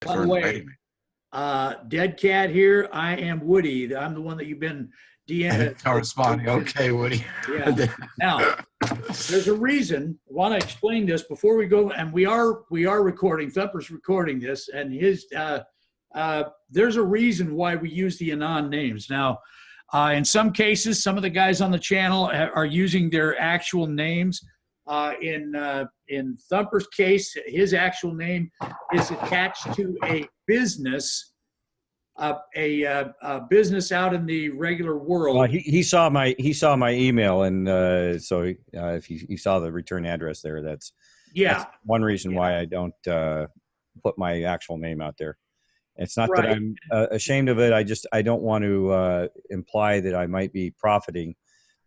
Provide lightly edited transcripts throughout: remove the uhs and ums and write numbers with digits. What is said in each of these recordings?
By the way, Dead Cat here. I am Woody. I'm the one that you've been corresponding. Okay, Woody. Yeah. Now, there's a reason. I want to explain this before we go, and we are recording. Thumper's recording this, and his there's a reason why we use the anon names. Now, in some cases, some of the guys on the channel are using their actual names. In Thumper's case, his actual name is attached to a business, a business out in the regular world. Well, he saw my email, and so if he saw the return address there, that's one reason why I don't put my actual name out there. It's not that I'm ashamed of it. I don't want to imply that I might be profiting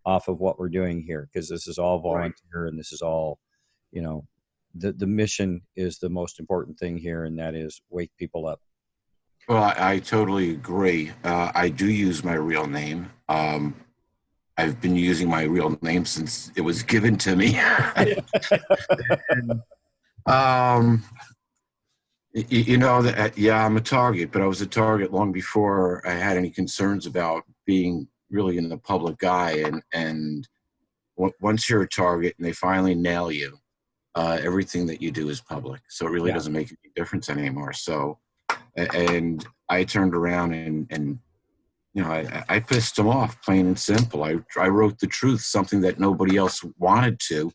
off of what we're doing here, because this is all volunteer, and this is all, the mission is the most important thing here, and that is wake people up. Well, I totally agree. I do use my real name. I've been using my real name since it was given to me. I'm a target, but I was a target long before I had any concerns about being really in the public eye. And once you're a target and they finally nail you, everything that you do is public. So it really doesn't make any difference anymore. So, and I turned around and I pissed them off, plain and simple. I wrote the truth, something that nobody else wanted to,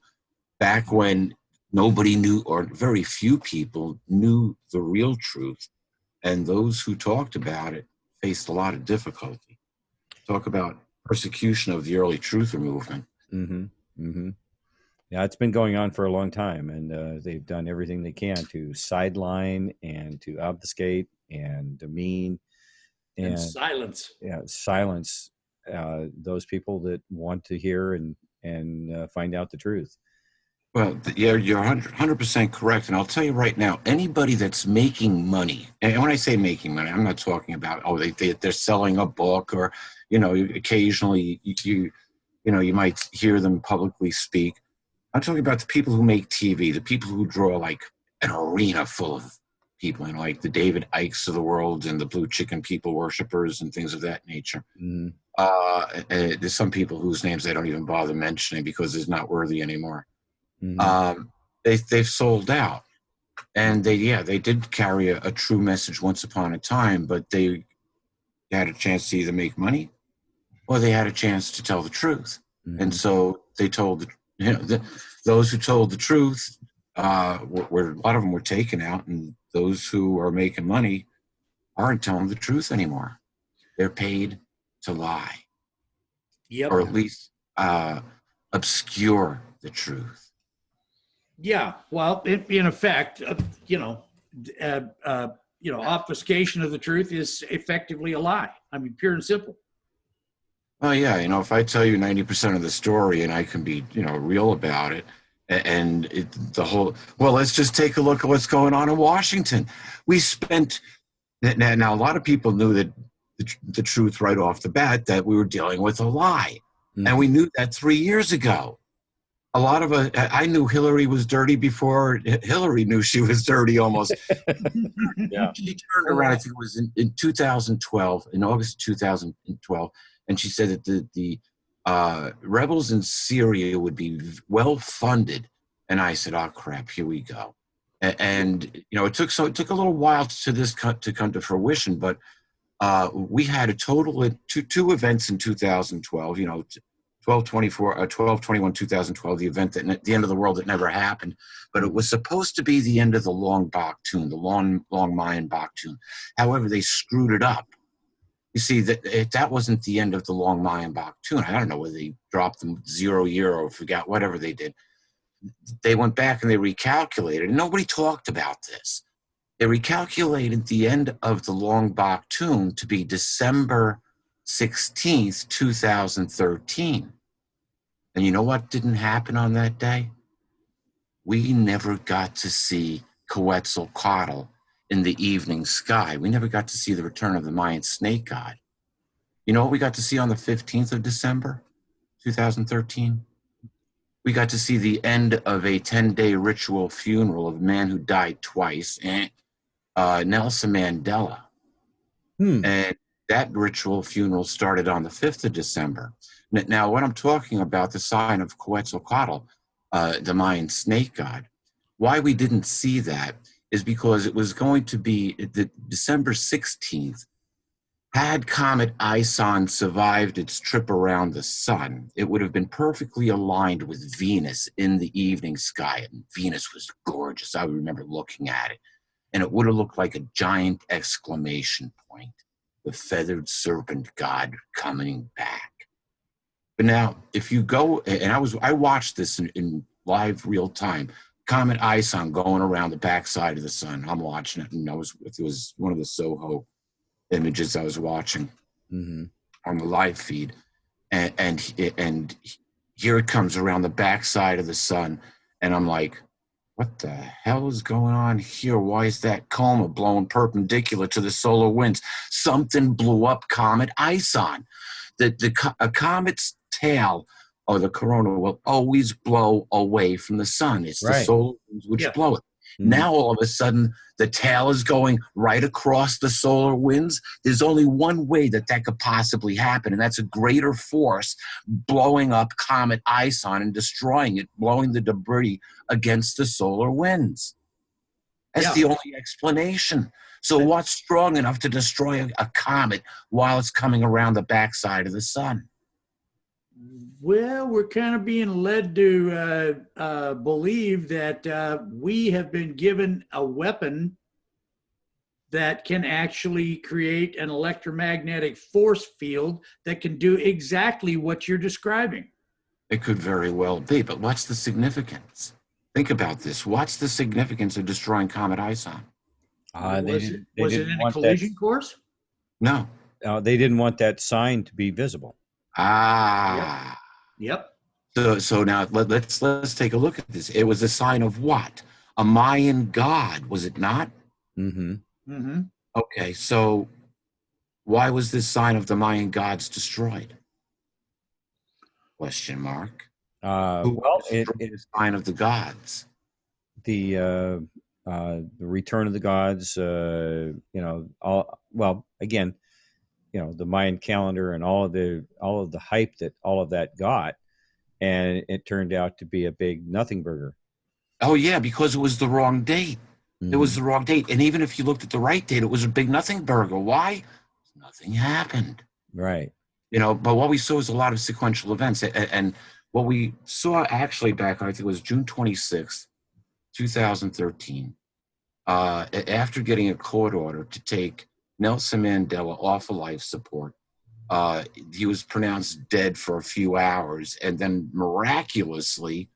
back when nobody knew, or very few people knew the real truth. And those who talked about it faced a lot of difficulty. Talk about persecution of the early truther movement. Mm-hmm. Mm-hmm. Yeah, it's been going on for a long time, and they've done everything they can to sideline and to obfuscate and demean and silence. Yeah, silence those people that want to hear and find out the truth. Well, you're 100% correct. And I'll tell you right now, anybody that's making money, and when I say making money, I'm not talking about, they're selling a book, or, occasionally you might hear them publicly speak. I'm talking about the people who make TV, the people who draw like an arena full of people, like the David Ikes of the world and the Blue Chicken People Worshippers and things of that nature. Mm. There's some people whose names I don't even bother mentioning because it's not worthy anymore. Mm-hmm. They've sold out, and they did carry a true message once upon a time, but they had a chance to either make money or they had a chance to tell the truth. Mm-hmm. And so they told those who told the truth, a lot of them were taken out, and those who are making money aren't telling the truth anymore. They're paid to lie, or at least obscure the truth. Yeah, well, in effect, obfuscation of the truth is effectively a lie. I mean, pure and simple. Well, yeah, if I tell you 90% of the story and I can be, real about it, and let's just take a look at what's going on in Washington. We spent, now a lot of people knew that the truth right off the bat, that we were dealing with a lie. Mm-hmm. And we knew that 3 years ago. A lot of I knew Hillary was dirty before Hillary knew she was dirty almost. Yeah. She turned around, I think it was in 2012, in August 2012, and she said that the rebels in Syria would be well funded. And I said, oh, crap, here we go. And it took a little while to come to fruition, but we had a total of two events in 2012, 12/21/2012, the event that the end of the world that never happened, but it was supposed to be the end of the Long Bakhtun, the long Mayan Bakhtun. However, they screwed it up. You see, that wasn't the end of the long Mayan Bakhtun. I don't know whether they dropped them 0 year or forgot, whatever they did. They went back and they recalculated, and nobody talked about this. They recalculated the end of the long Bakhtun to be December 16th, 2013. And you know what didn't happen on that day? We never got to see Quetzalcoatl in the evening sky. We never got to see the return of the Mayan snake god. You know what we got to see on the 15th of December, 2013? We got to see the end of a 10-day ritual funeral of a man who died twice, Nelson Mandela. And that ritual funeral started on the 5th of December. Now, what I'm talking about, the sign of Quetzalcoatl, the Mayan snake god, why we didn't see that is because it was going to be the December 16th. Had Comet Ison survived its trip around the sun, it would have been perfectly aligned with Venus in the evening sky. And Venus was gorgeous. I remember looking at it. And it would have looked like a giant exclamation point. The feathered serpent god coming back. But now, if you go, and I watched this in live real time, Comet Ison going around the backside of the sun. I'm watching it, and it was one of the Soho images I was watching on the live feed, and here it comes around the backside of the sun, and I'm like, what the hell is going on here? Why is that coma blowing perpendicular to the solar winds? Something blew up Comet Ison. A comet's tail, or the corona, will always blow away from the sun. It's the solar winds which blow it. Now, all of a sudden, the tail is going right across the solar winds. There's only one way that could possibly happen, and that's a greater force blowing up Comet Ison and destroying it, blowing the debris against the solar winds. That's the only explanation. So what's strong enough to destroy a comet while it's coming around the backside of the sun? Well, we're kind of being led to believe that we have been given a weapon that can actually create an electromagnetic force field that can do exactly what you're describing. It could very well be, but what's the significance? Think about this. What's the significance of destroying Comet Ison? Was it in a collision course? No. They didn't want that sign to be visible. Yep. So now let's take a look at this. It was a sign of what? A Mayan god, was it not? Okay, so why was this sign of the Mayan gods destroyed? Question mark. Well, it the sign of the gods. The return of the gods. Again, the Mayan calendar and all of the hype that all of that got, and it turned out to be a big nothing burger. Oh yeah, because it was the wrong date. It was the wrong date, and even if you looked at the right date, it was a big nothing burger. Why? Nothing happened. Right. But what we saw was a lot of sequential events, and what we saw actually back, I think it was June 26th, 2013, after getting a court order to take Nelson Mandela off of life support. He was pronounced dead for a few hours, and then miraculously,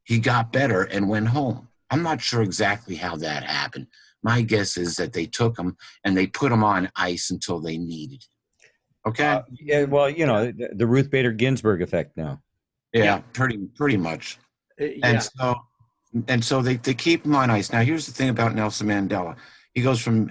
he got better and went home. I'm not sure exactly how that happened. My guess is that they took him and they put him on ice until they needed him. Okay? The Ruth Bader Ginsburg effect now. Yeah. pretty much. And so they keep him on ice. Now, here's the thing about Nelson Mandela. He goes from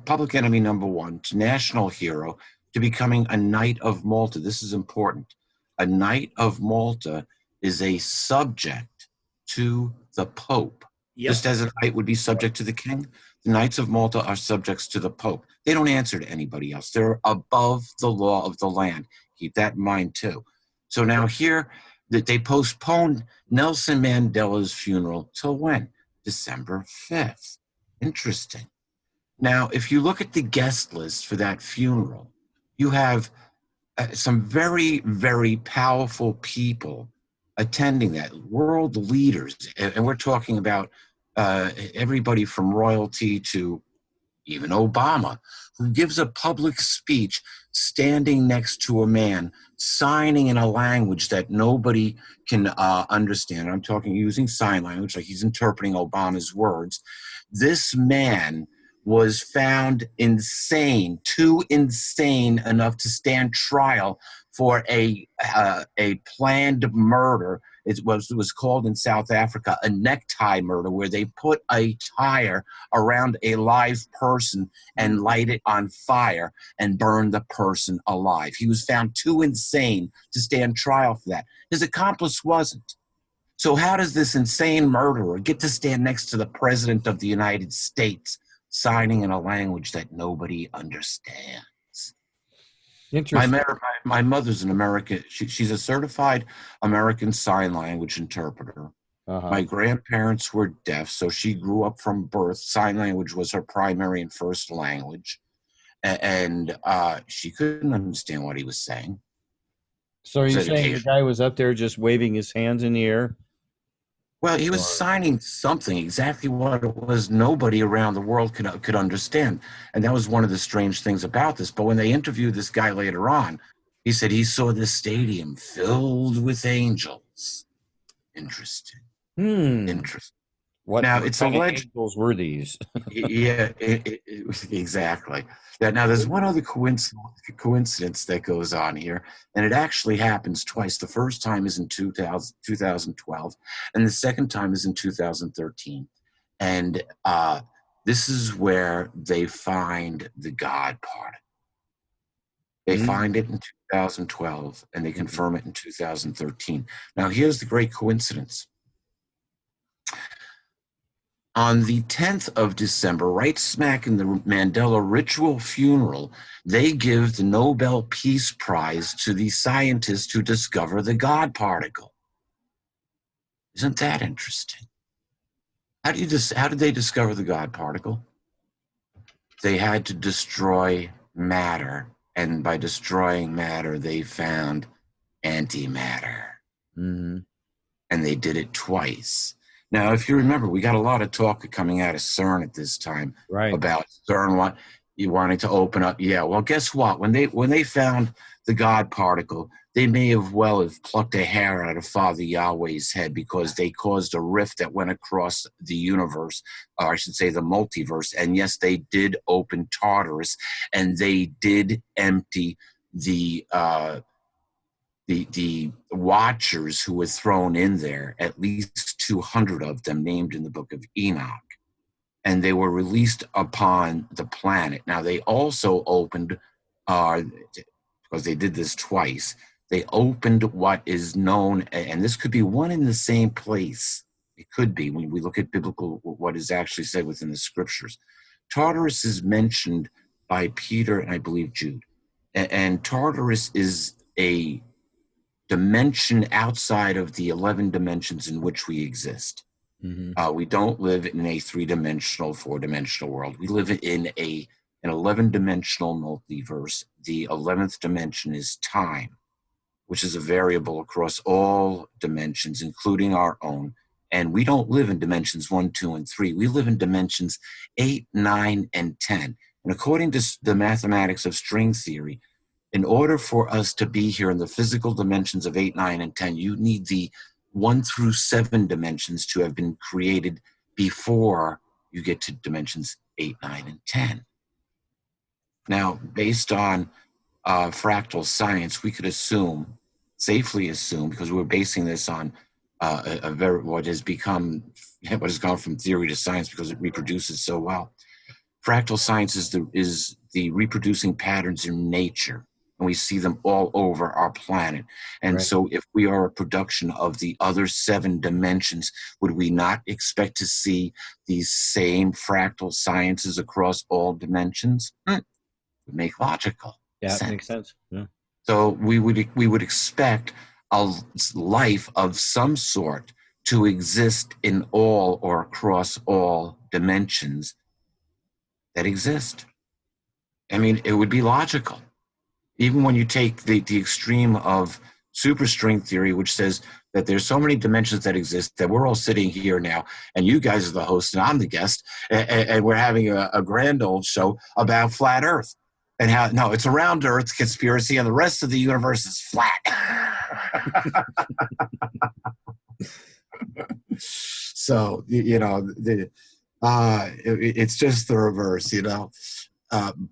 public enemy number one to national hero to becoming a Knight of Malta. This is important. A Knight of Malta is a subject to the Pope. Just as a knight would be subject to the king, the Knights of Malta are subjects to the Pope. They don't answer to anybody else. They're above the law of the land. Keep that in mind too. So now here, that they postponed Nelson Mandela's funeral till when? December 5th. Interesting. Now, if you look at the guest list for that funeral, you have some very, very powerful people attending that, world leaders. And we're talking about everybody from royalty to even Obama, who gives a public speech standing next to a man, signing in a language that nobody can understand. I'm talking using sign language, like he's interpreting Obama's words. This man was found insane, too insane enough to stand trial for a planned murder. It was called in South Africa a necktie murder, where they put a tire around a live person and light it on fire and burn the person alive. He was found too insane to stand trial for that. His accomplice wasn't. So how does this insane murderer get to stand next to the President of the United States signing in a language that nobody understands. Interesting. My mother's an American. She's a certified American Sign Language interpreter. My grandparents were deaf, so she grew up from birth. Sign language was her primary and first language. And she couldn't understand what he was saying. So are you saying the guy was up there just waving his hands in the air? Well, he was signing something. Exactly what it was, nobody around the world could understand. And that was one of the strange things about this. But when they interviewed this guy later on, he said he saw this stadium filled with angels. Interesting. Interesting. What now, it's kind alleged, of angels were these? Yeah, exactly. Now, there's one other coincidence that goes on here, and it actually happens twice. The first time is in 2012, and the second time is in 2013. And this is where they find the God part. They find it in 2012, and they confirm it in 2013. Now, here's the great coincidence. On the 10th of December, right smack in the Mandela ritual funeral, they give the Nobel Peace Prize to the scientists who discover the God particle. Isn't that interesting? How did they discover the God particle? They had to destroy matter, and by destroying matter, they found antimatter. And they did it twice. Now, if you remember, we got a lot of talk coming out of CERN at this time about CERN wanting to open up. Yeah, well, guess what? When they found the God particle, they may have plucked a hair out of Father Yahweh's head, because they caused a rift that went across the universe, or I should say the multiverse. And yes, they did open Tartarus, and they did empty the watchers who were thrown in there, at least 200 of them named in the book of Enoch, and they were released upon the planet. Now, they also opened, because they did this twice, they opened what is known, and this could be one in the same place. It could be, when we look at biblical, what is actually said within the scriptures. Tartarus is mentioned by Peter and I believe Jude. And Tartarus is a dimension outside of the 11 dimensions in which we exist. We don't live in a 3-dimensional, 4-dimensional world. We live in an 11-dimensional multiverse. The 11th dimension is time, which is a variable across all dimensions, including our own. And we don't live in dimensions 1, 2, and 3. We live in dimensions 8, 9, and 10. And according to the mathematics of string theory, in order for us to be here in the physical dimensions of 8, 9, and 10, you need the 1 through 7 dimensions to have been created before you get to dimensions 8, 9, and 10. Now, based on fractal science, we could safely assume, because we're basing this on what has gone from theory to science because it reproduces so well. Fractal science is the reproducing patterns in nature. And we see them all over our planet. And so if we are a production of the other 7 dimensions, would we not expect to see these same fractal sciences across all dimensions? Would make logical sense. Yeah, makes sense. Yeah. So we would expect a life of some sort to exist in all or across all dimensions that exist. I mean, it would be logical. Even when you take the extreme of superstring theory, which says that there's so many dimensions that exist that we're all sitting here now, and you guys are the host and I'm the guest, and we're having a grand old show about flat Earth. And how, no, it's a round Earth conspiracy, and the rest of the universe is flat. So, it's just the reverse,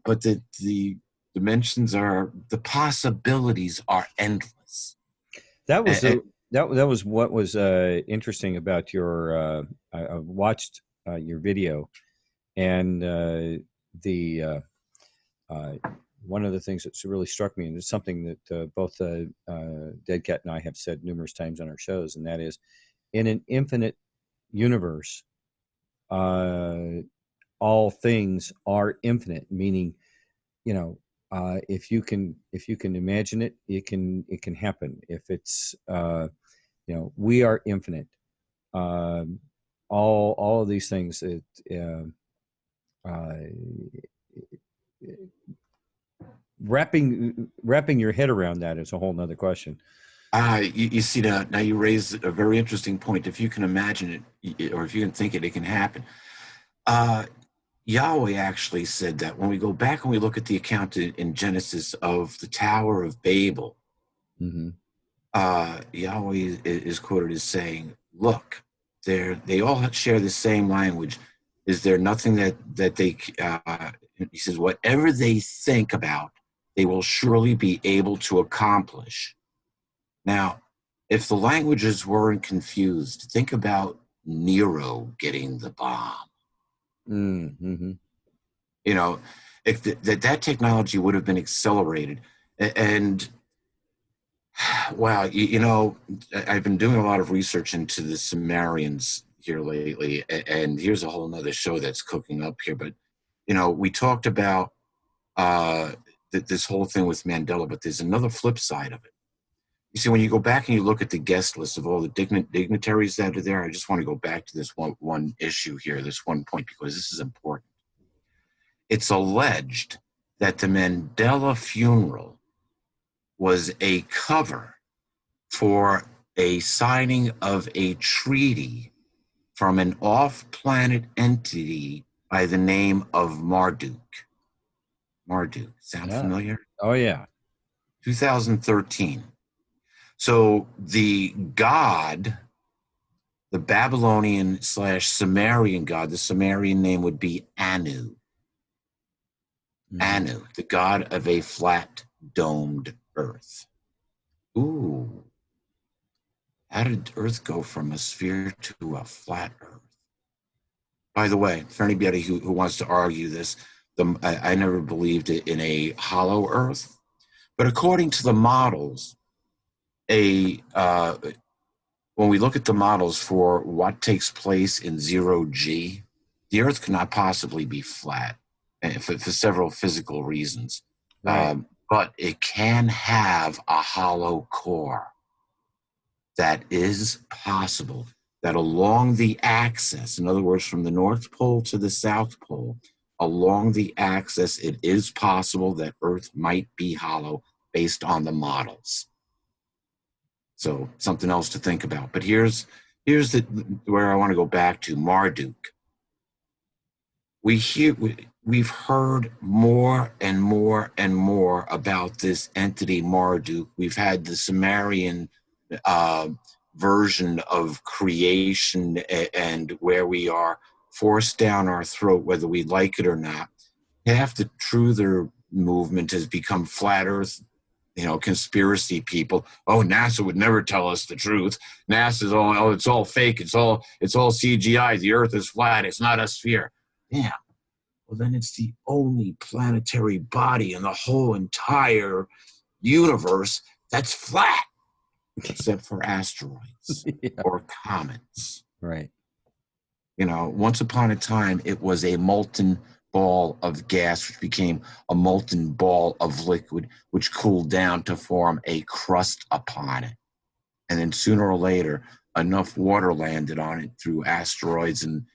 but the dimensions the possibilities are endless. That was that was what was interesting about your. I watched your video, and one of the things that really struck me, and it's something that both Deadcat and I have said numerous times on our shows, and that is, in an infinite universe, all all things are infinite, meaning, if you can imagine it, it can happen. If it's, we are infinite. All of these things, wrapping your head around that is a whole nother question. You see, now you raise a very interesting point. If you can imagine it, or if you can think it, it can happen. Yahweh actually said that when we go back and we look at the account in Genesis of the Tower of Babel, Mm-hmm. Yahweh is quoted as saying, look, they all share the same language. Is there nothing that they, he says, whatever they think about, they will surely be able to accomplish. Now, if the languages weren't confused, think about Nero getting the bomb. Mm-hmm. If that technology would have been accelerated. And wow, I've been doing a lot of research into the Sumerians here lately, and here's a whole nother show that's cooking up here. But we talked about this whole thing with Mandela, but there's another flip side of it. You see, when you go back and you look at the guest list of all the dignitaries that are there, I just want to go back to this one issue here, this one point, because this is important. It's alleged that the Mandela funeral was a cover for a signing of a treaty from an off-planet entity by the name of Marduk. Marduk, sound familiar? Oh, yeah. 2013. So the god, the Babylonian / Sumerian god, the Sumerian name would be Anu. Mm-hmm. Anu, the god of a flat domed earth. Ooh. How did Earth go from a sphere to a flat Earth? By the way, for anybody who wants to argue this, I never believed in a hollow Earth. But according to the models, when we look at the models for what takes place in 0G, the Earth cannot possibly be flat for several physical reasons. Right. But it can have a hollow core. That is possible, that along the axis, in other words, from the North Pole to the South Pole, along the axis, it is possible that Earth might be hollow based on the models. So something else to think about. But here's where I want to go back to, Marduk. We've heard more and more and more about this entity Marduk. We've had the Sumerian version of creation and where we are forced down our throat, whether we like it or not. Half the truther movement has become flat earth, conspiracy people. Oh, NASA would never tell us the truth. NASA's it's all fake. It's all CGI. The earth is flat. It's not a sphere. Yeah. Well, then it's the only planetary body in the whole entire universe that's flat. Except for asteroids or comets. Right. Once upon a time, it was a molten ball of gas, which became a molten ball of liquid, which cooled down to form a crust upon it. And then sooner or later, enough water landed on it through asteroids and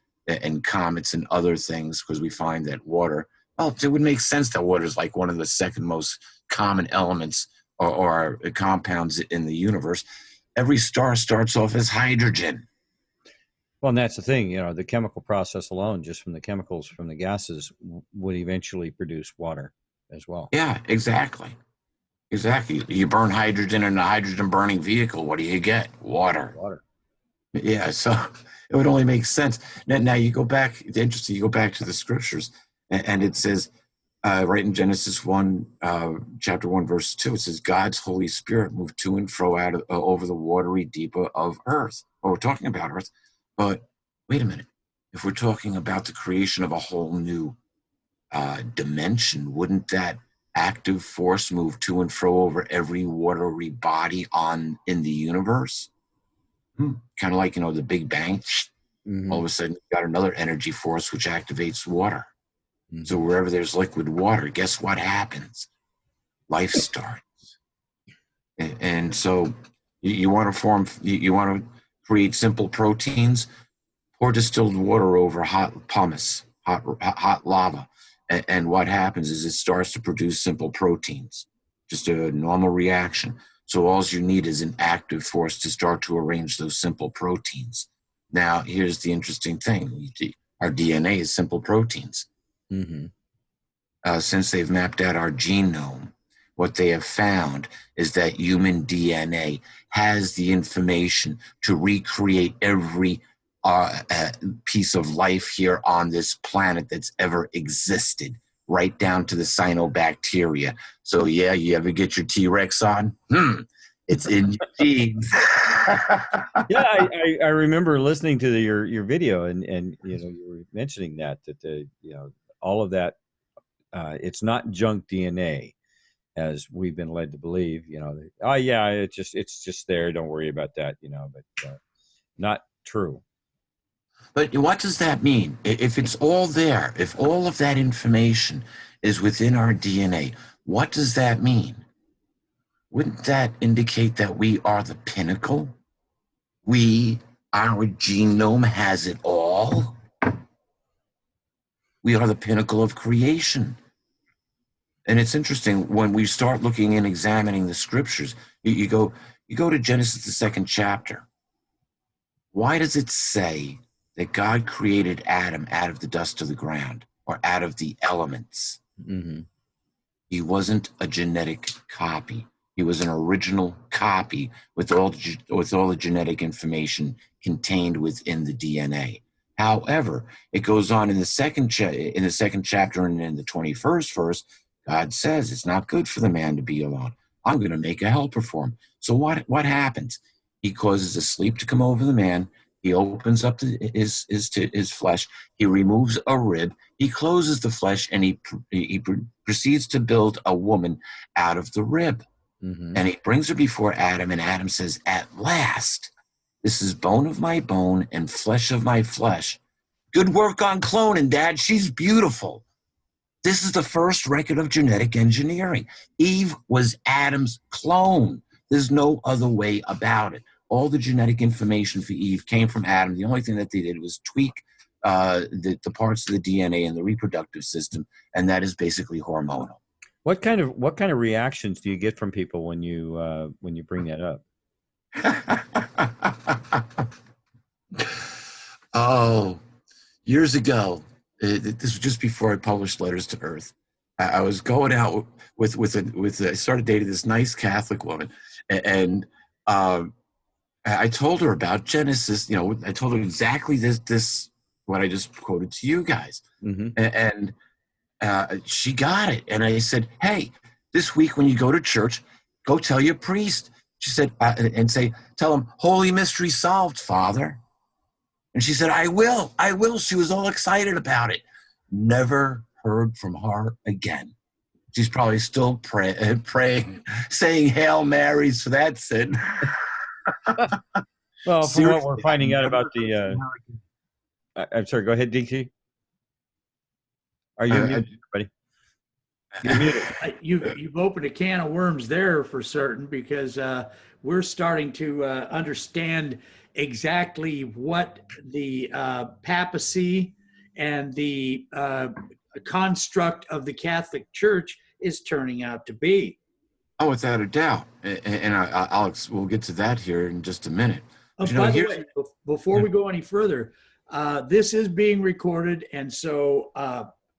comets and other things, because we find that water, it would make sense that water is like one of the second most common elements or compounds in the universe. Every star starts off as hydrogen. Well, and that's the thing, the chemical process alone, just from the chemicals from the gases, would eventually produce water as well. Yeah, exactly. You burn hydrogen in a hydrogen burning vehicle. What do you get? Water. Yeah, so it would only make sense. Now you go back, it's interesting, you go back to the scriptures, and it says, right in Genesis 1, chapter 1, verse 2, it says, God's Holy Spirit moved to and fro over the watery deep of earth. Well, we're talking about earth, but wait a minute. If we're talking about the creation of a whole new dimension, wouldn't that active force move to and fro over every watery body in the universe? Kind of like, the Big Bang. All of a sudden, you've got another energy force which activates water. Mm-hmm. So wherever there's liquid water, guess what happens? Life starts. And so you want to create simple proteins, pour distilled water over hot pumice, hot lava. And what happens is it starts to produce simple proteins, just a normal reaction. So all you need is an active force to start to arrange those simple proteins. Now, here's the interesting thing. Our DNA is simple proteins. Since they've mapped out our genome, what they have found is that human DNA has the information to recreate every piece of life here on this planet that's ever existed, right down to the cyanobacteria. So yeah, you ever get your T-Rex on? It's in your genes. Yeah, I remember listening to your video, and you were mentioning that all of that, it's not junk DNA, as we've been led to believe. Oh yeah, it's just there. Don't worry about that. But not true. But what does that mean? If it's all there, if all of that information is within our DNA, what does that mean? Wouldn't that indicate that we are the pinnacle? Our genome has it all. We are the pinnacle of creation. And it's interesting, when we start looking and examining the scriptures, you go to Genesis, the 2nd chapter. Why does it say that God created Adam out of the dust of the ground, or out of the elements? He wasn't a genetic copy. He was an original copy with all the genetic information contained within the DNA. However, it goes on in the second chapter and in the 21st verse, God says it's not good for the man to be alone. I'm going to make a helper for him. So what happens? He causes a sleep to come over the man. He opens up his flesh. He removes a rib. He closes the flesh, and he proceeds to build a woman out of the rib. And he brings her before Adam, and Adam says, "At last, this is bone of my bone and flesh of my flesh. Good work on cloning, Dad. She's beautiful." This is the first record of genetic engineering. Eve was Adam's clone. There's no other way about it. All the genetic information for Eve came from Adam. The only thing that they did was tweak the parts of the DNA in the reproductive system, and that is basically hormonal. What kind of reactions do you get from people when you bring that up? Oh, years ago, this was just before I published Letters to Earth. I was going out I started dating this nice Catholic woman, and I told her about Genesis. I told her exactly this what I just quoted to you guys, and she got it. And I said, "Hey, this week when you go to church, go tell your priest." She said, "Tell him, Holy Mystery solved, Father." And she said, I will. She was all excited about it. Never heard from her again. She's probably still praying, saying Hail Marys for that sin. Well, from what we're finding out about I'm sorry, go ahead, DT. Are you muted, buddy? You're muted. You've opened a can of worms there for certain, because we're starting to understand exactly what the papacy and the construct of the Catholic Church is turning out to be. Oh, without a doubt. And Alex, we'll get to that here in just a minute. By the way, before we go any further, this is being recorded, and so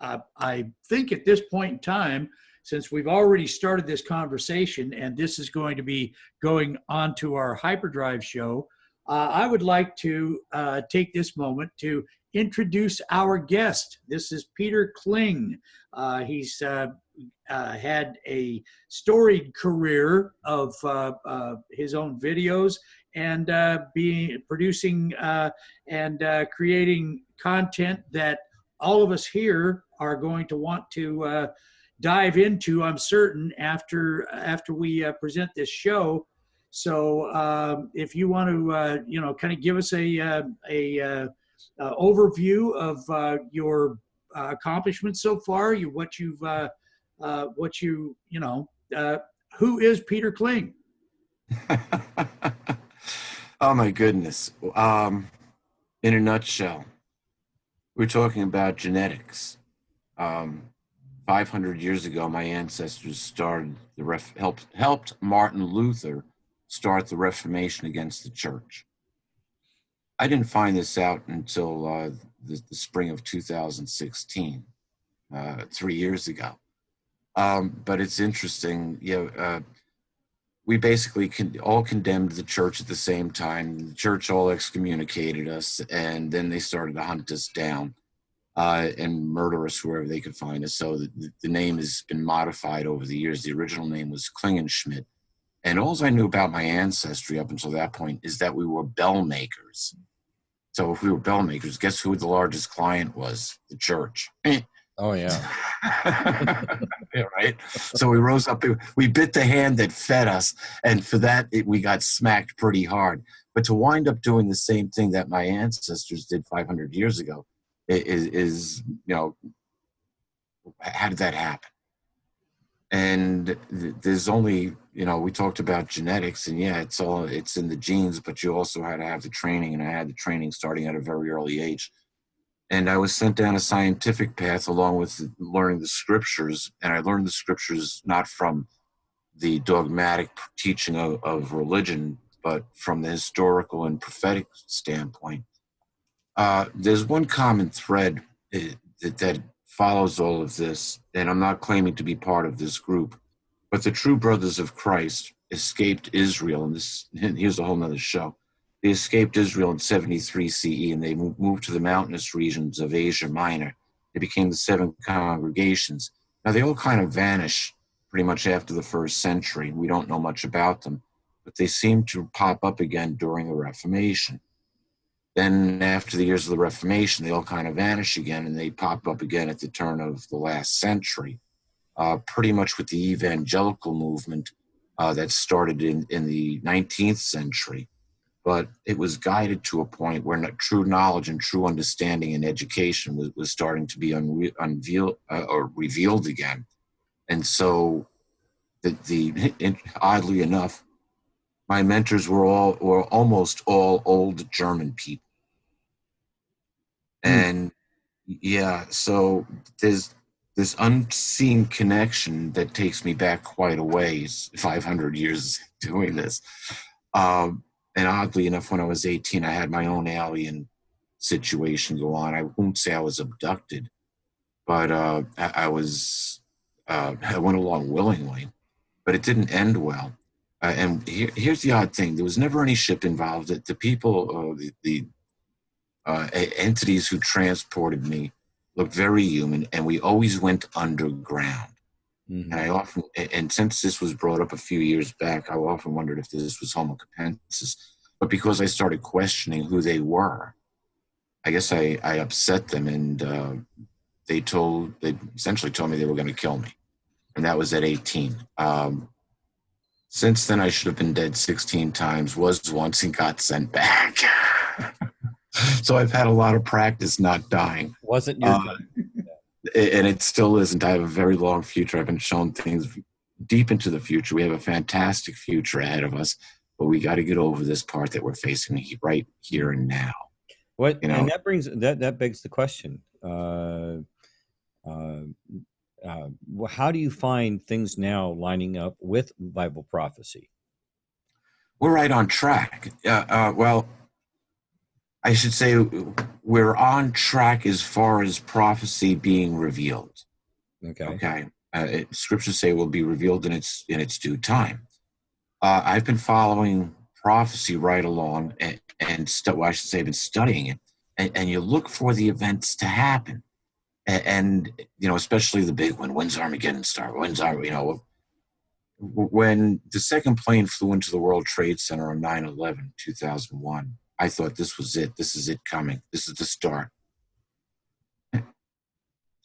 I think at this point in time, since we've already started this conversation and this is going to be going on to our Hyperdrive show, I would like to take this moment to introduce our guest. This is Peter Kling. He's had a storied career of his own videos and producing and creating content that all of us here are going to want to dive into, I'm certain, after we present this show. So if you want to, kind of give us a overview of your accomplishments so far. Who is Peter Kling? Oh my goodness. In a nutshell, we're talking about genetics. 500 years ago, my ancestors started helped Martin Luther start the Reformation against the church. I didn't find this out until the spring of 2016, 3 years ago. But it's interesting. We basically all condemned the church at the same time. The church all excommunicated us, and then they started to hunt us down and murder us wherever they could find us. So the name has been modified over the years. The original name was Klingenschmidt. And all I knew about my ancestry up until that point is that we were bell makers. So if we were bell makers, guess who the largest client was? The church. Oh, yeah. Yeah, right. So we rose up, we bit the hand that fed us. And for that, we got smacked pretty hard. But to wind up doing the same thing that my ancestors did 500 years ago is how did that happen? And there's only, we talked about genetics, and yeah, it's in the genes, but you also had to have the training, and I had the training starting at a very early age. And I was sent down a scientific path along with learning the scriptures, and I learned the scriptures not from the dogmatic teaching of religion, but from the historical and prophetic standpoint. There's one common thread that follows all of this, and I'm not claiming to be part of this group, but the true brothers of Christ escaped Israel, and here's a whole nother show. They escaped Israel in 73 CE, and they moved to the mountainous regions of Asia Minor. They became the 7 congregations. Now, they all kind of vanished pretty much after the 1st century. We don't know much about them, but they seem to pop up again during the Reformation. Then after the years of the Reformation, they all kind of vanish again, and they pop up again at the turn of the last century, pretty much with the evangelical movement that started in the 19th century. But it was guided to a point where true knowledge and true understanding and education was starting to be revealed again. And so oddly enough, my mentors were almost all old German people. And yeah, so there's this unseen connection that takes me back quite a ways, 500 years doing this. And oddly enough, when I was 18, I had my own alien situation go on. I won't say I was abducted, but I went along willingly, but it didn't end well. And here's the odd thing. There was never any ship involved. The people, the entities who transported me looked very human, and we always went underground. Mm-hmm. And since this was brought up a few years back, I often wondered if this was Homo capensis. But because I started questioning who they were, I guess I upset them, and they essentially told me they were going to kill me. And that was at 18. Since then, I should have been dead 16 times, was once, and got sent back. So I've had a lot of practice not dying. Wasn't your time. And it still isn't. I have a very long future. I've been shown things deep into the future. We have a fantastic future ahead of us, but we got to get over this part that we're facing right here and now. And that begs the question. How do you find things now lining up with Bible prophecy? We're right on track. Well, I should say we're on track as far as prophecy being revealed. Okay. Scriptures say it will be revealed in its due time. I've been following prophecy right along, and I should say I've been studying it. And you look for the events to happen, and especially the big one. When's Armageddon start? When the second plane flew into the World Trade Center on 9/11, 2001. I thought this was it. This is it coming. This is the start.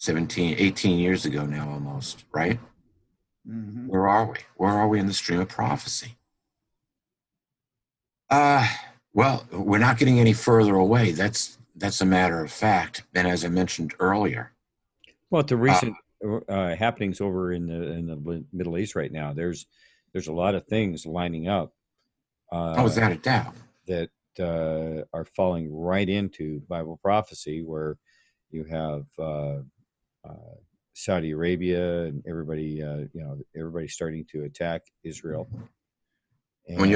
18 years ago now almost, right? Mm-hmm. Where are we? Where are we in the stream of prophecy? Well, we're not getting any further away. That's that's a matter of fact. And as I mentioned earlier, Well, the recent happenings over in the Middle East right now, there's a lot of things lining up without a doubt, that are falling right into Bible prophecy, where you have Saudi Arabia and everybody, everybody starting to attack Israel. And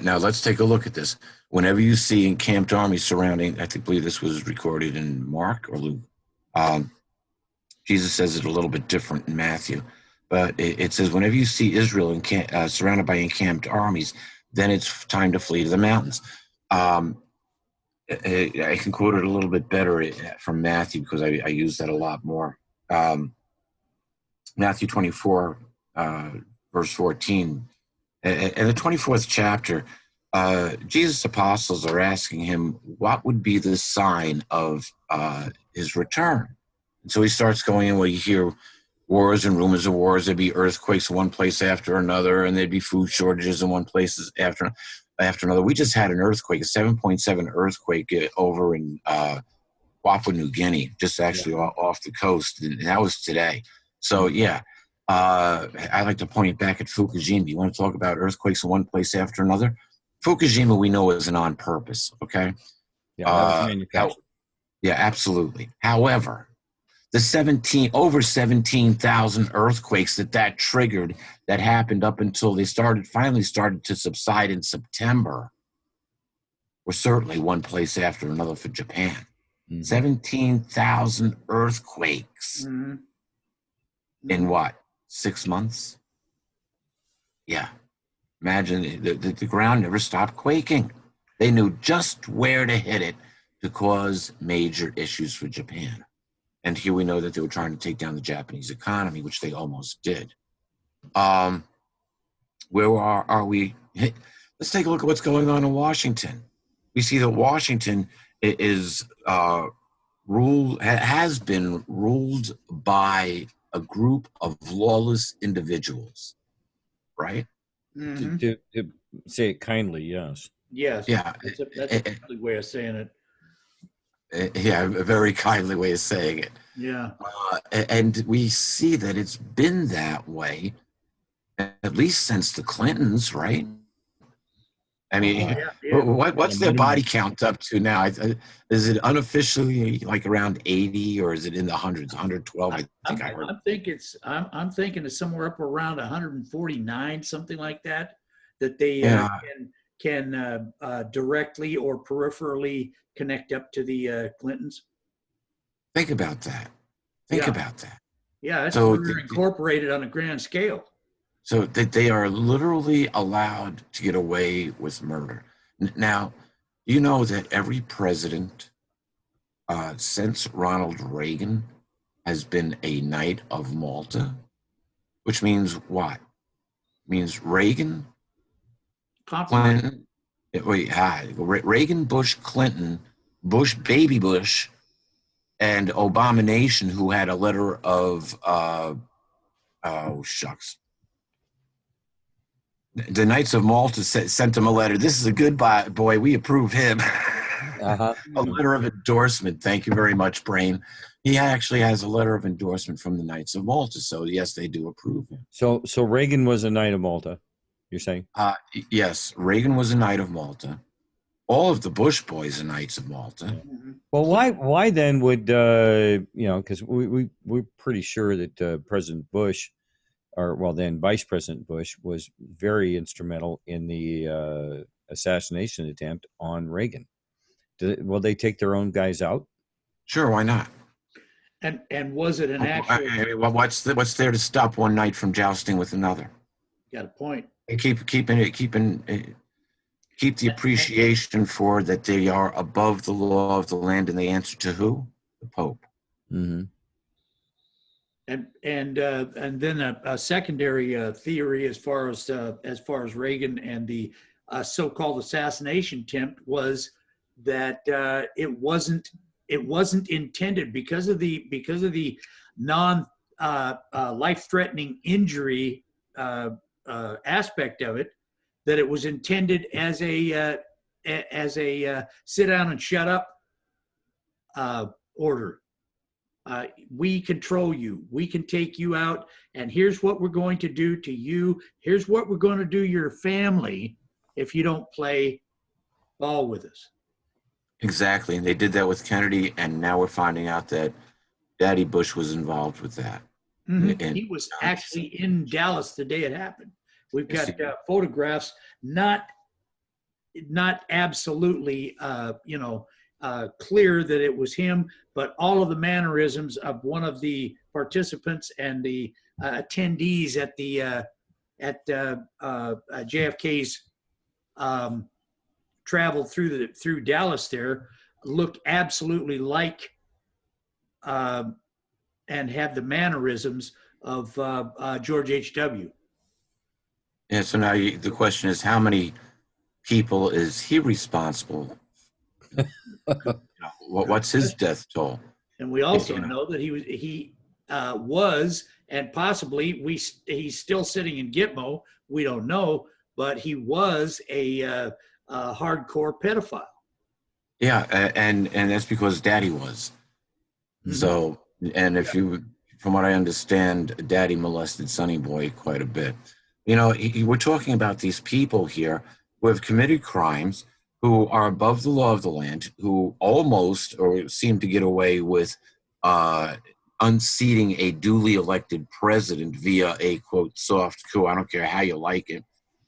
now let's take a look at this. Whenever you see encamped armies surrounding, believe this was recorded in Mark or Luke. Jesus says it a little bit different in Matthew, but it says whenever you see Israel surrounded by encamped armies, then it's time to flee to the mountains. I can quote it a little bit better from Matthew because I use that a lot more. Matthew 24, verse 14. In the 24th chapter, Jesus' apostles are asking him what would be the sign of his return. And so he starts going, well, you hear wars and rumors of wars. There'd be earthquakes in one place after another, and there'd be food shortages in one place after another. We just had an earthquake, a 7.7 earthquake over in Papua New Guinea, just actually off the coast, and that was today. So, yeah. I like to point back at Fukushima. You want to talk about earthquakes in one place after another? Fukushima, we know, isn't on purpose, okay? yeah, that was manufactured. Yeah, absolutely. However, the over 17,000 earthquakes that triggered, that happened up until they finally started to subside in September, were certainly one place after another for Japan. Mm-hmm. 17,000 earthquakes in what? 6 months? Yeah. Imagine the ground never stopped quaking. They knew just where to hit it to cause major issues for Japan. And here we know that they were trying to take down the Japanese economy, which they almost did. Where are we? Let's take a look at what's going on in Washington. We see that Washington has been ruled by a group of lawless individuals, right? Mm-hmm. To say it kindly, yes. Yes. Yeah. That's a kindly way of saying it. Yeah, a very kindly way of saying it. Yeah. And we see that it's been that way at least since the Clintons, right? I mean, what's their body count up to now? Is it unofficially like around 80, or is it in the hundreds? 112, I think I heard. I'm thinking it's somewhere up around 149, something like that. That they can directly or peripherally connect up to the Clintons. Think about that. Think about that. Yeah, that's so they're incorporated on a grand scale. So that they are literally allowed to get away with murder. Now, you know that every president since Ronald Reagan has been a Knight of Malta, which means what? It means Reagan, Clinton, Reagan, Bush, Clinton, Bush, baby Bush, and Abomination, who had a letter of, the Knights of Malta sent him a letter. This is a good boy. We approve him. A letter of endorsement. Thank you very much, Brain. He actually has a letter of endorsement from the Knights of Malta. So, yes, they do approve him. So Reagan was a Knight of Malta, you're saying? Yes, Reagan was a Knight of Malta. All of the Bush boys are Knights of Malta. Mm-hmm. Well, why then would, because we're pretty sure that President Bush, then Vice President Bush, was very instrumental in the assassination attempt on Reagan. Will they take their own guys out? Sure, why not? And was it an actual? What's there to stop one knight from jousting with another? Got a point. Keep the appreciation for that they are above the law of the land, and they answer to who? The Pope. Mm-hmm. And then a secondary theory as far as Reagan and the so-called assassination attempt was that it wasn't intended because of the non life-threatening injury aspect of it, that it was intended as a sit down and shut up order. We control you. We can take you out, and here's what we're going to do to you. Here's what we're going to do to your family if you don't play ball with us. Exactly. And they did that with Kennedy, and now we're finding out that Daddy Bush was involved with that. Mm-hmm. He was actually in Dallas the day it happened. We've got photographs, not absolutely, clear that it was him, but all of the mannerisms of one of the participants and the attendees at the JFK's travel through Dallas there looked absolutely like and had the mannerisms of George H.W. Yeah. So now the question is, how many people is he responsible? What's his death toll? And we also know that he was, and possibly he's still sitting in Gitmo. We don't know, but he was a hardcore pedophile. Yeah, and that's because Daddy was. Mm-hmm. So, and if you, from what I understand, Daddy molested Sonny Boy quite a bit. We're talking about these people here who have committed crimes, who are above the law of the land, who almost or seem to get away with unseating a duly elected president via a, quote, soft coup. I don't care how you like it,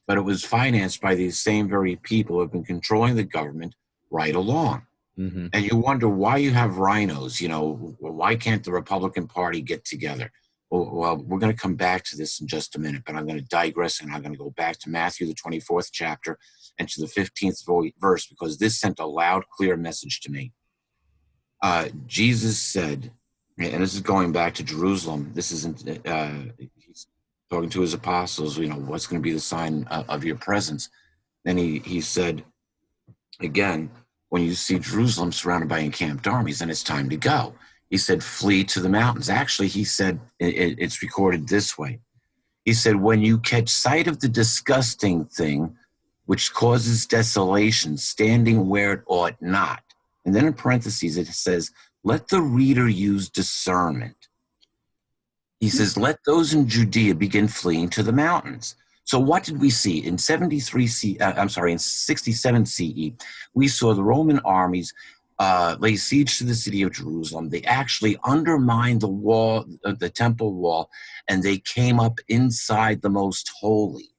but it was financed by these same very people who have been controlling the government right along. Mm-hmm. And you wonder why you have rhinos. Why can't the Republican Party get together? Well, we're going to come back to this in just a minute, but I'm going to digress, and I'm going to go back to Matthew, the 24th chapter, and to the 15th verse, because this sent a loud, clear message to me. Jesus said, and this is going back to Jerusalem, this isn't, he's talking to his apostles, what's going to be the sign of your presence? Then he said, again, when you see Jerusalem surrounded by encamped armies, then it's time to go. He said, flee to the mountains. Actually, he said, it's recorded this way. He said, when you catch sight of the disgusting thing which causes desolation, standing where it ought not. And then in parentheses, it says, let the reader use discernment. He says, let those in Judea begin fleeing to the mountains. So what did we see? In 67 CE, we saw the Roman armies lay siege to the city of Jerusalem. They actually undermined the wall, the temple wall, and they came up inside the most holy.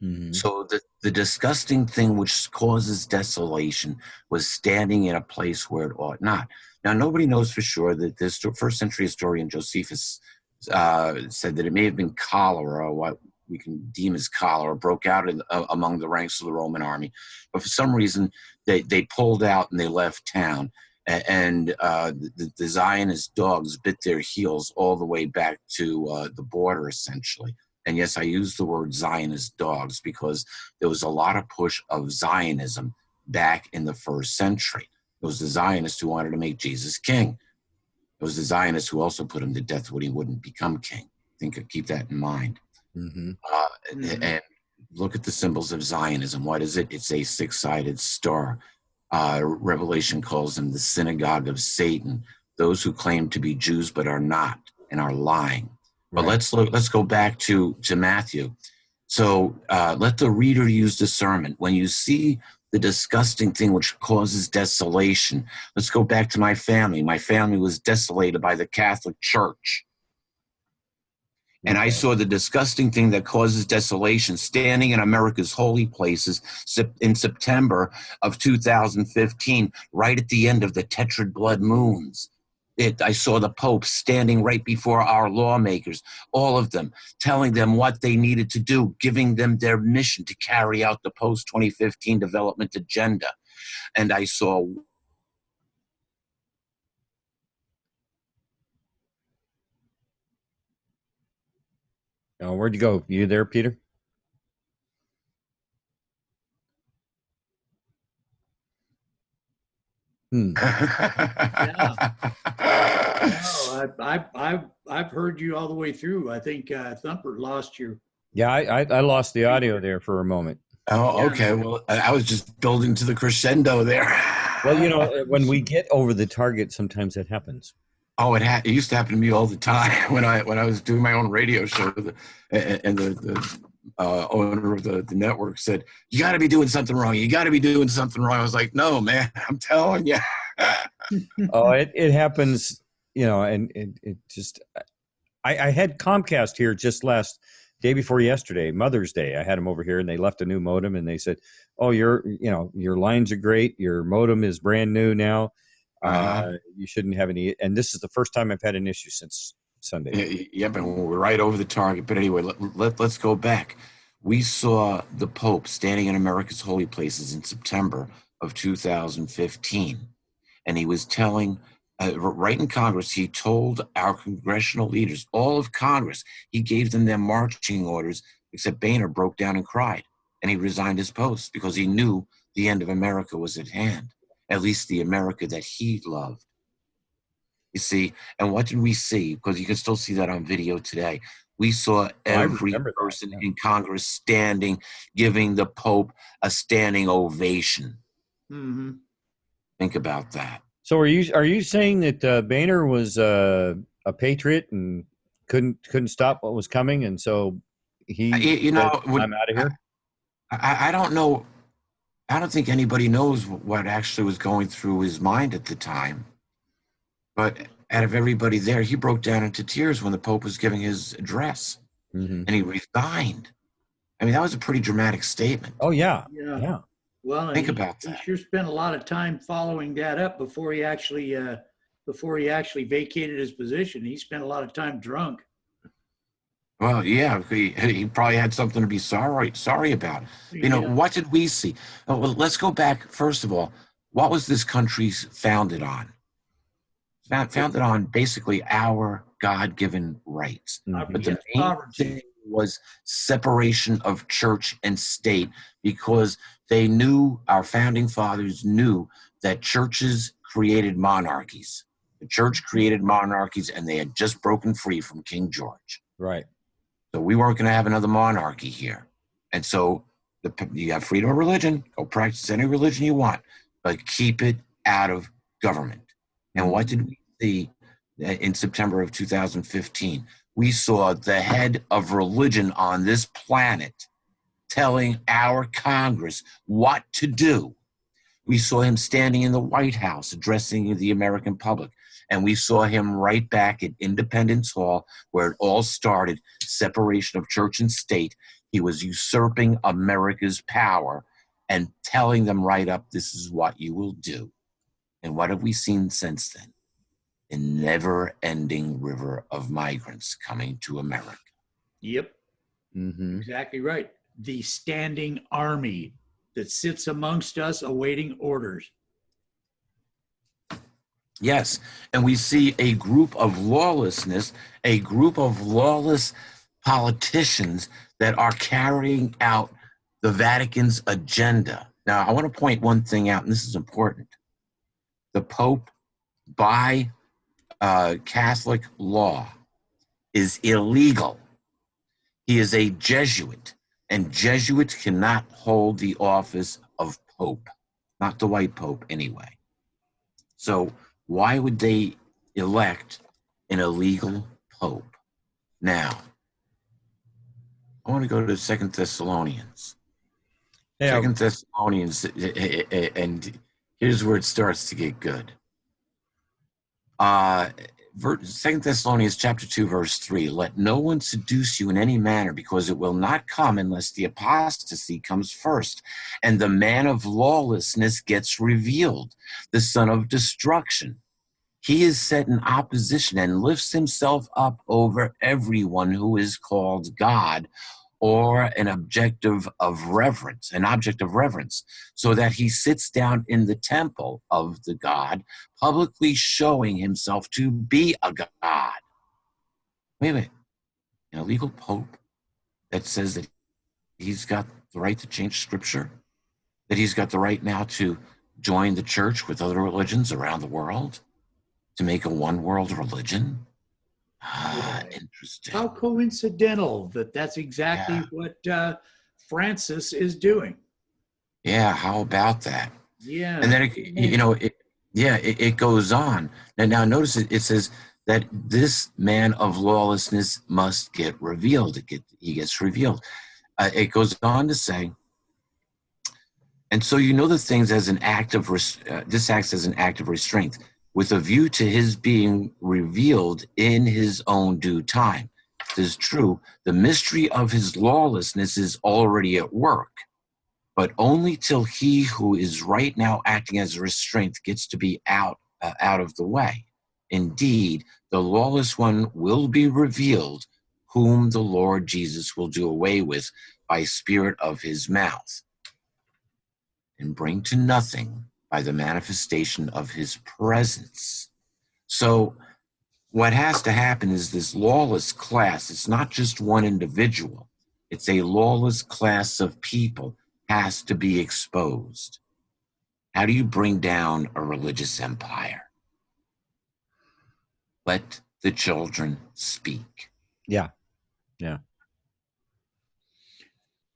Mm-hmm. So the disgusting thing which causes desolation was standing in a place where it ought not. Now, nobody knows for sure that this first century historian Josephus said that it may have been cholera, what we can deem as cholera, broke out among the ranks of the Roman army. But for some reason, they pulled out and they left town. And the Zionist dogs bit their heels all the way back to the border, essentially. And yes, I use the word Zionist dogs because there was a lot of push of Zionism back in the first century. It was the Zionists who wanted to make Jesus king. It was the Zionists who also put him to death when he wouldn't become king. Keep that in mind. Mm-hmm. And look at the symbols of Zionism. What is it? It's a six-sided star. Revelation calls them the synagogue of Satan, those who claim to be Jews but are not and are lying. But right. Let's go back to Matthew. So let the reader use discernment. When you see the disgusting thing which causes desolation, let's go back to my family. My family was desolated by the Catholic Church. And I saw the disgusting thing that causes desolation standing in America's holy places in September of 2015, right at the end of the Tetrad blood moons. I saw the Pope standing right before our lawmakers, all of them, telling them what they needed to do, giving them their mission to carry out the post-2015 development agenda. And I saw... Oh, where'd you go? You there, Peter? Yeah. No, I've heard you all the way through. I think Thumper lost you. Yeah, I lost the audio there for a moment. Oh, okay. Well, I was just building to the crescendo there. Well, when we get over the target, sometimes it happens. Oh, it used to happen to me all the time when I was doing my own radio show, and the owner of the network said, "You got to be doing something wrong. You got to be doing something wrong." I was like, "No, man, I'm telling you." Oh, it happens, and it just. I had Comcast here just day before yesterday, Mother's Day. I had them over here, and they left a new modem, and they said, "Oh, your lines are great. Your modem is brand new now. You shouldn't have any." And this is the first time I've had an issue since Sunday. Yeah, but we're right over the target. But anyway, let's go back. We saw the Pope standing in America's holy places in September of 2015, and he was telling. Right in Congress, he told our congressional leaders, all of Congress, he gave them their marching orders, except Boehner broke down and cried. And he resigned his post because he knew the end of America was at hand, at least the America that he loved. You see, and what did we see? Because you can still see that on video today. We saw every person in Congress standing, giving the Pope a standing ovation. Mm-hmm. Think about that. So are you saying that Boehner was a patriot and couldn't stop what was coming, and so he said, I'm out of here? I don't know. I don't think anybody knows what actually was going through his mind at the time. But out of everybody there, he broke down into tears when the Pope was giving his address, and he resigned. I mean, that was a pretty dramatic statement. Oh yeah. Well, think about that. He sure spent a lot of time following that up before he actually vacated his position. He spent a lot of time drunk. Well, yeah, he probably had something to be sorry about. What did we see? Well, let's go back. First of all, what was this country founded on? Founded on basically our God-given rights. But the main thing was separation of church and state, because they knew, our founding fathers knew, that churches created monarchies. The church created monarchies, and they had just broken free from King George. Right. So we weren't going to have another monarchy here. And so you have freedom of religion, go practice any religion you want, but keep it out of government. And what did we see in September of 2015? We saw the head of religion on this planet telling our Congress what to do. We saw him standing in the White House addressing the American public. And we saw him right back at Independence Hall, where it all started, separation of church and state. He was usurping America's power and telling them right up, this is what you will do. And what have we seen since then? A never-ending river of migrants coming to America. Yep. Exactly right. The standing army that sits amongst us awaiting orders. Yes, and we see a group of lawless politicians that are carrying out the Vatican's agenda. Now, I want to point one thing out, and this is important. The Pope, by Catholic law, is illegal. He is a Jesuit, and Jesuits cannot hold the office of Pope, not the white Pope anyway. So why would they elect an illegal Pope? Now, I want to go to 2 Thessalonians. Yeah. 2 Thessalonians, and here's where it starts to get good. 2 Thessalonians chapter 2, verse 3, let no one seduce you in any manner, because it will not come unless the apostasy comes first, and the man of lawlessness gets revealed, the son of destruction. He is set in opposition and lifts himself up over everyone who is called God, or an object of reverence, so that he sits down in the temple of the God, publicly showing himself to be a God. Wait a minute. An illegal pope that says that he's got the right to change scripture, that he's got the right now to join the church with other religions around the world, to make a one world religion? Interesting. How coincidental that that's exactly what Francis is doing. Yeah, how about that? Yeah. And then, it goes on. And now notice it says that this man of lawlessness must get revealed. He gets revealed. It goes on to say, and so the things as an act of, this acts as an act of restraint with a view to his being revealed in his own due time. It is true, the mystery of his lawlessness is already at work, but only till he who is right now acting as a restraint gets to be out of the way. Indeed, the lawless one will be revealed, whom the Lord Jesus will do away with by spirit of his mouth, and bring to nothing by the manifestation of his presence. So what has to happen is this lawless class, it's not just one individual, it's a lawless class of people, has to be exposed. How do you bring down a religious empire? Let the children speak. Yeah.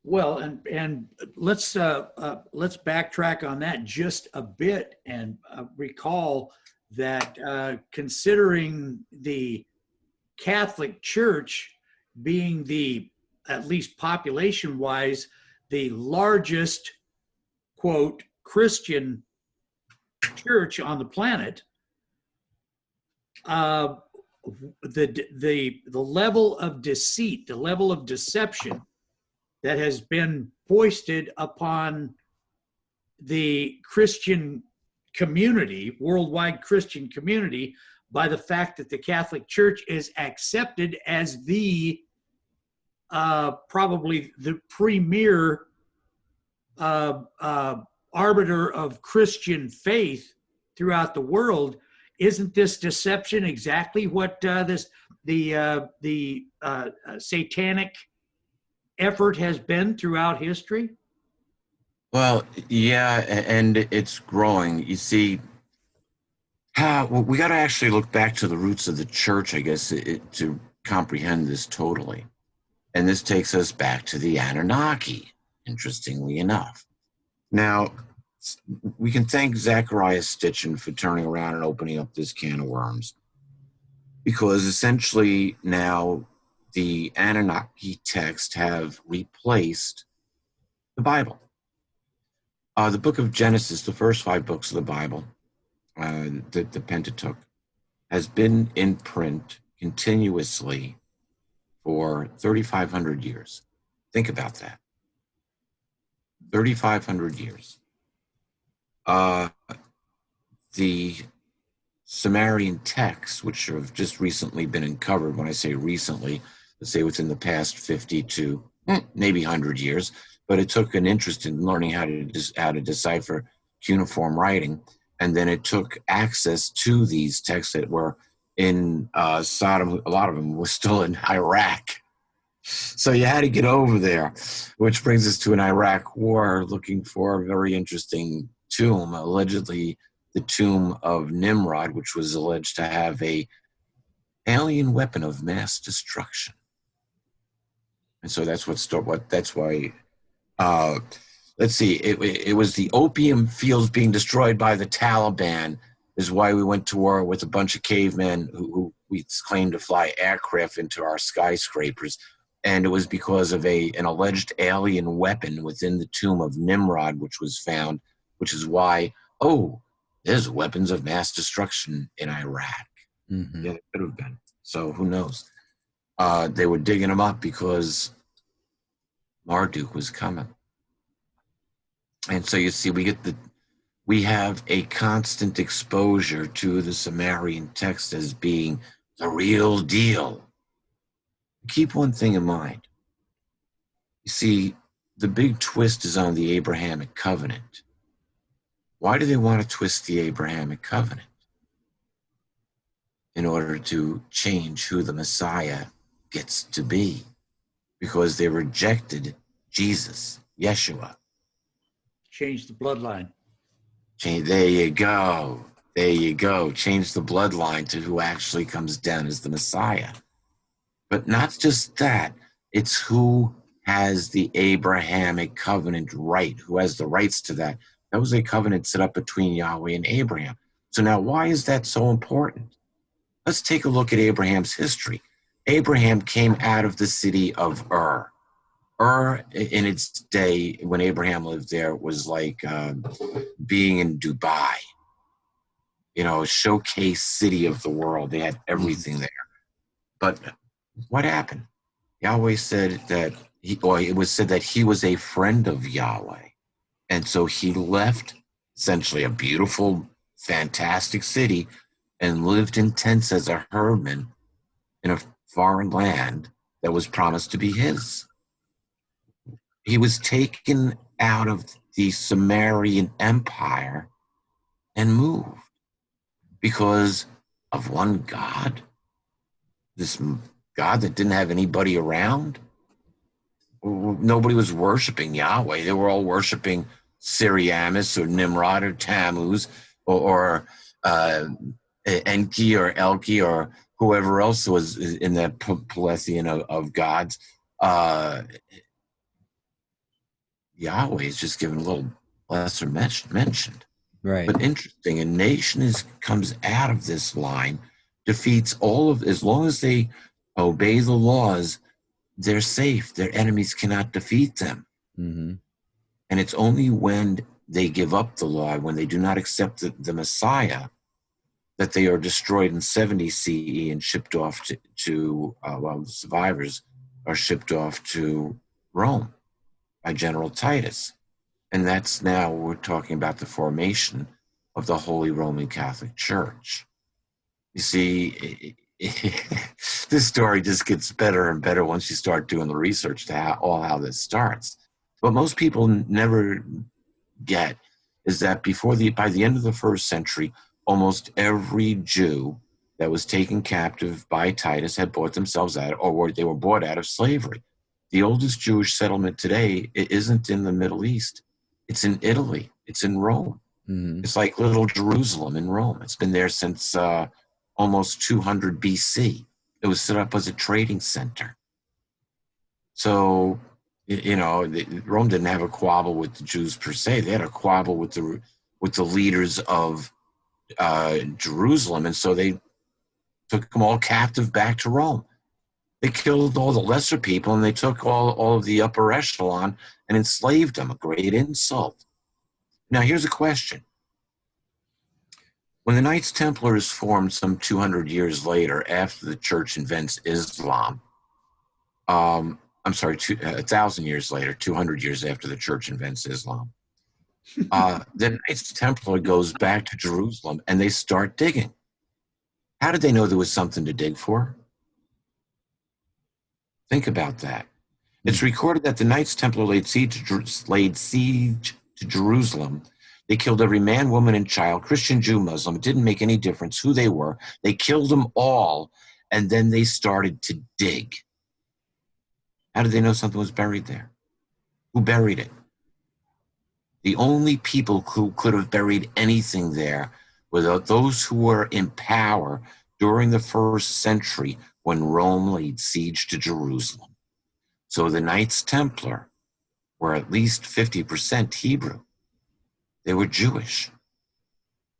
Well, and let's backtrack on that just a bit and recall that considering the Catholic Church being at least population-wise, the largest, quote, Christian church on the planet, the level of deceit, the level of deception that has been foisted upon the Christian community, worldwide Christian community, by the fact that the Catholic Church is accepted as probably the premier arbiter of Christian faith throughout the world. Isn't this deception exactly what the satanic effort has been throughout history? Well, yeah, and it's growing. You see, we got to actually look back to the roots of the church, I guess, to comprehend this totally. And this takes us back to the Anunnaki, interestingly enough. Now, we can thank Zechariah Stitchin for turning around and opening up this can of worms, because essentially now the Anunnaki texts have replaced the Bible. The book of Genesis, the first 5 books of the Bible, the Pentateuch, has been in print continuously for 3,500 years. Think about that. 3,500 years. The Sumerian texts, which have just recently been uncovered, when I say recently, let's say within the past 50 to maybe 100 years, but it took an interest in learning how to decipher cuneiform writing, and then it took access to these texts that were in Sodom. A lot of them were still in Iraq. So you had to get over there, which brings us to an Iraq war, looking for a very interesting tomb, allegedly the tomb of Nimrod, which was alleged to have a alien weapon of mass destruction. And so that's why, let's see, it was the opium fields being destroyed by the Taliban is why we went to war with a bunch of cavemen who we claimed to fly aircraft into our skyscrapers. And it was because of an alleged alien weapon within the tomb of Nimrod, which was found, which is why, there's weapons of mass destruction in Iraq. Mm-hmm. Yeah, it could have been. So who knows? They were digging them up because Marduk was coming. And so you see, we have a constant exposure to the Sumerian text as being the real deal. Keep one thing in mind. You see, the big twist is on the Abrahamic Covenant. Why do they want to twist the Abrahamic Covenant? In order to change who the Messiah gets to be. Because they rejected Jesus, Yeshua. Change the bloodline. There you go. There you go. Change the bloodline to who actually comes down as the Messiah. But not just that. It's who has the Abrahamic Covenant right, who has the rights to that. That was a covenant set up between Yahweh and Abraham. So now, why is that so important? Let's take a look at Abraham's history. Abraham came out of the city of Ur. Ur, in its day, when Abraham lived there, was like being in Dubai, you know, a showcase city of the world. They had everything there. But what happened? Yahweh said that it was said that he was a friend of Yahweh. And so he left essentially a beautiful, fantastic city and lived in tents as a herdsman in a foreign land that was promised to be his. He was taken out of the Sumerian Empire and moved because of one God, this God that didn't have anybody around. Nobody was worshiping Yahweh. They were all worshiping Siriamis or Nimrod or Tammuz or Enki or Elki or whoever else was in that pantheon of gods. Yahweh is just given a little lesser mentioned. Right. But interesting, a nation comes out of this line, defeats all of, as long as they obey the laws, they're safe. Their enemies cannot defeat them. Mm-hmm. And it's only when they give up the law, when they do not accept the Messiah, that they are destroyed in 70 CE and shipped off to the survivors are shipped off to Rome by General Titus. And that's now we're talking about the formation of the Holy Roman Catholic Church. You see, this story just gets better and better once you start doing the research to how this starts. What most people never get is that by the end of the first century, almost every Jew that was taken captive by Titus had bought themselves out, or they were bought out of slavery. The oldest Jewish settlement today isn't in the Middle East. It's in Italy. It's in Rome. Mm-hmm. It's like little Jerusalem in Rome. It's been there since almost 200 BC. It was set up as a trading center. So, you know, Rome didn't have a quabble with the Jews per se. They had a quabble with the leaders of Jerusalem, and so they took them all captive back to Rome. They killed all the lesser people, and they took all of the upper echelon and enslaved them. A great insult. Now, here's a question. When the Knights Templars formed some 200 years later, after the church invents Islam, 1,000 years later, 200 years after the church invents Islam, the Knights Templar goes back to Jerusalem and they start digging. How did they know there was something to dig for? Think about that. It's recorded that the Knights Templar laid siege to Jerusalem. They killed every man, woman, and child, Christian, Jew, Muslim. It didn't make any difference who they were. They killed them all, and then they started to dig. How did they know something was buried there? Who buried it? The only people who could have buried anything there were those who were in power during the first century when Rome laid siege to Jerusalem. So the Knights Templar were at least 50% Hebrew. They were Jewish.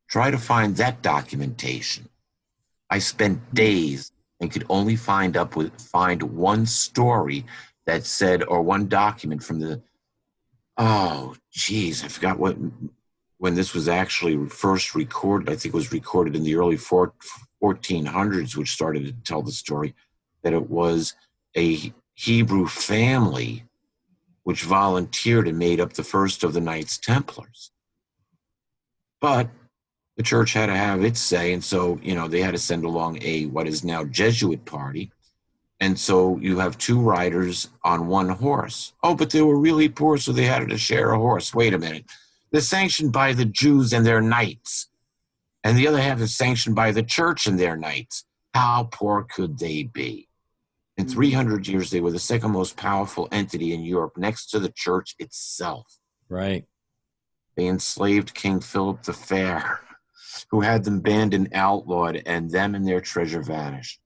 Try to find that documentation. I spent days and could only find one story that said, or one document from the, I forgot when this was actually first recorded. I think it was recorded in the early 1400s, which started to tell the story that it was a Hebrew family which volunteered and made up the first of the Knights Templars. But the church had to have its say, and so, you know, they had to send along what is now Jesuit party. And so you have two riders on one horse. Oh, but they were really poor, so they had to share a horse. Wait a minute. They're sanctioned by the Jews and their knights. And the other half is sanctioned by the church and their knights. How poor could they be? In 300 years, they were the second most powerful entity in Europe, next to the church itself. Right. They enslaved King Philip the Fair, who had them banned and outlawed, and them and their treasure vanished.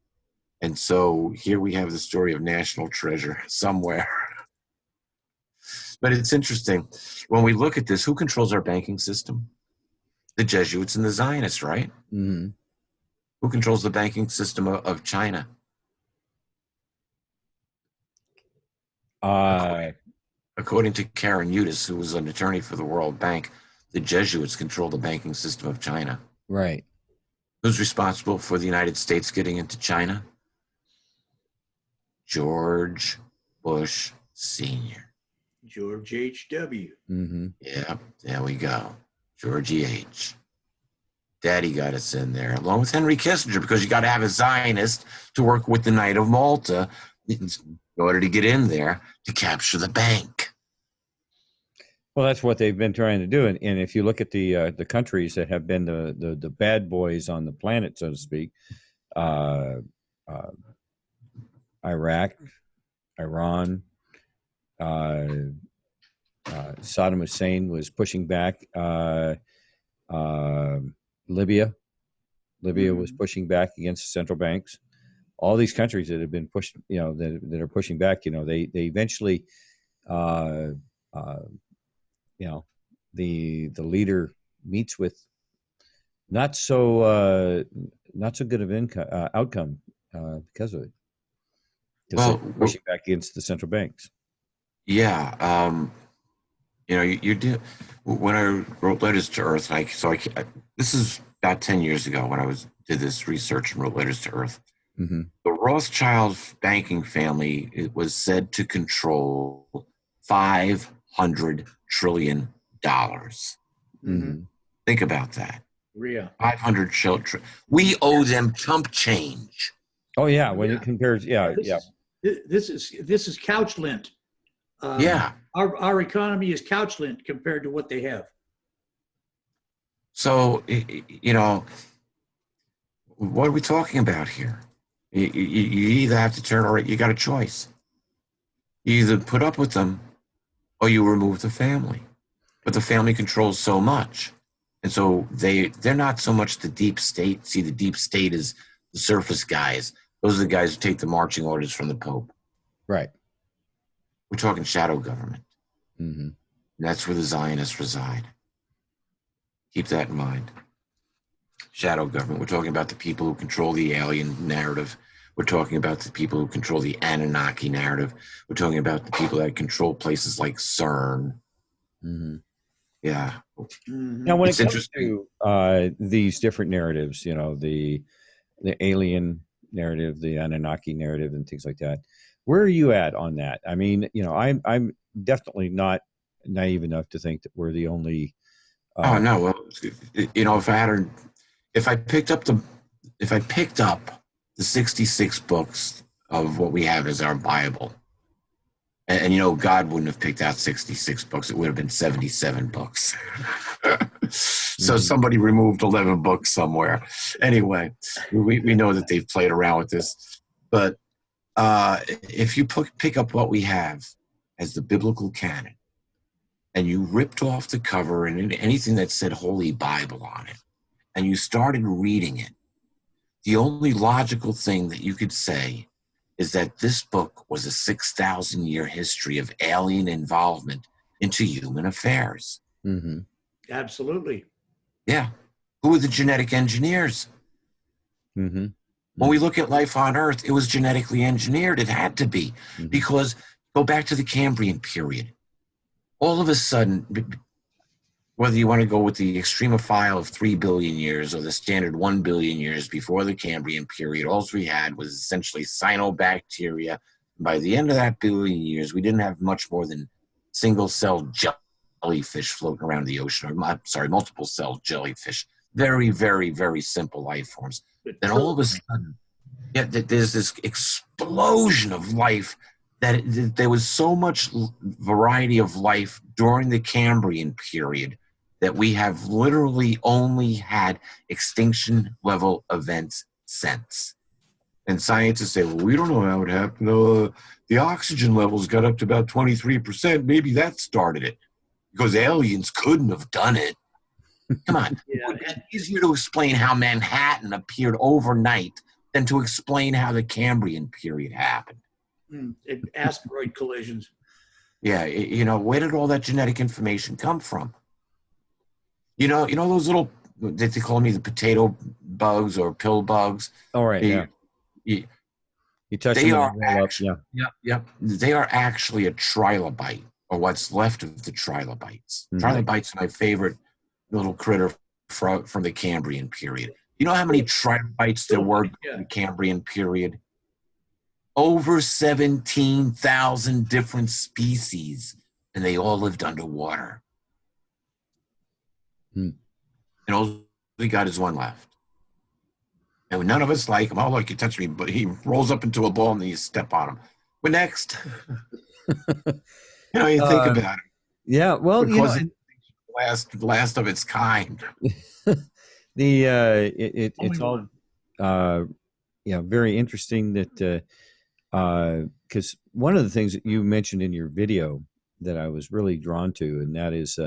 And so here we have the story of national treasure somewhere. But it's interesting. When we look at this, who controls our banking system? The Jesuits and the Zionists, right? Mm-hmm. Who controls the banking system of China? According to Karen Udis, who was an attorney for the World Bank, the Jesuits control the banking system of China. Right. Who's responsible for the United States getting into China? George Bush Sr. George H.W. Mm-hmm. Yeah, there we go. Georgie H. Daddy got us in there, along with Henry Kissinger, because you got to have a Zionist to work with the Knight of Malta in order to get in there to capture the bank. Well, that's what they've been trying to do, and if you look at the countries that have been the bad boys on the planet, so to speak, Iraq, Iran, Saddam Hussein was pushing back. Libya was pushing back against the central banks. All these countries that have been pushed, that are pushing back, they eventually, the leader meets with not so good of outcome because of it. Because they're pushing back against the central banks. Yeah, you do. When I wrote Letters to Earth, this is about 10 years ago when I did this research and wrote Letters to Earth. Mm-hmm. The Rothschild banking family, it was said to control $500 trillion. Mm-hmm. Think about that. Yeah. 500 trillion. We owe them chump change. Oh yeah, when it compares, This is couch lint. Our economy is couch lint compared to what they have. So, what are we talking about here? You either have to turn, or you got a choice. You either put up with them or you remove the family. But the family controls so much. And so they're not so much the deep state. See, the deep state is the surface guys. Those are the guys who take the marching orders from the Pope. Right. We're talking shadow government. Mm-hmm. And that's where the Zionists reside. Keep that in mind. Shadow government. We're talking about the people who control the alien narrative. We're talking about the people who control the Anunnaki narrative. We're talking about the people that control places like CERN. Mm-hmm. Yeah. Mm-hmm. Now, when it comes to these different narratives, the alien narrative, the Anunnaki narrative, and things like that, where are you at on that? I mean, I'm definitely not naive enough to think that we're the only. Oh no! Well, if I picked up the 66 books of what we have as our Bible, and God wouldn't have picked out 66 books; it would have been 77 books. So somebody removed 11 books somewhere. Anyway, we know that they've played around with this, but if you pick up what we have as the biblical canon, and you ripped off the cover and anything that said Holy Bible on it, and you started reading it, the only logical thing that you could say is that this book was a 6,000-year history of alien involvement into human affairs. Mm-hmm. Absolutely. Yeah. Who were the genetic engineers? Mm-hmm. When we look at life on Earth, it was genetically engineered. It had to be. Mm-hmm. Because go back to the Cambrian period. All of a sudden, whether you want to go with the extremophile of 3 billion years or the standard 1 billion years before the Cambrian period, all we had was essentially cyanobacteria. By the end of that billion years, we didn't have much more than single-celled jellyfish floating around the ocean. Multiple-celled jellyfish. Very, very, very simple life forms. Then all of a sudden, there's this explosion of life that there was so much variety of life during the Cambrian period that we have literally only had extinction level events since. And scientists say, well, we don't know how it happened. The oxygen levels got up to about 23%. Maybe that started it because aliens couldn't have done it. Come on. Yeah. It's easier to explain how Manhattan appeared overnight than to explain how the Cambrian period happened. Asteroid collisions. Yeah, where did all that genetic information come from? Those little, they call me the potato bugs or pill bugs. All right, yeah. You, You touch they them are and they roll up, yeah. Yep. They are actually a trilobite, or what's left of the trilobites. Mhm. Trilobites are my favorite little critter from the Cambrian period. You know how many trilobites there were in the Cambrian period? Over 17,000 different species, and they all lived underwater. Hmm. And all we got is one left. And none of us like him. Oh, look, you touch me, but he rolls up into a ball and then you step on him. We're next. You think about it. Yeah, well, because it's last of its kind. It's all very interesting that because one of the things that you mentioned in your video that I was really drawn to, and that is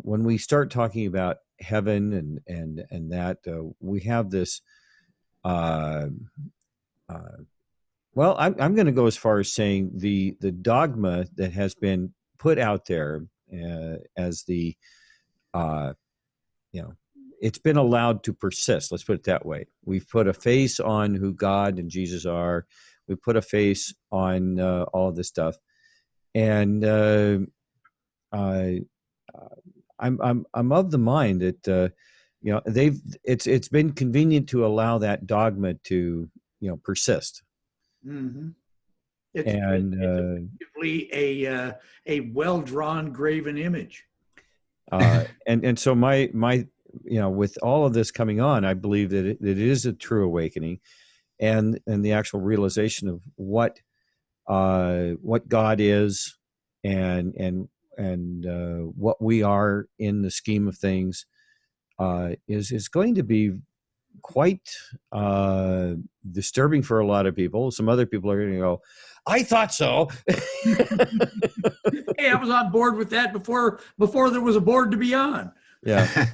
when we start talking about heaven and that we have this well, I'm going to go as far as saying the dogma that has been put out there as the it's been allowed to persist. Let's put it that way. We've put a face on who God and Jesus are. We put a face on all of this stuff, and I'm of the mind that it's been convenient to allow that dogma to persist. Mm-hmm. It's a well-drawn graven image. And so my with all of this coming on, I believe that it is a true awakening, and the actual realization of what God is, and what we are in the scheme of things is going to be quite disturbing for a lot of people. Some other people are going to go, I thought so. Hey, I was on board with that before there was a board to be on. Yeah.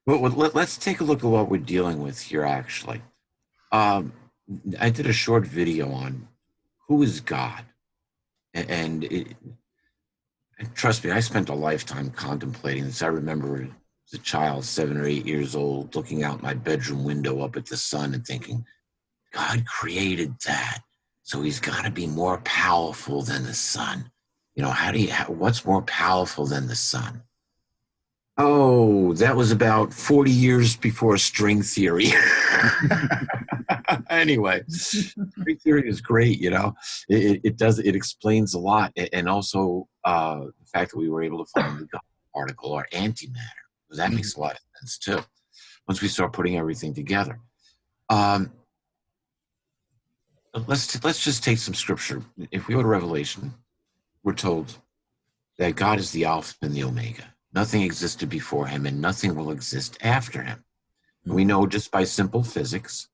Well, let's take a look at what we're dealing with here, actually. I did a short video on who is God. And trust me, I spent a lifetime contemplating this. I remember as a child, 7 or 8 years old, looking out my bedroom window up at the sun and thinking, God created that, so he's got to be more powerful than the sun. What's more powerful than the sun? Oh, that was about 40 years before string theory. Anyway, string theory is great, it explains a lot. And also the fact that we were able to find the God particle or antimatter, because that makes a lot of sense too, once we start putting everything together. Let's just take some scripture. If we go to Revelation, we're told that God is the Alpha and the Omega. Nothing existed before him, and nothing will exist after him. And we know just by simple physics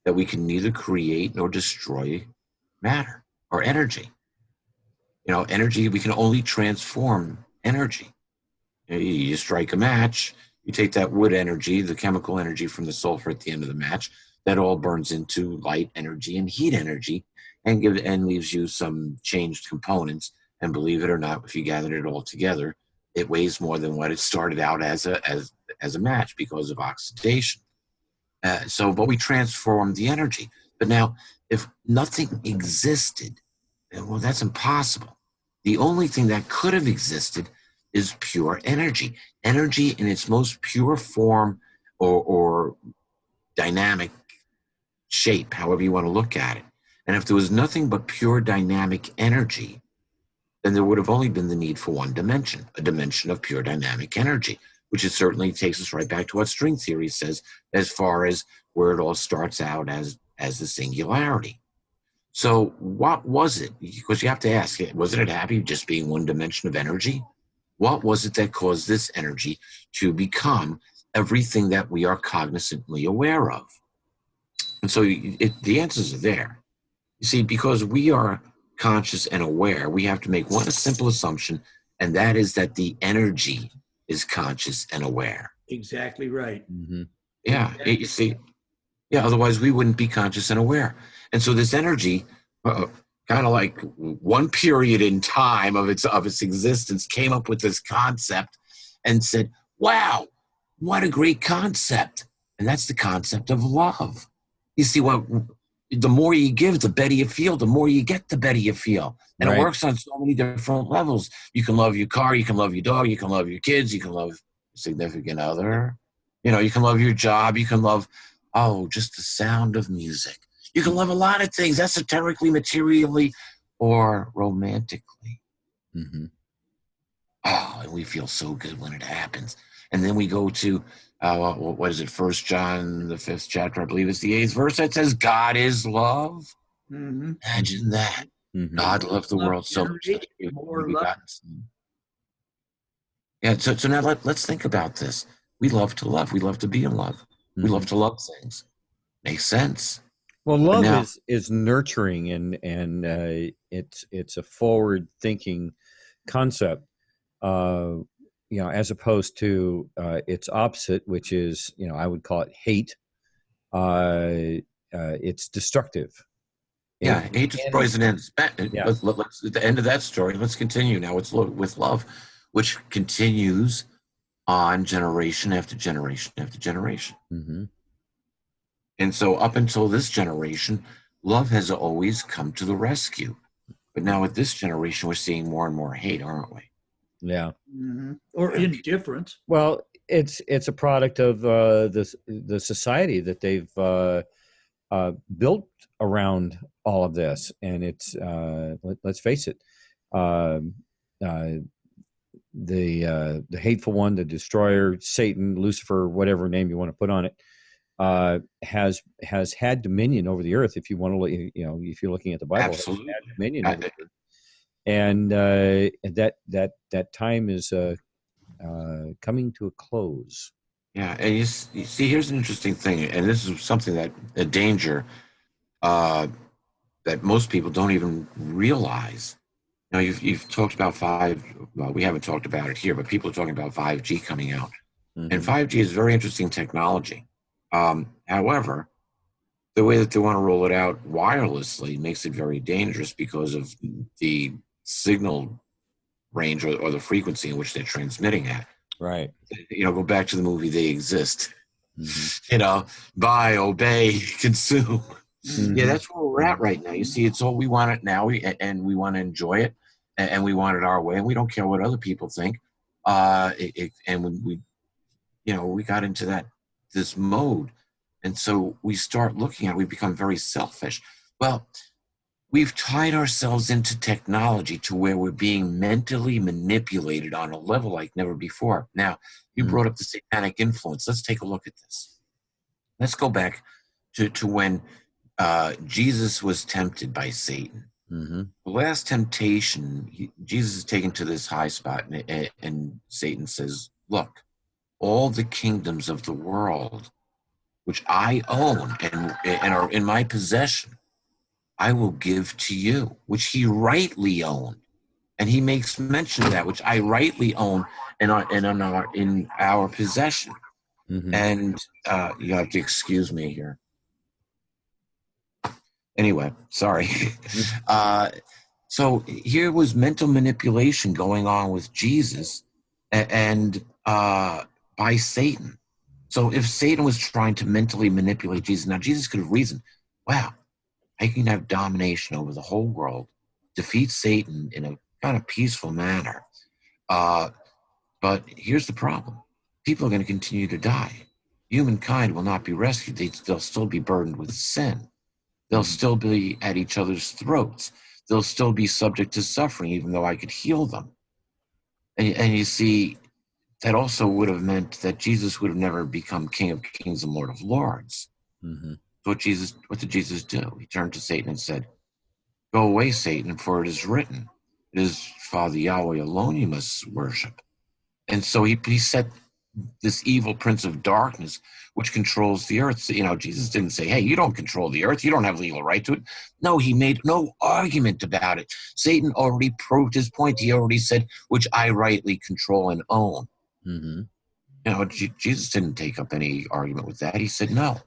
that we can neither create nor destroy matter or energy. Energy, we can only transform energy. You strike a match, you take that wood energy, the chemical energy from the sulfur at the end of the match, that all burns into light energy and heat energy and leaves you some changed components. And believe it or not, if you gathered it all together, it weighs more than what it started out as a match because of oxidation. But we transformed the energy. But now, if nothing existed, well, that's impossible. The only thing that could have existed is pure energy. Energy in its most pure form or dynamic shape, however you want to look at it. And if there was nothing but pure dynamic energy, then there would have only been the need for one dimension, a dimension of pure dynamic energy, which it certainly takes us right back to what string theory says as far as where it all starts out as the singularity. So what was it? Because you have to ask, wasn't it happy just being one dimension of energy? What was it that caused this energy to become everything that we are cognizantly aware of? And so the answers are there. You see, because we are conscious and aware, we have to make one simple assumption, and that is that the energy is conscious and aware. Exactly right. Mm-hmm. Yeah, you see, otherwise we wouldn't be conscious and aware. And so this energy kind of like one period in time of its existence, came up with this concept and said, wow, what a great concept. And that's the concept of love. You see, what the more you give, the better you feel. The more you get, the better you feel. And Right. it works on so many different levels. You can love your car, you can love your dog, you can love your kids, you can love your significant other. You know, you can love your job, you can love, just the sound of music. You can love a lot of things, esoterically, materially, or romantically. Mm-hmm. And we feel so good when it happens. And then we go to, what is it, 1 John, the 5th chapter, I believe it's the 8th verse, that says, God is love. Mm-hmm. Imagine that. Mm-hmm. God loved the Love world so much that he gave more only love. begotten Son. Yeah, so now let's think about this. We love to love. We love to be in love. Mm-hmm. We love to love things. Makes sense. Well, love now- is nurturing, and it's a forward thinking concept, as opposed to its opposite, which is, I would call it hate. It's destructive. Yeah, hate destroys and ends. Yeah. Let's at the end of that story. Let's continue now. It's with love, which continues on generation after generation after generation. Mm-hmm. And so up until this generation, love has always come to the rescue. But now with this generation, we're seeing more and more hate, aren't we? Yeah. Mm-hmm. Or indifference. Well, it's a product of the society that they've built around all of this, and it's let's face it, the hateful one, the destroyer, Satan, Lucifer, whatever name you want to put on it, has had dominion over the earth. If you want to, if you're looking at the Bible, Absolutely. has had dominion over the earth. And that time is coming to a close. Yeah, and you see, here's an interesting thing, and this is something a danger that most people don't even realize. Now, you've talked about we haven't talked about it here, but people are talking about 5G coming out. Mm-hmm. And 5G is very interesting technology. However, the way that they want to roll it out wirelessly makes it very dangerous because of the signal range or the frequency in which they're transmitting at. Right. Go back to the movie They Exist. Mm-hmm. Buy, obey, consume. Mm-hmm. Yeah, that's where we're at right now. You see, it's all we want it now, and we want to enjoy it, and we want it our way, and we don't care what other people think. And when we got into this mode, and so we start looking at it, we become very selfish. Well, we've tied ourselves into technology to where we're being mentally manipulated on a level like never before. Now, you brought up the satanic influence. Let's take a look at this. Let's go back to when Jesus was tempted by Satan. Mm-hmm. The last temptation, Jesus is taken to this high spot, and Satan says, look, all the kingdoms of the world, which I own and are in my possession, I will give to you, which he rightly owned. And he makes mention of that, which I rightly own and are in our possession. Mm-hmm. And you have to excuse me here. Anyway, sorry. So here was mental manipulation going on with Jesus and by Satan. So if Satan was trying to mentally manipulate Jesus, now Jesus could have reasoned, wow, I can have domination over the whole world, defeat Satan in a kind of peaceful manner. But here's the problem. People are going to continue to die. Humankind will not be rescued. They'll still be burdened with sin. They'll still be at each other's throats. They'll still be subject to suffering, even though I could heal them. And you see, that also would have meant that Jesus would have never become King of Kings and Lord of Lords. Mm-hmm. So what did Jesus do? He turned to Satan and said, go away, Satan, for it is written, it is Father Yahweh alone you must worship. And so he set this evil prince of darkness, which controls the earth. So, Jesus didn't say, hey, you don't control the earth. You don't have legal right to it. No, he made no argument about it. Satan already proved his point. He already said, which I rightly control and own. Mm-hmm. Jesus didn't take up any argument with that. He said, no,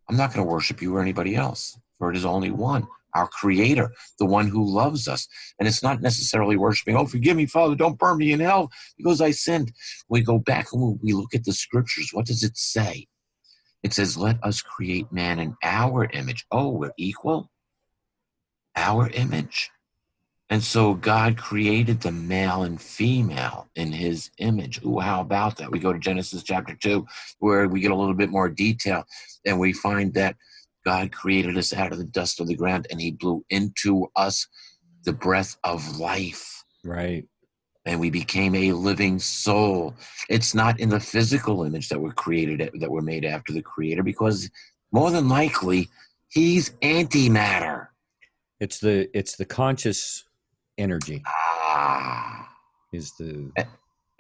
I'm not going to worship you or anybody else, for it is only one our creator, the one who loves us. And it's not necessarily worshiping, oh, forgive me, Father, don't burn me in hell because I sinned. We go back and we look at the scriptures. What does it say? It says, let us create man in our image. Oh, we're equal? Our image? And so God created the male and female in his image. Ooh, how about that? We go to Genesis chapter 2, where we get a little bit more detail, and we find that God created us out of the dust of the ground, and he blew into us the breath of life. Right. And we became a living soul. It's not in the physical image that we're created, that we're made after the creator, because more than likely, he's antimatter. It's the conscious energy. Is the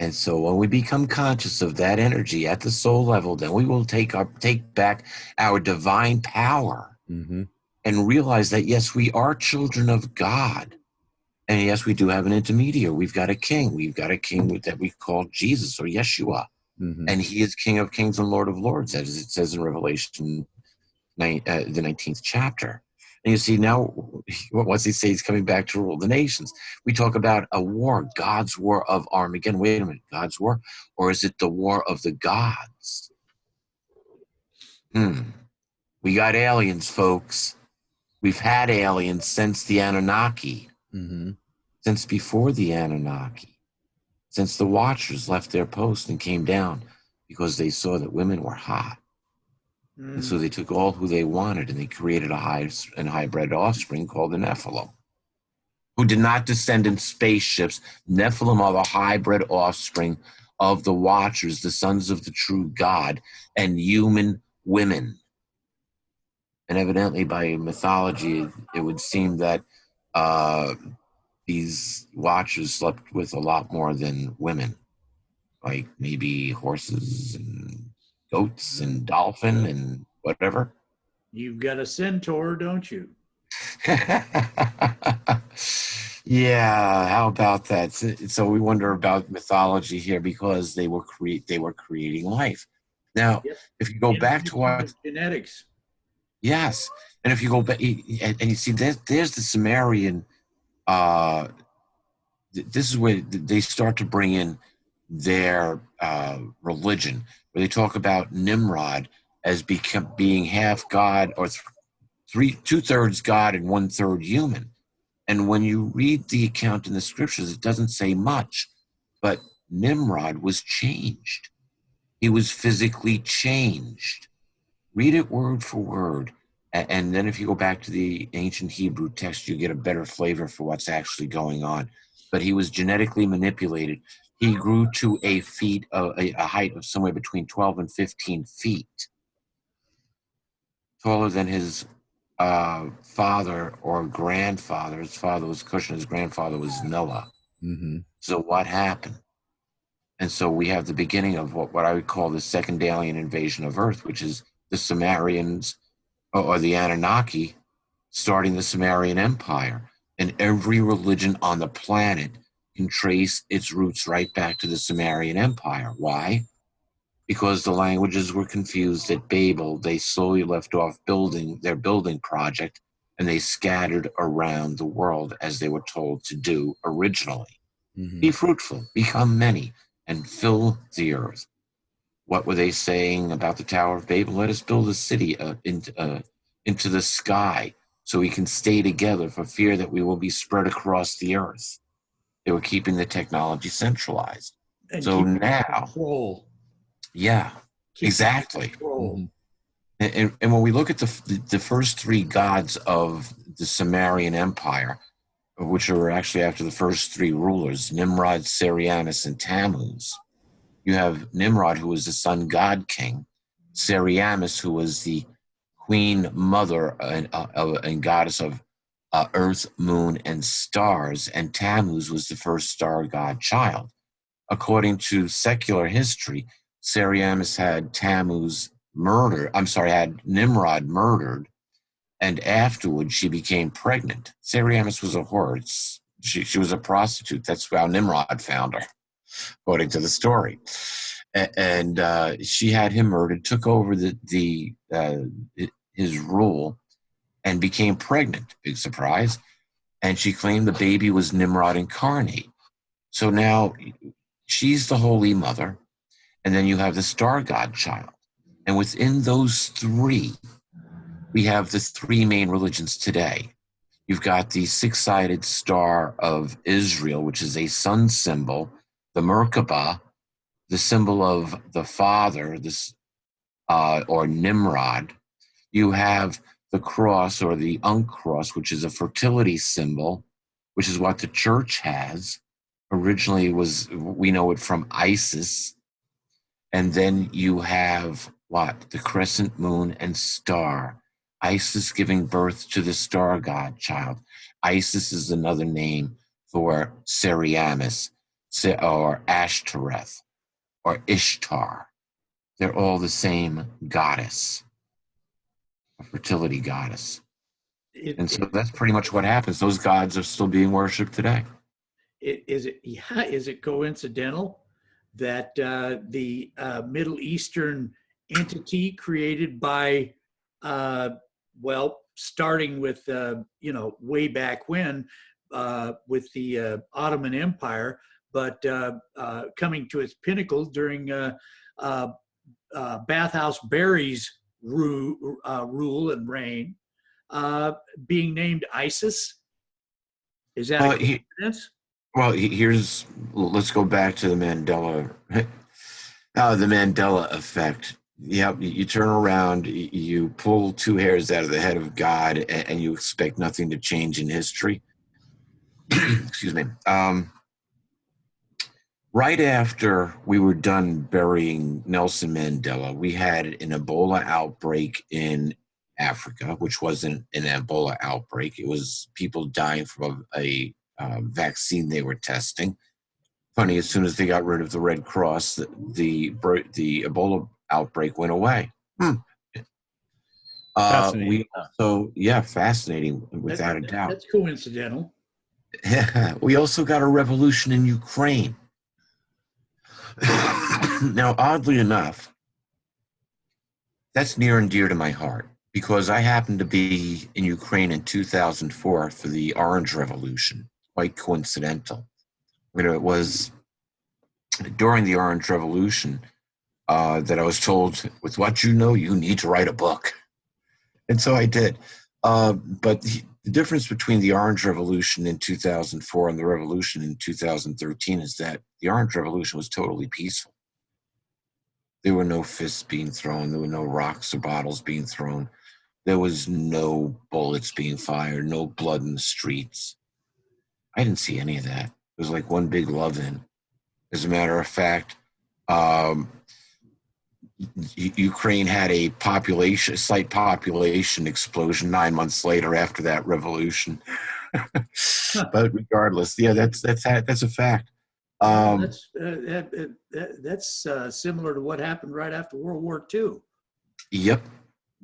And so when we become conscious of that energy at the soul level, then we will take back our divine power mm-hmm. and realize that, yes, we are children of God. And yes, we do have an intermediary. We've got a king. We've got a king that we call Jesus or Yeshua. Mm-hmm. And he is King of Kings and Lord of Lords, as it says in Revelation, the 19th chapter. And you see now, once he says he's coming back to rule the nations, we talk about a war, God's war of Armageddon. Wait a minute, God's war? Or is it the war of the gods? We got aliens, folks. We've had aliens since the Anunnaki, mm-hmm. since before the Anunnaki, since the Watchers left their post and came down because they saw that women were hot. And so they took all who they wanted, and they created a hybrid offspring called the Nephilim, who did not descend in spaceships. Nephilim are the hybrid offspring of the Watchers, the sons of the true God, and human women. And evidently, by mythology, it would seem that these Watchers slept with a lot more than women, like maybe horses and goats and dolphin and whatever. You've got a centaur, don't you? Yeah, how about that? So we wonder about mythology here because they were creating life. Now, Yep. if you go back to what genetics, yes, and if you go back and you see there's the Sumerian. This is where they start to bring in their religion, where they talk about Nimrod as being half God or 2/3 God and 1/3 human. And when you read the account in the scriptures, it doesn't say much, but Nimrod was changed. He was physically changed. Read it word for word. And then if you go back to the ancient Hebrew text, you get a better flavor for what's actually going on. But he was genetically manipulated. He grew to a height of somewhere between 12 and 15 feet, taller than his father or grandfather. His father was Cush and his grandfather was Noah. Mm-hmm. So what happened? And so we have the beginning of what I would call the second alien invasion of Earth, which is the Sumerians or the Anunnaki starting the Sumerian Empire. And every religion on the planet can trace its roots right back to the Sumerian Empire. Why? Because the languages were confused at Babel. They slowly left off their building project, and they scattered around the world as they were told to do originally. Mm-hmm. Be fruitful, become many, and fill the earth. What were they saying about the Tower of Babel? Let us build a city into the sky so we can stay together for fear that we will be spread across the earth. They were keeping the technology centralized. and So now, control. yeah, exactly. Control. And when we look at the first three gods of the Sumerian Empire, which are actually after the first three rulers, Nimrod, Semiramis, and Tammuz, you have Nimrod, who was the sun god king, Semiramis, who was the queen mother and goddess of earth, moon, and stars, and Tammuz was the first star god child. According to secular history, Semiramis had had Nimrod murdered, and afterwards she became pregnant. Semiramis was a whore. She was a prostitute. That's how Nimrod found her, according to the story. And she had him murdered, took over his rule, and became pregnant. Big surprise. And she claimed the baby was Nimrod incarnate. So now she's the Holy Mother, and then you have the star god child. And within those three, we have the three main religions today. You've got the six-sided star of Israel, which is a sun symbol, the Merkabah, the symbol of the father, this or Nimrod. You have the cross or the uncross, which is a fertility symbol, which is what the church has. Originally we know it from Isis. And then you have what? The crescent moon and star. Isis giving birth to the star god child. Isis is another name for Semiramis or Ashtoreth or Ishtar. They're all the same goddess, a fertility goddess. And so that's pretty much what happens. Those gods are still being worshipped today. Is it coincidental that the Middle Eastern entity created by, starting with, way back when with the Ottoman Empire, but coming to its pinnacle during Bathhouse Berry's rule and reign, being named ISIS? Is that a coincidence? Let's go back to the Mandela effect. Yep, you turn around, you pull two hairs out of the head of God, and you expect nothing to change in history. Excuse me. Right after we were done burying Nelson Mandela, we had an Ebola outbreak in Africa, which wasn't an Ebola outbreak. It was people dying from a vaccine they were testing. Funny, as soon as they got rid of the Red Cross, the Ebola outbreak went away. Fascinating. Fascinating, without a doubt. That's coincidental. We also got a revolution in Ukraine. Now, oddly enough, that's near and dear to my heart because I happened to be in Ukraine in 2004 for the Orange Revolution. Quite coincidental. It was during the Orange Revolution that I was told, with what you know, you need to write a book. And so I did. But the difference between the Orange Revolution in 2004 and the revolution in 2013 is that the Orange Revolution was totally peaceful. There were no fists being thrown. There were no rocks or bottles being thrown. There was no bullets being fired, no blood in the streets. I didn't see any of that. It was like one big love-in. As a matter of fact, Ukraine had a slight population explosion 9 months later after that revolution. But regardless, yeah, that's a fact. That's similar to what happened right after World War II. Yep,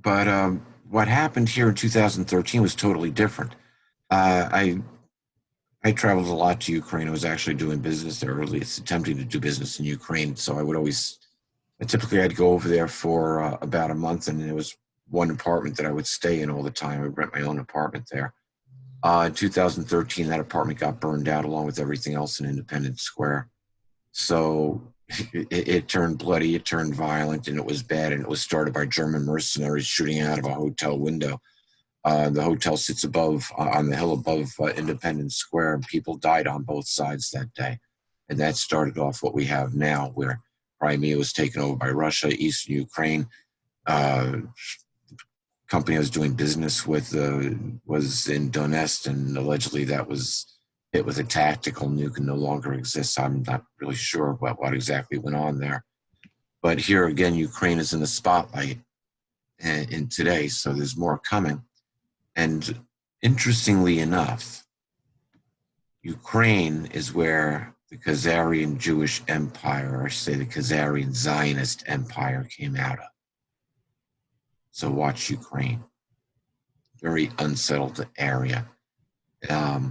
but what happened here in 2013 was totally different. I traveled a lot to Ukraine. I was actually doing business there, or at least attempting to do business in Ukraine. So typically I'd go over there for about a month, and there was one apartment that I would stay in all the time. I would rent my own apartment there. In 2013, that apartment got burned out along with everything else in Independence Square. So it turned bloody, it turned violent, and it was bad. And it was started by German mercenaries shooting out of a hotel window. The hotel sits on the hill above Independence Square, and people died on both sides that day. And that started off what we have now, where Crimea was taken over by Russia, Eastern Ukraine. Company I was doing business with was in Donetsk, and allegedly that was hit with a tactical nuke and no longer exists. I'm not really sure what exactly went on there. But here again, Ukraine is in the spotlight in today, so there's more coming. And interestingly enough, Ukraine is where the Khazarian Jewish Empire, or I should say the Khazarian Zionist Empire, came out of. So watch Ukraine. Very unsettled area. The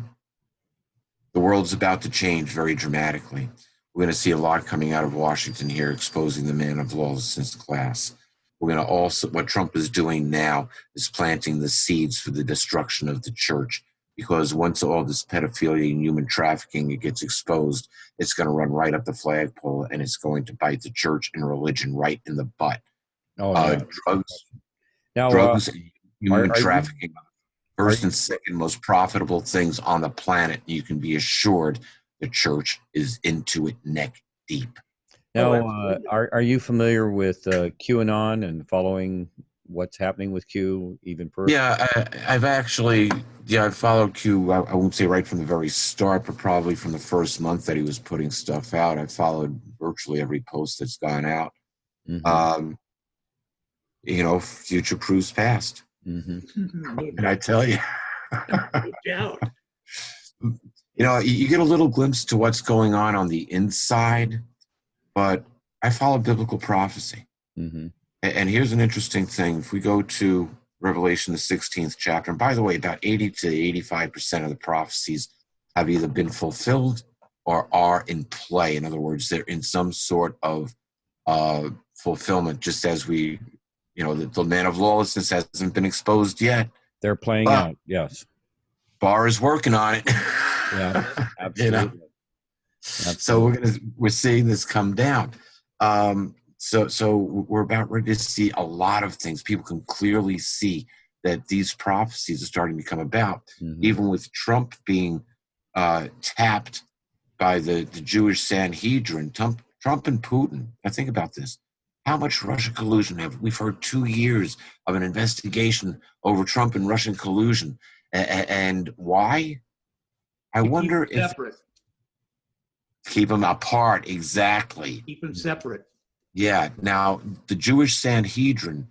world's about to change very dramatically. We're going to see a lot coming out of Washington here exposing the man of lawlessness class. we're going to also, what Trump is doing now is planting the seeds for the destruction of the church. Because once all this pedophilia and human trafficking it gets exposed, it's going to run right up the flagpole, and it's going to bite the church and religion right in the butt. Oh, yeah. Drugs, and human are you- trafficking, first and second most profitable things on the planet. You can be assured the church is into it neck deep. Now, are you familiar with QAnon and following what's happening with Q even personally? Yeah, I've followed Q. I won't say right from the very start, but probably from the first month that he was putting stuff out. I followed virtually every post that's gone out. Mm-hmm. Future proves past. Mm-hmm. And I tell you, No doubt. you get a little glimpse to what's going on the inside, but I follow biblical prophecy. Mm-hmm. And here's an interesting thing. If we go to Revelation, the 16th chapter, and by the way, about 80 to 85% of the prophecies have either been fulfilled or are in play. In other words, they're in some sort of fulfillment, just as the man of lawlessness hasn't been exposed yet. They're playing out, yes. Barr is working on it. Yeah, absolutely. So we're seeing this come down. So we're about ready to see a lot of things. People can clearly see that these prophecies are starting to come about, even with Trump being tapped by the Jewish Sanhedrin. Trump and Putin. Now think about this. How much Russian collusion we've heard? 2 years of an investigation over Trump and Russian collusion. And why? I wonder if separate. Keep them apart, exactly. Keep them separate. Yeah. Now, the Jewish Sanhedrin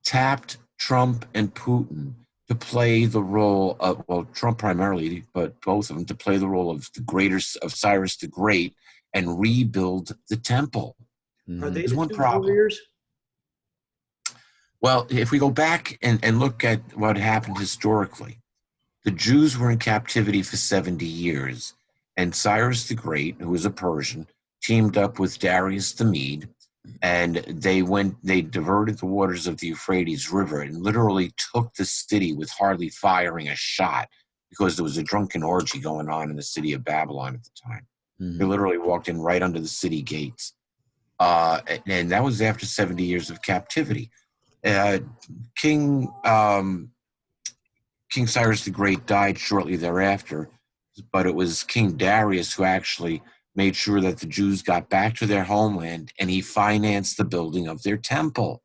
tapped Trump and Putin to play the role of, Trump primarily, but both of them to play the role of of Cyrus the Great and rebuild the temple. Are they There's the one two problem. warriors? Well, if we go back and look at what happened historically, the Jews were in captivity for 70 years, and Cyrus the Great, who was a Persian, teamed up with Darius the Mede, and they diverted the waters of the Euphrates River and literally took the city with hardly firing a shot because there was a drunken orgy going on in the city of Babylon at the time. They literally walked in right under the city gates. And that was after 70 years of captivity. King Cyrus the Great died shortly thereafter, but it was King Darius who actually made sure that the Jews got back to their homeland, and he financed the building of their temple.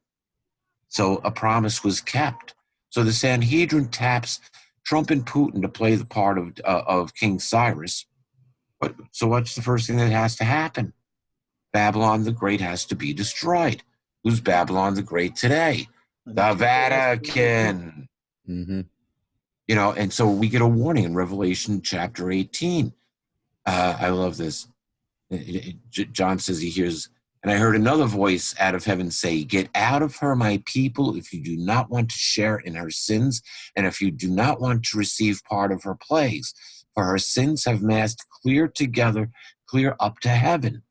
So a promise was kept. So the Sanhedrin taps Trump and Putin to play the part of King Cyrus. So what's the first thing that has to happen? Babylon the Great has to be destroyed. Who's Babylon the Great today? The Vatican. And so we get a warning in Revelation chapter 18. I love this. John says he hears, and I heard another voice out of heaven say, "Get out of her, my people, if you do not want to share in her sins, and if you do not want to receive part of her plagues. For her sins have massed clear up to heaven,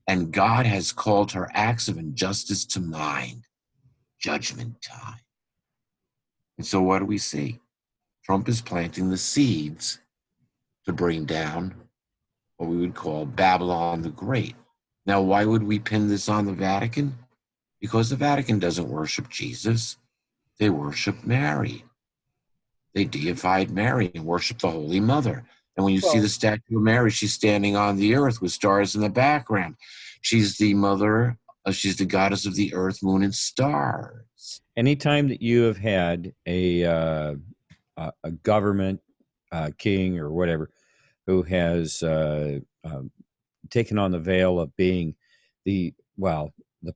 and God has called her acts of injustice to mind. Judgment time." And so what do we see? Trump is planting the seeds to bring down what we would call Babylon the Great. Now, why would we pin this on the Vatican? Because the Vatican doesn't worship Jesus. They worship Mary. They deified Mary and worship the Holy Mother. And when you see the statue of Mary, she's standing on the earth with stars in the background. She's the mother, she's the goddess of the earth, moon, and stars. Anytime that you have had a government king or whatever who has taken on the veil of being the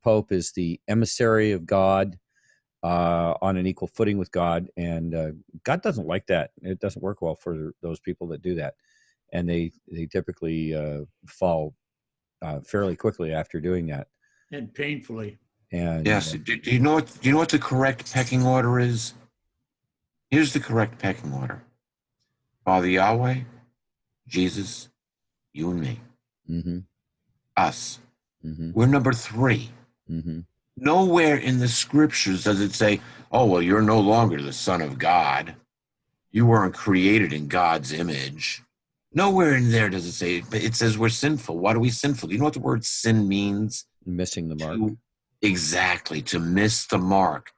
Pope is the emissary of God on an equal footing with God, and God doesn't like that. It doesn't work well for those people that do that, and they typically fall fairly quickly after doing that, and painfully. And yes, do you know what the correct pecking order is? Here's the correct pecking order: Father Yahweh, Jesus, you and me. Us. We're number 3. Nowhere in the scriptures does it say, oh, well, you're no longer the son of God. You weren't created in God's image. Nowhere in there does it say, but it says we're sinful. Why are we sinful? You know what the word sin means? Missing the mark. Exactly, to miss the mark.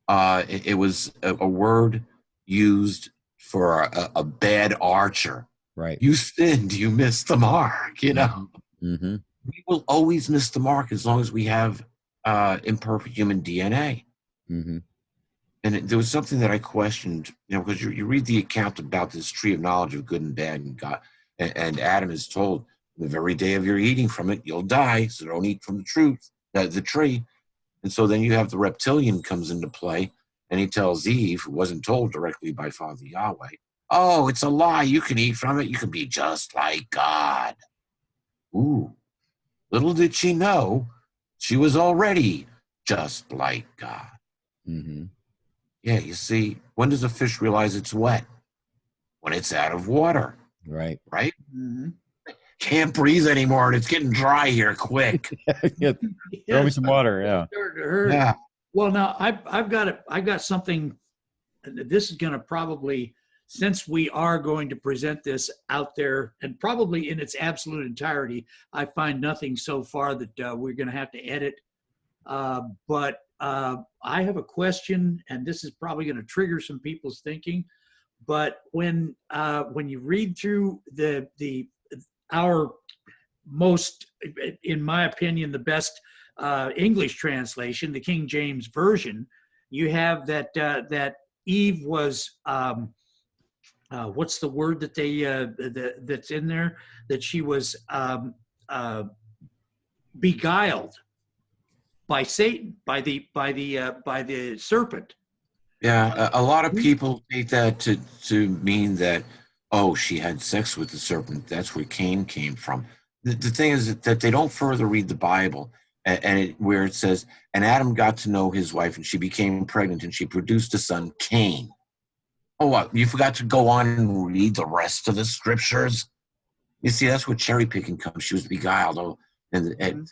It was a word used for a bad archer. Right. You sinned, you missed the mark, you know. Mm-hmm. We will always miss the mark as long as we have imperfect human DNA. Mm-hmm. And there was something that I questioned, you know, because you read the account about this tree of knowledge of good and bad, and God, and Adam is told, the very day of your eating from it, you'll die, so don't eat from the tree. And so then you have the reptilian comes into play, and he tells Eve, who wasn't told directly by Father Yahweh, oh, it's a lie. You can eat from it. You can be just like God. Ooh, little did she know, she was already just like God. Mm-hmm. Yeah, you see, when does a fish realize it's wet? When it's out of water, Right. right? Mm-hmm. Can't breathe anymore, and it's getting dry here quick. Yeah. Throw me some water. Yeah. Yeah. Well, now I've got something. This is going to probably, since we are going to present this out there, and probably in its absolute entirety, I find nothing so far that we're going to have to edit. But I have a question, and this is probably going to trigger some people's thinking. But when you read through our most, in my opinion, the best English translation, the King James Version, you have that Eve was what's the word that that's in there, that she was beguiled by Satan, by the serpent. Yeah, a lot of people take that to mean that, oh, she had sex with the serpent. That's where Cain came from. The thing is that they don't further read the Bible, where it says, and Adam got to know his wife, and she became pregnant, and she produced a son, Cain. Oh, what? You forgot to go on and read the rest of the scriptures? You see, that's where cherry picking comes. She was beguiled. Oh, and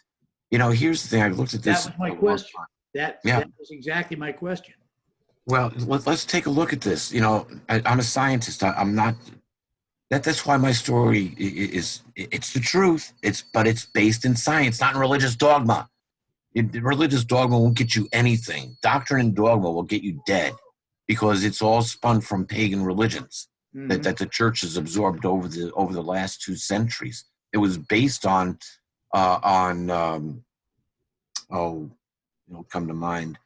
you know, here's the thing. I've looked at this. That was my question. That was exactly my question. Well, let's take a look at this. You know, I'm a scientist. I'm not. That's why my story it's the truth. But it's based in science, not in religious dogma. Religious dogma won't get you anything. Doctrine and dogma will get you dead, because it's all spun from pagan religions that the church has absorbed over the last 2 centuries. It was based on come to mind,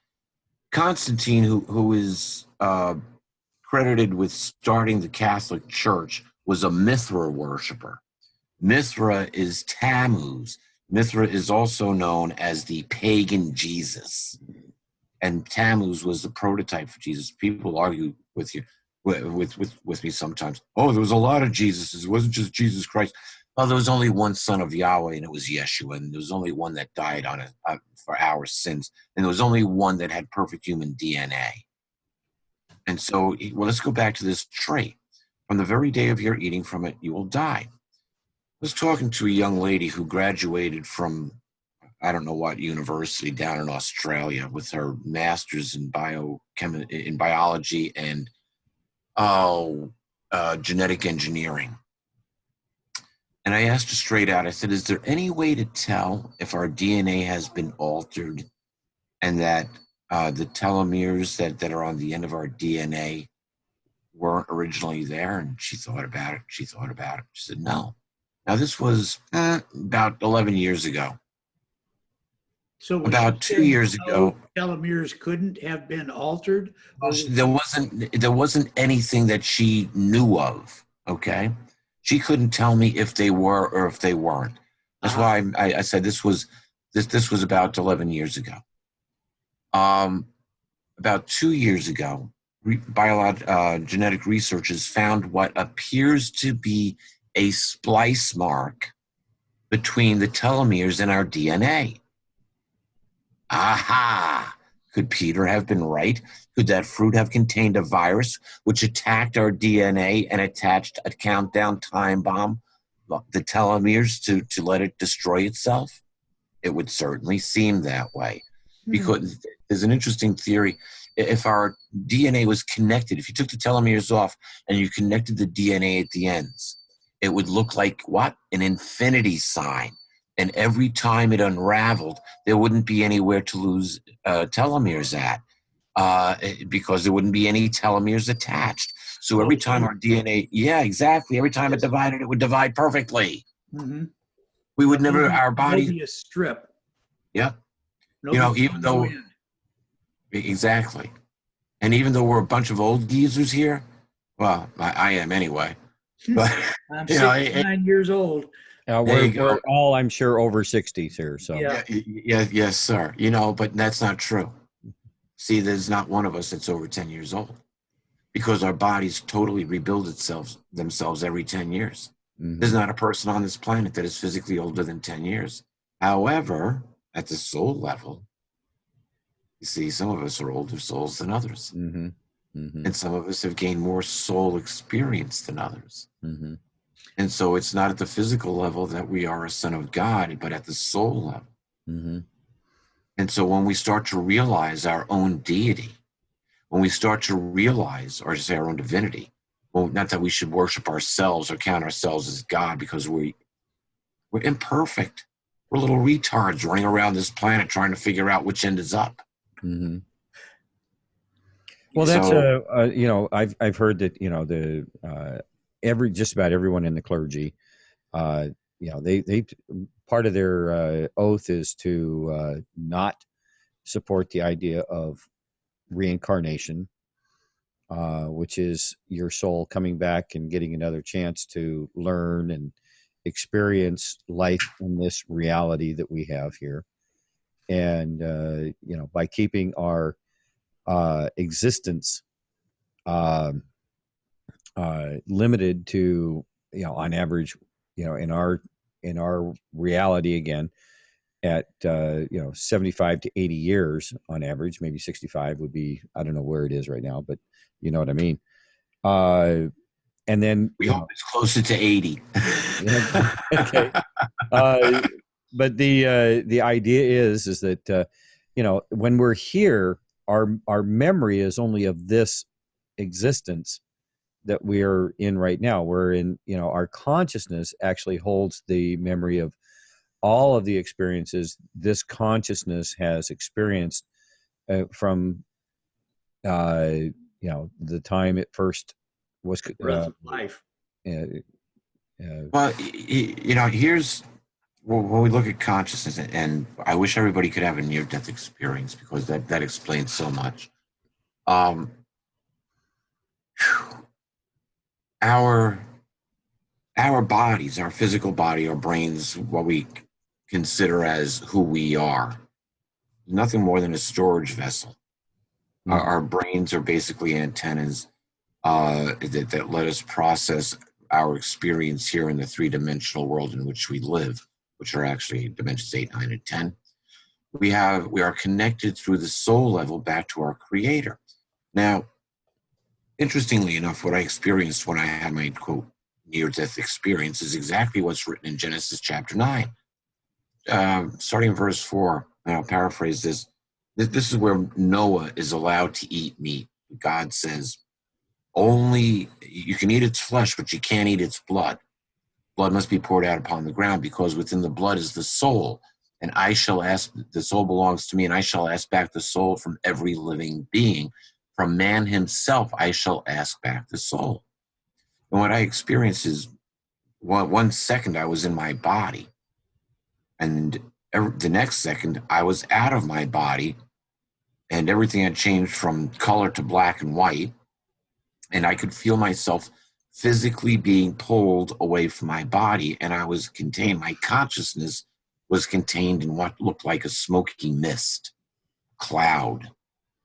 Constantine, who is credited with starting the Catholic Church, was a Mithra worshiper. Mithra is Tammuz. Mithra is also known as the pagan Jesus. And Tammuz was the prototype for Jesus. People argue with me sometimes. Oh, there was a lot of Jesuses. It wasn't just Jesus Christ. Well, there was only one son of Yahweh, and it was Yeshua. And there was only one that died for our sins. And there was only one that had perfect human DNA. And so, well, let's go back to this tree. From the very day of your eating from it, you will die. I was talking to a young lady who graduated from, I don't know what university down in Australia, with her master's in biology and genetic engineering. And I asked her straight out, I said, is there any way to tell if our DNA has been altered, and that the telomeres that are on the end of our DNA weren't originally there? And she thought about it. She said, no. Now, this was about 11 years ago. So about 2 years ago, telomeres couldn't have been altered? There wasn't anything that she knew of, okay? She couldn't tell me if they were or if they weren't. That's why I said this was about 11 years ago. About 2 years ago, genetic researchers found what appears to be a splice mark between the telomeres in our DNA. Aha! Could Peter have been right? Could that fruit have contained a virus which attacked our DNA and attached a countdown time bomb, the telomeres, to let it destroy itself? It would certainly seem that way. because there's an interesting theory. If our DNA was connected, if you took the telomeres off and you connected the DNA at the ends, it would look like what? An infinity sign. And every time it unraveled, there wouldn't be anywhere to lose telomeres at, because there wouldn't be any telomeres attached. So every time our DNA, yeah, exactly. Every time it divided, it would divide perfectly. Mm-hmm. We would never, our body. Be a strip. Yeah. Nobody Even though, exactly. And even though we're a bunch of old geezers here, well, I am anyway. But I'm 69 years old. We're all, I'm sure, over 60s here. So yes, sir. But that's not true. See, there's not one of us that's over 10 years old, because our bodies totally rebuild themselves every 10 years. Mm-hmm. There's not a person on this planet that is physically older than 10 years. However, at the soul level, you see, some of us are older souls than others. Mm-hmm. Mm-hmm. And some of us have gained more soul experience than others. Mm-hmm. And so it's not at the physical level that we are a son of God, but at the soul level. Mm-hmm. And so when we start to realize our own deity, when we start to realize, or just say our own divinity, well, not that we should worship ourselves or count ourselves as God, because we're imperfect. We're little retards running around this planet trying to figure out which end is up. Mm-hmm. Well, that's I've heard that just about everyone in the clergy, they part of their oath is to not support the idea of reincarnation, which is your soul coming back and getting another chance to learn and experience life in this reality that we have here. And, by keeping our existence limited to, on average, in our reality again, at 75 to 80 years on average, maybe 65 would be, I don't know where it is right now, but you know what I mean. And then we hope it's closer to 80. Okay. But the idea is that when we're here, our memory is only of this existence that we are in right now. We're in, our consciousness actually holds the memory of all of the experiences this consciousness has experienced from the time it first was breath of life. Well, here's when we look at consciousness, and I wish everybody could have a near-death experience, because that explains so much. Our bodies, our physical body, our brains, what we consider as who we are, nothing more than a storage vessel. Mm-hmm. Our brains are basically antennas that let us process our experience here in the three-dimensional world in which we live, which are actually dimensions 8, 9, and 10. We are connected through the soul level back to our Creator. Now, interestingly enough, what I experienced when I had my, quote, near-death experience is exactly what's written in Genesis chapter 9. Starting in verse 4, and I'll paraphrase this. This is where Noah is allowed to eat meat. God says, only you can eat its flesh, but you can't eat its blood. Blood must be poured out upon the ground, because within the blood is the soul. And I shall ask, the soul belongs to me, and I shall ask back the soul from every living being. From man himself, I shall ask back the soul. And what I experienced is, 1 second I was in my body, and the next second I was out of my body, and everything had changed from color to black and white, and I could feel myself physically being pulled away from my body, and I was contained. My consciousness was contained in what looked like a smoky mist, cloud,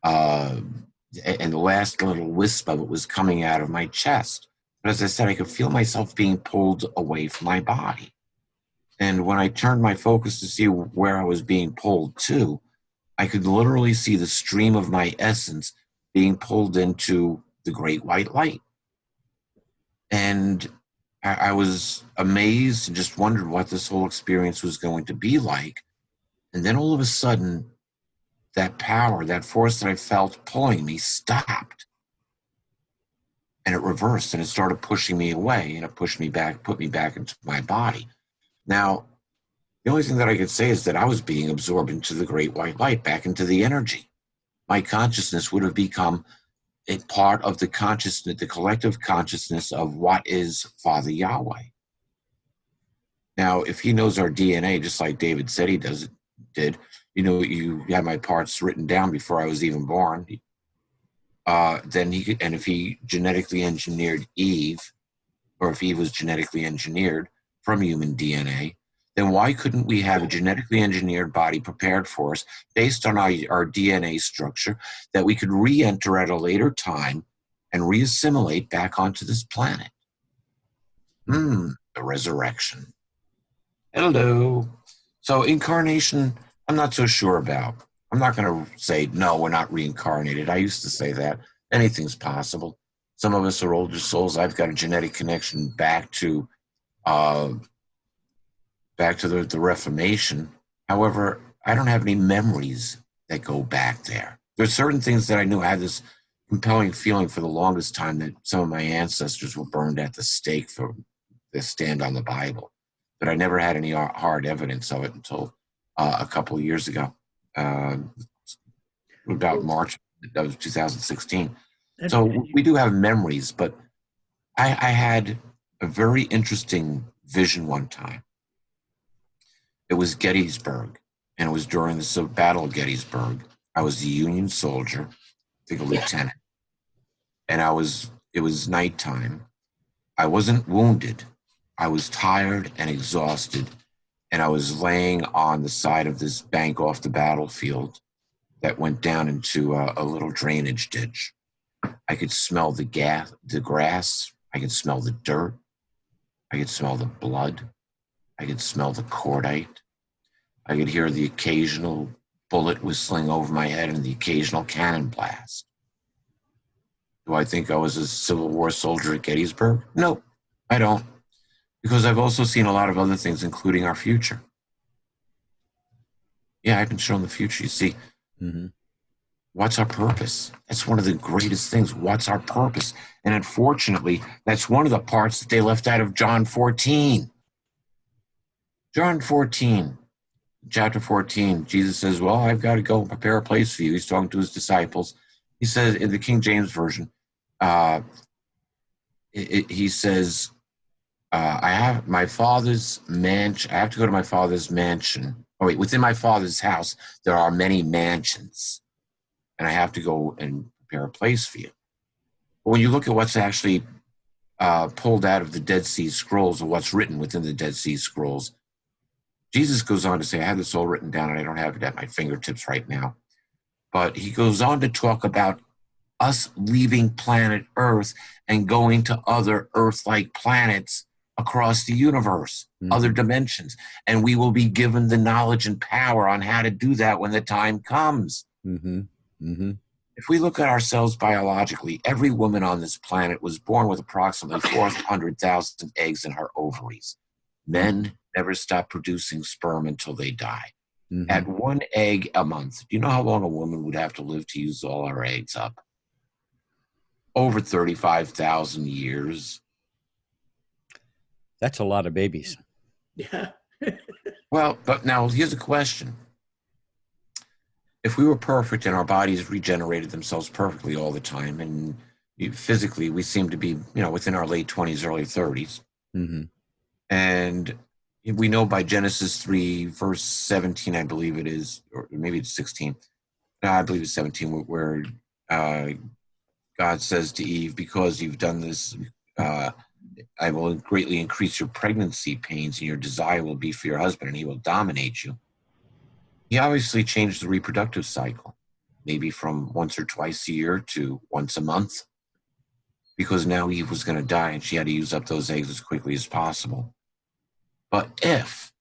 and the last little wisp of it was coming out of my chest. But as I said, I could feel myself being pulled away from my body. And when I turned my focus to see where I was being pulled to, I could literally see the stream of my essence being pulled into the great white light. And I was amazed and just wondered what this whole experience was going to be like. And then all of a sudden, that power, that force that I felt pulling me stopped. And it reversed and it started pushing me away, and it pushed me back, put me back into my body. Now, the only thing that I could say is that I was being absorbed into the great white light, back into the energy. My consciousness would have become a part of the consciousness, the collective consciousness of what is Father Yahweh. Now, if he knows our DNA, just like David said he did, you had my parts written down before I was even born. Then he could, and if he genetically engineered Eve, or if Eve was genetically engineered from human DNA, then why couldn't we have a genetically engineered body prepared for us based on our DNA structure that we could re-enter at a later time and re-assimilate back onto this planet? The resurrection. Hello. So incarnation, I'm not so sure about. I'm not going to say, no, we're not reincarnated. I used to say that. Anything's possible. Some of us are older souls. I've got a genetic connection back to the Reformation. However, I don't have any memories that go back there. There's certain things that I knew. I had this compelling feeling for the longest time that some of my ancestors were burned at the stake for their stand on the Bible. But I never had any hard evidence of it until a couple of years ago, about March of 2016. So we do have memories, but I had a very interesting vision one time. It was Gettysburg, and it was during the Battle of Gettysburg. I was a Union soldier, I think a lieutenant, and it was nighttime. I wasn't wounded. I was tired and exhausted, and I was laying on the side of this bank off the battlefield that went down into a little drainage ditch. I could smell the grass. I could smell the dirt. I could smell the blood. I could smell the cordite. I could hear the occasional bullet whistling over my head and the occasional cannon blast. Do I think I was a Civil War soldier at Gettysburg? No, I don't. Because I've also seen a lot of other things, including our future. Yeah, I've been shown the future. You see, what's our purpose? That's one of the greatest things. What's our purpose? And unfortunately, that's one of the parts that they left out of John 14. John 14, chapter 14, Jesus says, well, I've got to go prepare a place for you. He's talking to his disciples. He says in the King James Version, he says, I have my father's mansion. I have to go to my father's mansion. Oh, wait, within my father's house, there are many mansions. And I have to go and prepare a place for you. But when you look at what's actually pulled out of the Dead Sea Scrolls, or what's written within the Dead Sea Scrolls, Jesus goes on to say, I have this all written down and I don't have it at my fingertips right now. But he goes on to talk about us leaving planet Earth and going to other Earth-like planets across the universe, other dimensions. And we will be given the knowledge and power on how to do that when the time comes. If we look at ourselves biologically, every woman on this planet was born with approximately 400,000 eggs in her ovaries. Men never stop producing sperm until they die. At one egg a month. Do you know how long a woman would have to live to use all her eggs up? Over 35,000 years. That's a lot of babies. Yeah. Well, but now here's a question. If we were perfect and our bodies regenerated themselves perfectly all the time, and physically we seem to be, within our late 20s, early 30s, and we know by Genesis 3, verse 17, I believe it is, or maybe it's 16. No, I believe it's 17, where God says to Eve, because you've done this, I will greatly increase your pregnancy pains, and your desire will be for your husband, and he will dominate you. He obviously changed the reproductive cycle, maybe from once or twice a year to once a month, because now Eve was going to die, and she had to use up those eggs as quickly as possible. But if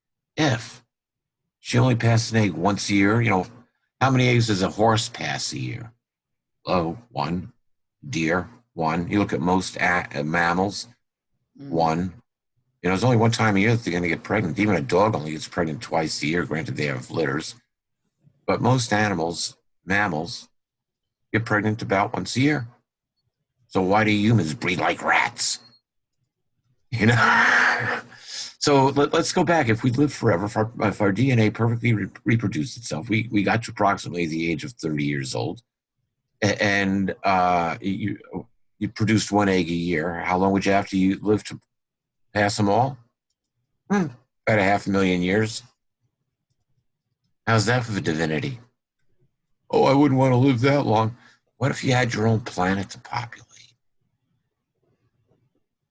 she only passed an egg once a year, how many eggs does a horse pass a year? Oh, one. Deer, one. You look at most mammals, one. It's only one time a year that they're going to get pregnant. Even a dog only gets pregnant twice a year. Granted, they have litters. But most animals, mammals get pregnant about once a year. So why do humans breed like rats? You know? So let's go back. If we live forever, if our DNA perfectly reproduced itself, we got to approximately the age of 30 years old, and you produced one egg a year. How long would you have to live to pass them all? About 500,000 years. How's that for divinity? Oh, I wouldn't want to live that long. What if you had your own planet to populate?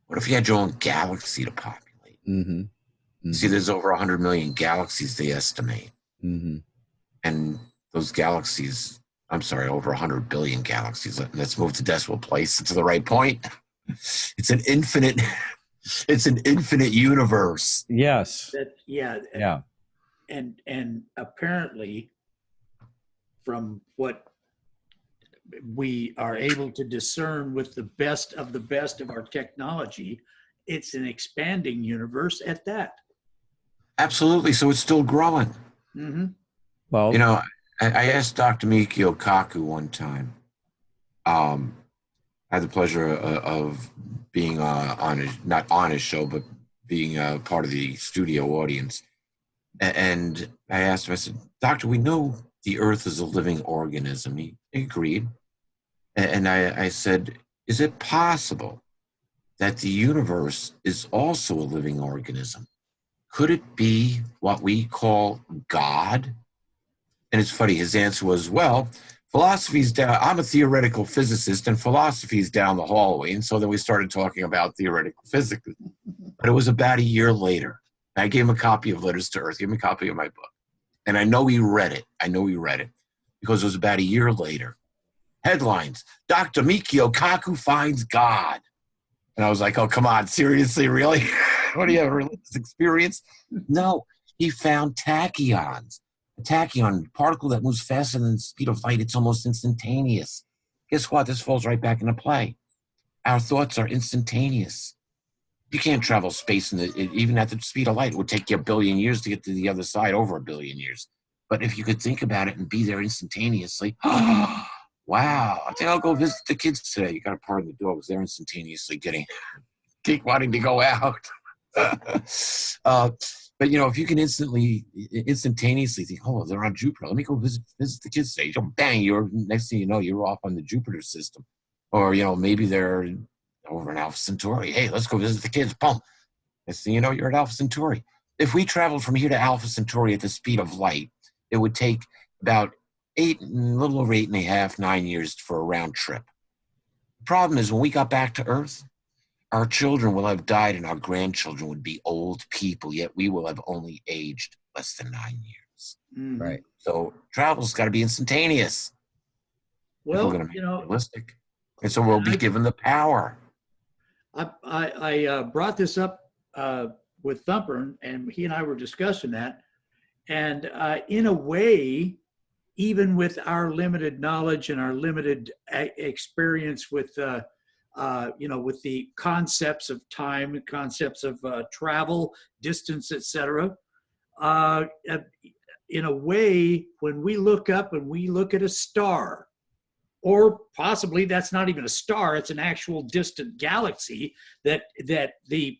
What if you had your own galaxy to populate? Mm-hmm. Mm-hmm. See, there's over 100 million galaxies, they estimate. Mm-hmm. And those galaxies, I'm sorry, over 100 billion galaxies. Let's move to decimal place to the right point. It's an infinite universe. Yes. Yeah. And apparently, from what we are able to discern with the best of our technology, it's an expanding universe at that. Absolutely. So it's still growing. Mm-hmm. Well, you know, I asked Dr. Mikio Kaku one time. I had the pleasure of being not on his show, but being part of the studio audience. And I asked him, I said, Doctor, we know the Earth is a living organism. He agreed. And I said, is it possible that the universe is also a living organism? Could it be what we call God? And it's funny, his answer was, well, philosophy's down. I'm a theoretical physicist, and philosophy's down the hallway. And so then we started talking about theoretical physics. But it was about a year later. I gave him a copy of Letters to Earth, gave him a copy of my book. And I know he read it. Because it was about a year later. Headlines, Dr. Mikio Kaku finds God. And I was like, oh, come on, seriously, really? What do you have, a religious experience? No, he found tachyons. A tachyon, a particle that moves faster than the speed of light. It's almost instantaneous. Guess what? This falls right back into play. Our thoughts are instantaneous. You can't travel space even at the speed of light. It would take you 1 billion years to get to the other side, over 1 billion years. But if you could think about it and be there instantaneously, wow. I think I'll go visit the kids today. You got to pardon the dogs. They're instantaneously keep wanting to go out. But, if you can instantaneously think, oh, they're on Jupiter. Let me go visit the kids today. Bang, next thing you know, you're off on the Jupiter system. Or, maybe they're over in Alpha Centauri. Hey, let's go visit the kids. Boom. Next thing you know, you're at Alpha Centauri. If we traveled from here to Alpha Centauri at the speed of light, it would take about a little over 8.5, 9 years for a round trip. The problem is when we got back to Earth, our children will have died and our grandchildren would be old people, yet we will have only aged less than 9 years. Mm-hmm. Right. So travel's got to be instantaneous. Well, we're going to be realistic. And so we'll be given the power. I brought this up with Thumper, and he and I were discussing that. And in a way, even with our limited knowledge and our limited experience with, with the concepts of time, concepts of travel, distance, etc., in a way, when we look up and we look at a star, or possibly that's not even a star, it's an actual distant galaxy that the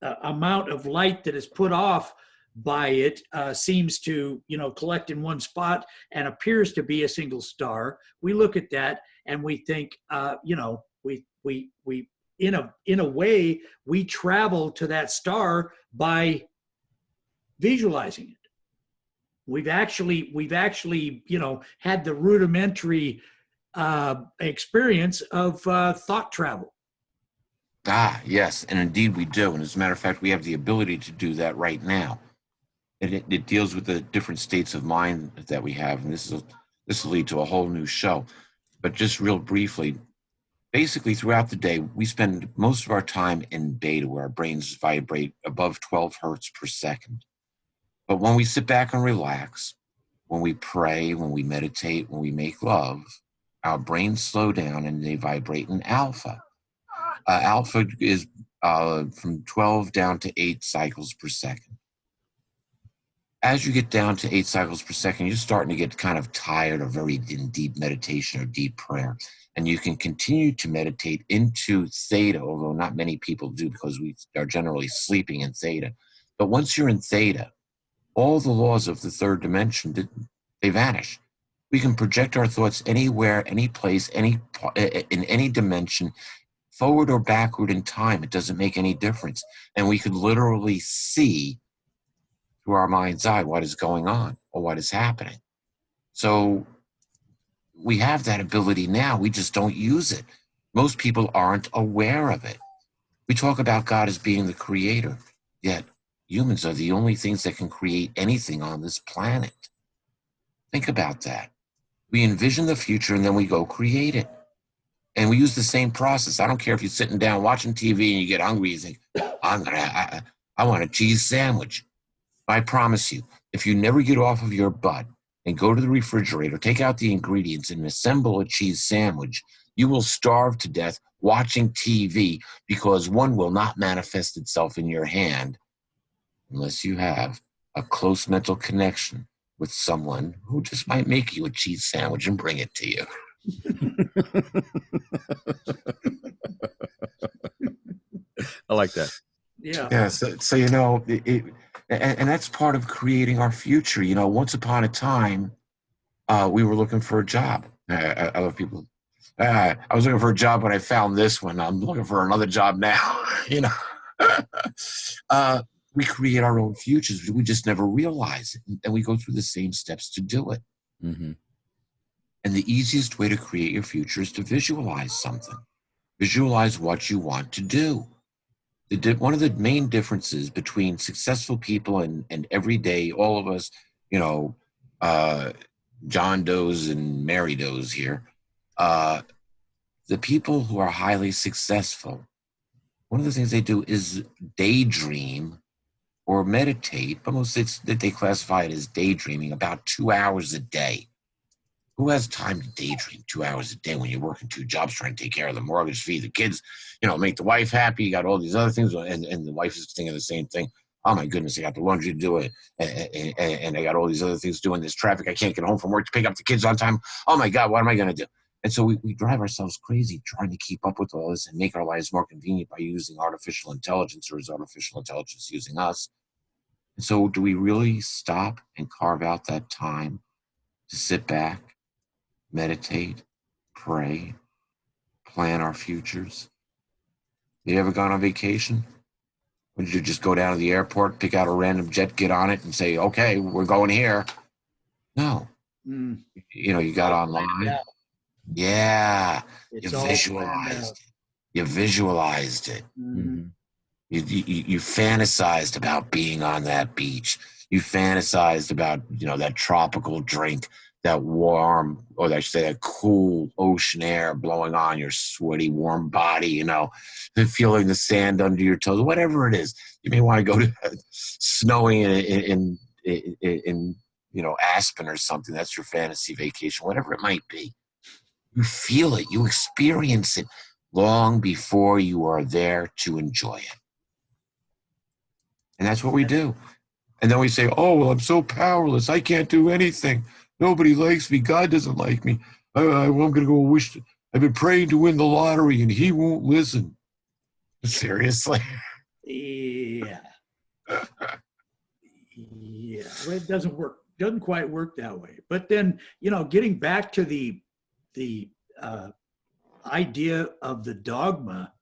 amount of light that is put off by it seems to collect in one spot and appears to be a single star. We look at that and we think we in a way we travel to that star by visualizing it. We've actually had the rudimentary experience of thought travel. Ah, yes, and indeed we do. And as a matter of fact, we have the ability to do that right now. It deals with the different states of mind that we have, and this will lead to a whole new show. But just real briefly, basically throughout the day, we spend most of our time in beta, where our brains vibrate above 12 hertz per second. But when we sit back and relax, when we pray, when we meditate, when we make love, our brains slow down and they vibrate in alpha. Alpha is from 12 down to 8 cycles per second. as you get down to 8 cycles per second, you're starting to get kind of tired or very in deep meditation or deep prayer. And you can continue to meditate into theta, although not many people do because we are generally sleeping in theta. But once you're in theta, all the laws of the third dimension, they vanish. We can project our thoughts anywhere, any place, in any dimension, forward or backward in time. It doesn't make any difference. And we could literally see through our mind's eye what is going on or what is happening. So we have that ability now. We just don't use it. Most people aren't aware of it. We talk about God as being the creator, yet humans are the only things that can create anything on this planet. Think about that. We envision the future and then we go create it. And we use the same process. I don't care if you're sitting down watching TV and you get hungry, you think, I want a cheese sandwich. I promise you, if you never get off of your butt and go to the refrigerator, take out the ingredients and assemble a cheese sandwich, you will starve to death watching TV because one will not manifest itself in your hand unless you have a close mental connection with someone who just might make you a cheese sandwich and bring it to you. I like that. Yeah. So you know, and that's part of creating our future. You know, once upon a time, we were looking for a job. I love people. I was looking for a job when I found this one. I'm looking for another job now. You know, we create our own futures. We just never realize it, and we go through the same steps to do it. Mm-hmm. And the easiest way to create your future is to visualize something. Visualize what you want to do. One of the main differences between successful people and everyday, all of us, you know, John Does and Mary Does here, the people who are highly successful, one of the things they do is daydream or meditate, but most they classify it as daydreaming about 2 hours a day. Who has time to daydream 2 hours a day when you're working 2 jobs trying to take care of the mortgage, feed the kids, you know, make the wife happy, you got all these other things, and the wife is thinking the same thing. Oh my goodness, I got the laundry to do it, and I got all these other things doing this traffic. I can't get home from work to pick up the kids on time. Oh my God, what am I going to do? And so we drive ourselves crazy trying to keep up with all this and make our lives more convenient by using artificial intelligence, or is artificial intelligence using us? And so do we really stop and carve out that time to sit back, meditate, pray, plan our futures? You ever gone on vacation? Or did you just go down to the airport, pick out a random jet, get on it, and say, okay, we're going here? No. You know, you got online. Yeah. You visualized it. You visualized it. Mm-hmm. You fantasized about being on that beach. You fantasized about, you know, that tropical drink, that warm, or I should say that cool ocean air blowing on your sweaty, warm body, you know, feeling the sand under your toes, whatever it is. You may want to go to snowing in you know, Aspen or something. That's your fantasy vacation, whatever it might be. You feel it. You experience it long before you are there to enjoy it. And that's what we do. And then we say, oh, well, I'm so powerless. I can't do anything. Nobody likes me. God doesn't like me. I'm going to go wish. I've been praying to win the lottery, and he won't listen. Seriously? Yeah. Yeah. Well, it doesn't work. Doesn't quite work that way. But then, you know, getting back to the idea of the dogma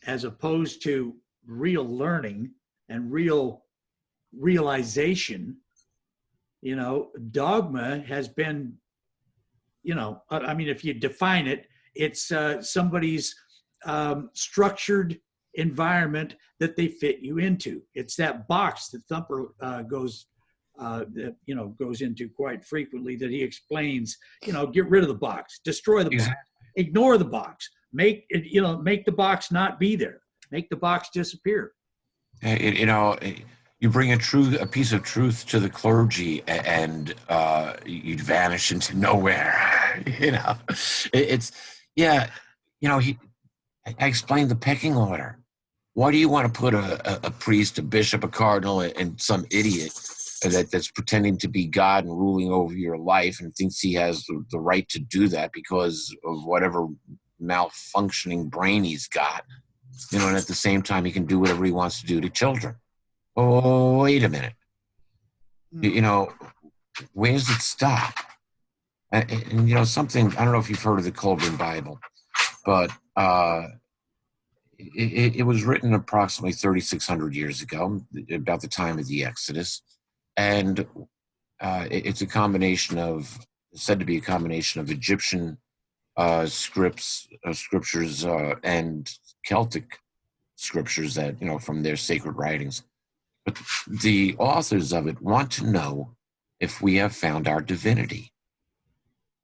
as opposed to real learning and real realization, you know, dogma has been, you know, I mean, if you define it, it's somebody's structured environment that they fit you into. It's that box that Thumper goes into quite frequently, that he explains, you know, get rid of the box, destroy the box, ignore the box, make the box not be there, make the box disappear. You know, you bring a piece of truth to the clergy, and you'd vanish into nowhere. You know, I explained the pecking order. Why do you want to put a priest, a bishop, a cardinal, and some idiot that's pretending to be God and ruling over your life and thinks he has the right to do that because of whatever malfunctioning brain he's got. And at the same time, he can do whatever he wants to do to children. Oh, wait a minute. Where does it stop? And something, I don't know if you've heard of the Colburn Bible, but it was written approximately 3,600 years ago, about the time of the Exodus. And it's said to be a combination of Egyptian scriptures and Celtic scriptures that, from their sacred writings. But the authors of it want to know if we have found our divinity.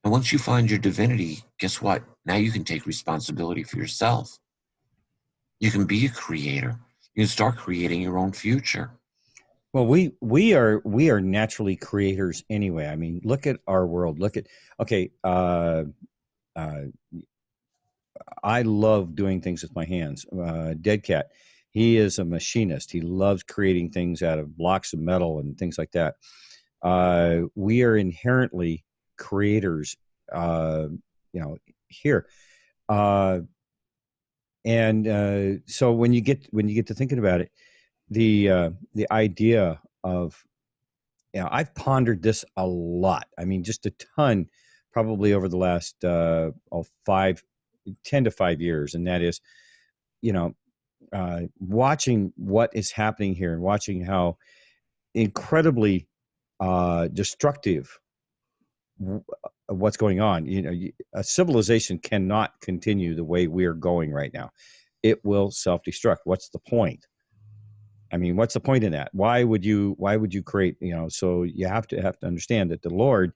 And once you find your divinity, guess what? Now you can take responsibility for yourself. You can be a creator. You can start creating your own future. Well, we are naturally creators anyway. I mean, look at our world. I love doing things with my hands. Deadcat, he is a machinist. He loves creating things out of blocks of metal and things like that. We are inherently creators, here. So when you get to thinking about it, the idea of, I've pondered this a lot. I mean, just a ton, probably over the last 10 to 5 years, and that is, watching what is happening here and watching how incredibly destructive what's going on. A civilization cannot continue the way we're going right now. It will self-destruct. What's the point? I mean, what's the point in that? Why would you create, so you have to understand that the Lord,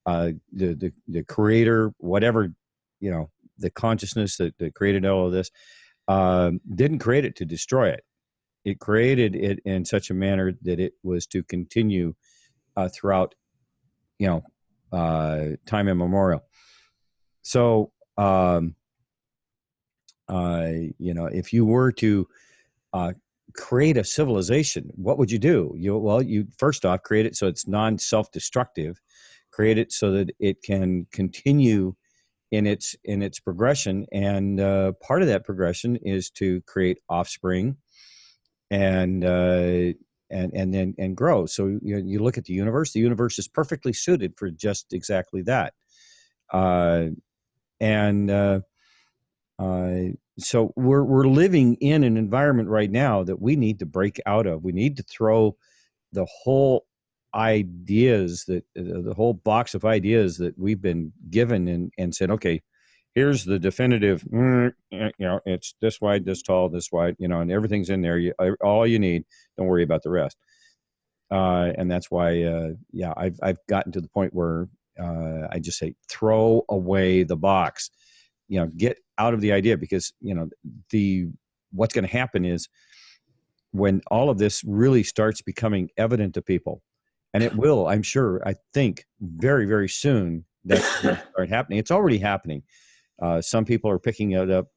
the creator, whatever, the consciousness that created all of this, didn't create it to destroy it. It created it in such a manner that it was to continue throughout, time immemorial. So, if you were to create a civilization, what would you do? You first off create it so it's non-self-destructive, create it so that it can continue in its progression, and part of that progression is to create offspring and then grow. So you look at the universe. The universe is perfectly suited for just exactly that. So we're living in an environment right now that we need to break out of. We need to throw the whole ideas the whole box of ideas that we've been given and said, okay, here's the definitive, it's this wide, this tall, this wide, and everything's in there. All you need, don't worry about the rest. And that's why, I've gotten to the point where I just say, throw away the box, get out of the idea, because, what's going to happen is when all of this really starts becoming evident to people, and it will, I think very, very soon that's going to start happening. It's already happening. Some people are picking it up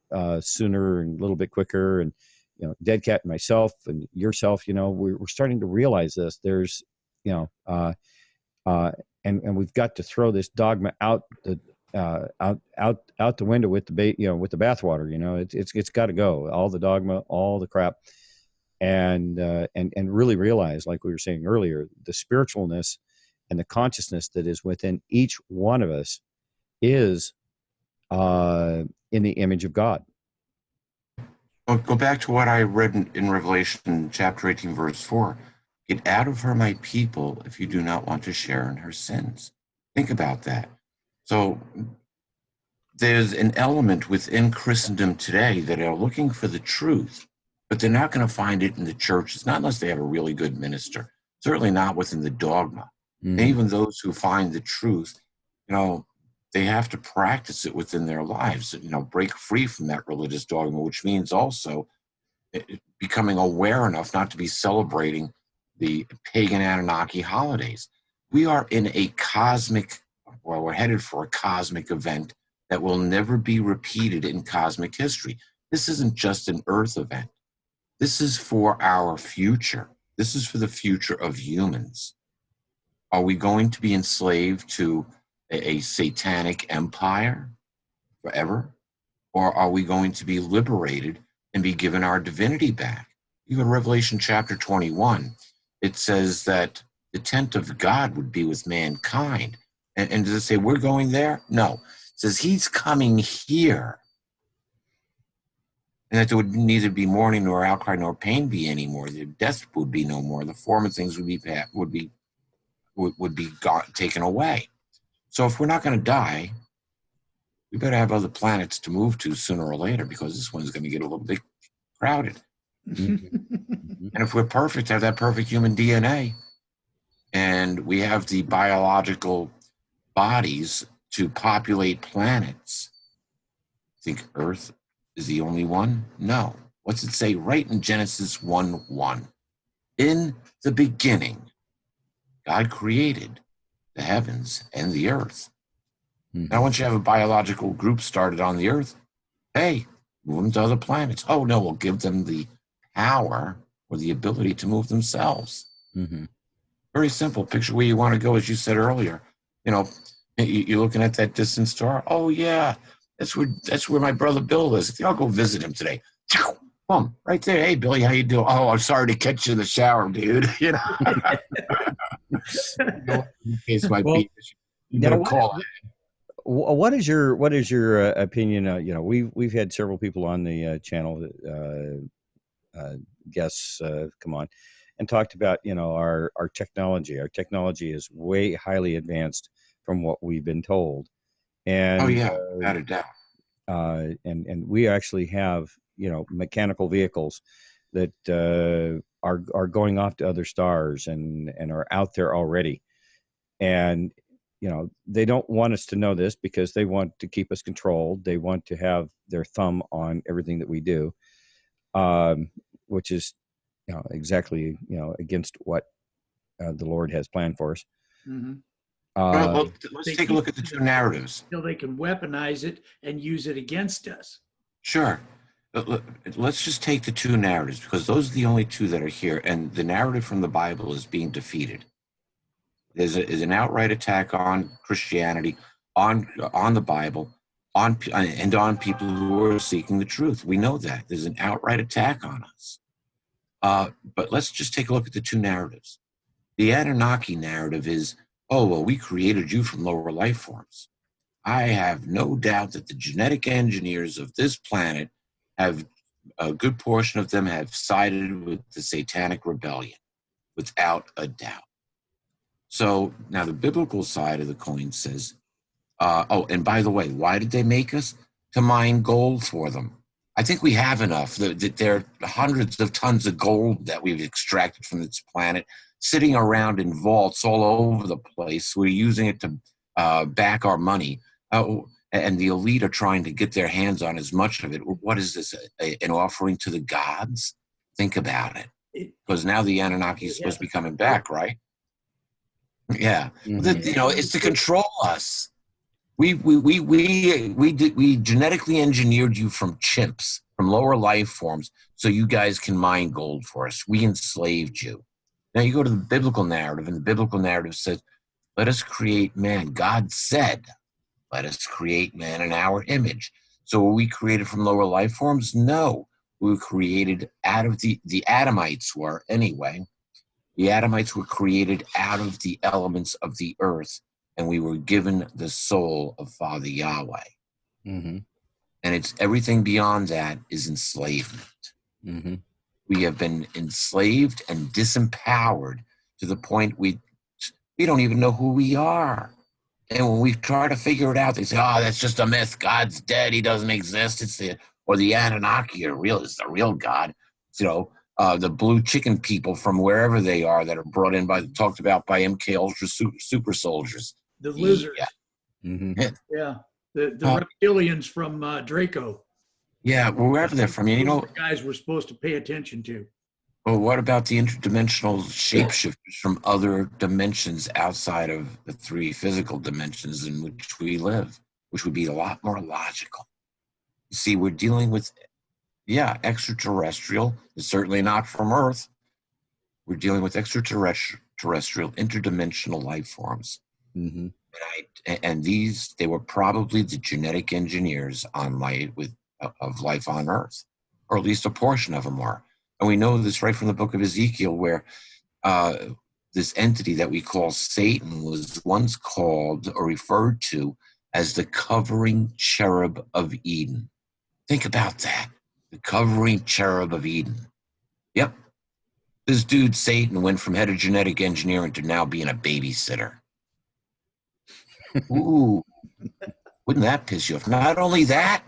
sooner and a little bit quicker. And, Deadcat and myself and yourself, we're starting to realize this. There's, and we've got to throw this dogma out the window with the with the bathwater. It's got to go. All the dogma, all the crap, and really realize, like we were saying earlier, the spiritualness and the consciousness that is within each one of us is in the image of God. I'll go back to what I read in Revelation chapter 18, verse 4. Get out of her, my people, if you do not want to share in her sins. Think about that. So there's an element within Christendom today that are looking for the truth, but they're not going to find it in the churches, not unless they have a really good minister, certainly not within the dogma. And even those who find the truth, they have to practice it within their lives, break free from that religious dogma, which means also becoming aware enough not to be celebrating the pagan Anunnaki holidays. We are in a we're headed for a cosmic event that will never be repeated in cosmic history. This isn't just an Earth event. This is for our future. This is for the future of humans. Are we going to be enslaved to a satanic empire forever? Or are we going to be liberated and be given our divinity back? You go to Revelation chapter 21. It says that the tent of God would be with mankind. And does it say we're going there? No. It says he's coming here. And that there would neither be mourning nor outcry nor pain be anymore. The death would be no more. The former things would be taken away. So if we're not going to die, we better have other planets to move to sooner or later, because this one's going to get a little bit crowded. And if we're perfect, have that perfect human DNA, and we have the biological bodies to populate planets, think Earth is the only one? No. What's it say right in Genesis 1:1? In the beginning, God created the heavens and the earth. Now, once you have a biological group started on the earth, hey, move them to other planets. Oh, no, we'll give them the power or the ability to move themselves. Very simple. Picture where you want to go, as you said earlier. You know, you're looking at that distant star. Oh, yeah, that's where my brother Bill is. I think I'll go visit him today. Boom, right there. Hey, Billy, how you doing? Oh, I'm sorry to catch you in the shower, dude. You know, in case my Well, you better call. What is your opinion? You know, we've had several people on the channel, guests come on and talked about, you know, our technology. Our technology is way highly advanced from what we've been told, and without a doubt. And we actually have, you know, mechanical vehicles that are going off to other stars and are out there already, and you know, they don't want us to know this because they want to keep us controlled. They want to have their thumb on everything that we do, which is, you know, exactly, you know, against what the Lord has planned for us. Well, let's take a look at the two narratives. So they can weaponize it and use it against us. Sure. Let's just take the two narratives, because those are the only two that are here. And the narrative from the Bible is being defeated. There's an outright attack on Christianity, on the Bible, on people who are seeking the truth. We know that. There's an outright attack on us. But let's just take a look at the two narratives. The Anunnaki narrative is, oh, well, we created you from lower life forms. I have no doubt that the genetic engineers of this planet have, a good portion of them have sided with the satanic rebellion, without a doubt. So now the biblical side of the coin says, oh, and by the way, why did they make us? To mine gold for them. I think we have enough. There are hundreds of tons of gold that we've extracted from this planet sitting around in vaults all over the place. We're using it to back our money. And the elite are trying to get their hands on as much of it. What is this, an offering to the gods? Think about it. Because now the Anunnaki is supposed to be coming back, right? Yeah, you know, it's to control us. We genetically engineered you from chimps, from lower life forms, so you guys can mine gold for us. We enslaved you. Now you go to the biblical narrative, and the biblical narrative says, "Let us create man." God said, "Let us create man in our image." So were we created from lower life forms? No, we were created out of the Adamites were anyway. The Adamites were created out of the elements of the earth, and we were given the soul of Father Yahweh. And it's everything beyond that is enslavement. We have been enslaved and disempowered to the point we don't even know who we are. And when we try to figure it out, they say, "Oh, that's just a myth. God's dead. He doesn't exist. It's the Anunnaki is the real God." You know, the blue chicken people from wherever they are that are brought in talked about by MK Ultra super soldiers. The lizards. Yeah. The reptilians from Draco. Yeah, wherever they're from. You know, guys we're supposed to pay attention to. Well, what about the interdimensional shapeshifters from other dimensions outside of the three physical dimensions in which we live, which would be a lot more logical? You see, we're dealing with, extraterrestrial. It's certainly not from Earth. We're dealing with extraterrestrial extraterrestrial, interdimensional life forms. Mm-hmm. And these, they were probably the genetic engineers on life of life on Earth, or at least a portion of them are. And we know this right from the book of Ezekiel, where this entity that we call Satan was once called or referred to as the covering cherub of Eden. Think about that. The covering cherub of Eden. Yep. This dude, Satan, went from head of genetic engineering to now being a babysitter. Ooh, wouldn't that piss you off? Not only that,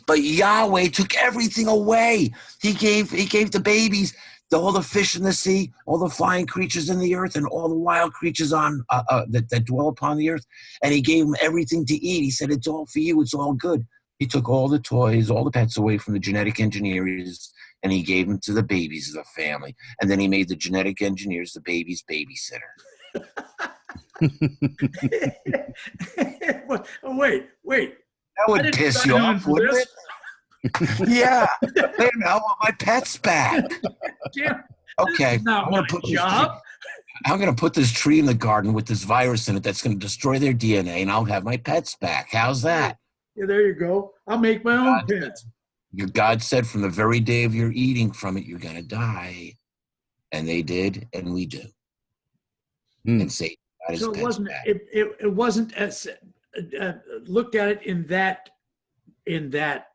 but Yahweh took everything away. He gave the babies, all the fish in the sea, all the flying creatures in the earth, and all the wild creatures on that dwell upon the earth. And he gave them everything to eat. He said, "It's all for you. It's all good." He took all the toys, all the pets away from the genetic engineers, and he gave them to the babies of the family. And then he made the genetic engineers the baby's babysitter. Wait. That would piss you off, wouldn't it? Yeah. Wait a minute, I want my pets back. Yeah. Okay. I'm going to put this tree in the garden with this virus in it that's going to destroy their DNA, and I'll have my pets back. How's that? Yeah, there you go. I'll make my own pets. Your God said from the very day of your eating from it, you're going to die. And they did, and we do. And Satan got his pets back. It wasn't as looked at it in that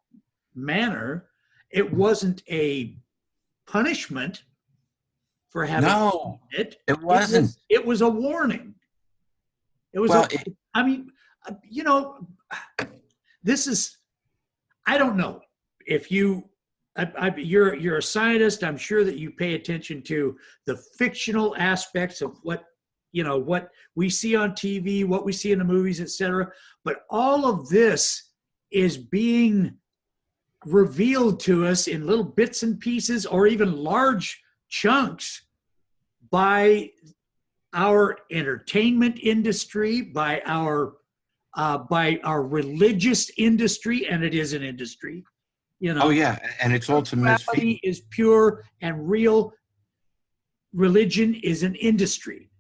manner. It wasn't a punishment for having it. It wasn't. It was a warning. It was. This is. I don't know if you're a scientist. I'm sure that you pay attention to the fictional aspects of what we see on TV, what we see in the movies, etc. But all of this is being revealed to us in little bits and pieces, or even large chunks, by our entertainment industry, by our religious industry, and it is an industry. Oh yeah, and it's all to misfeed. Reality is pure and real. Religion is an industry.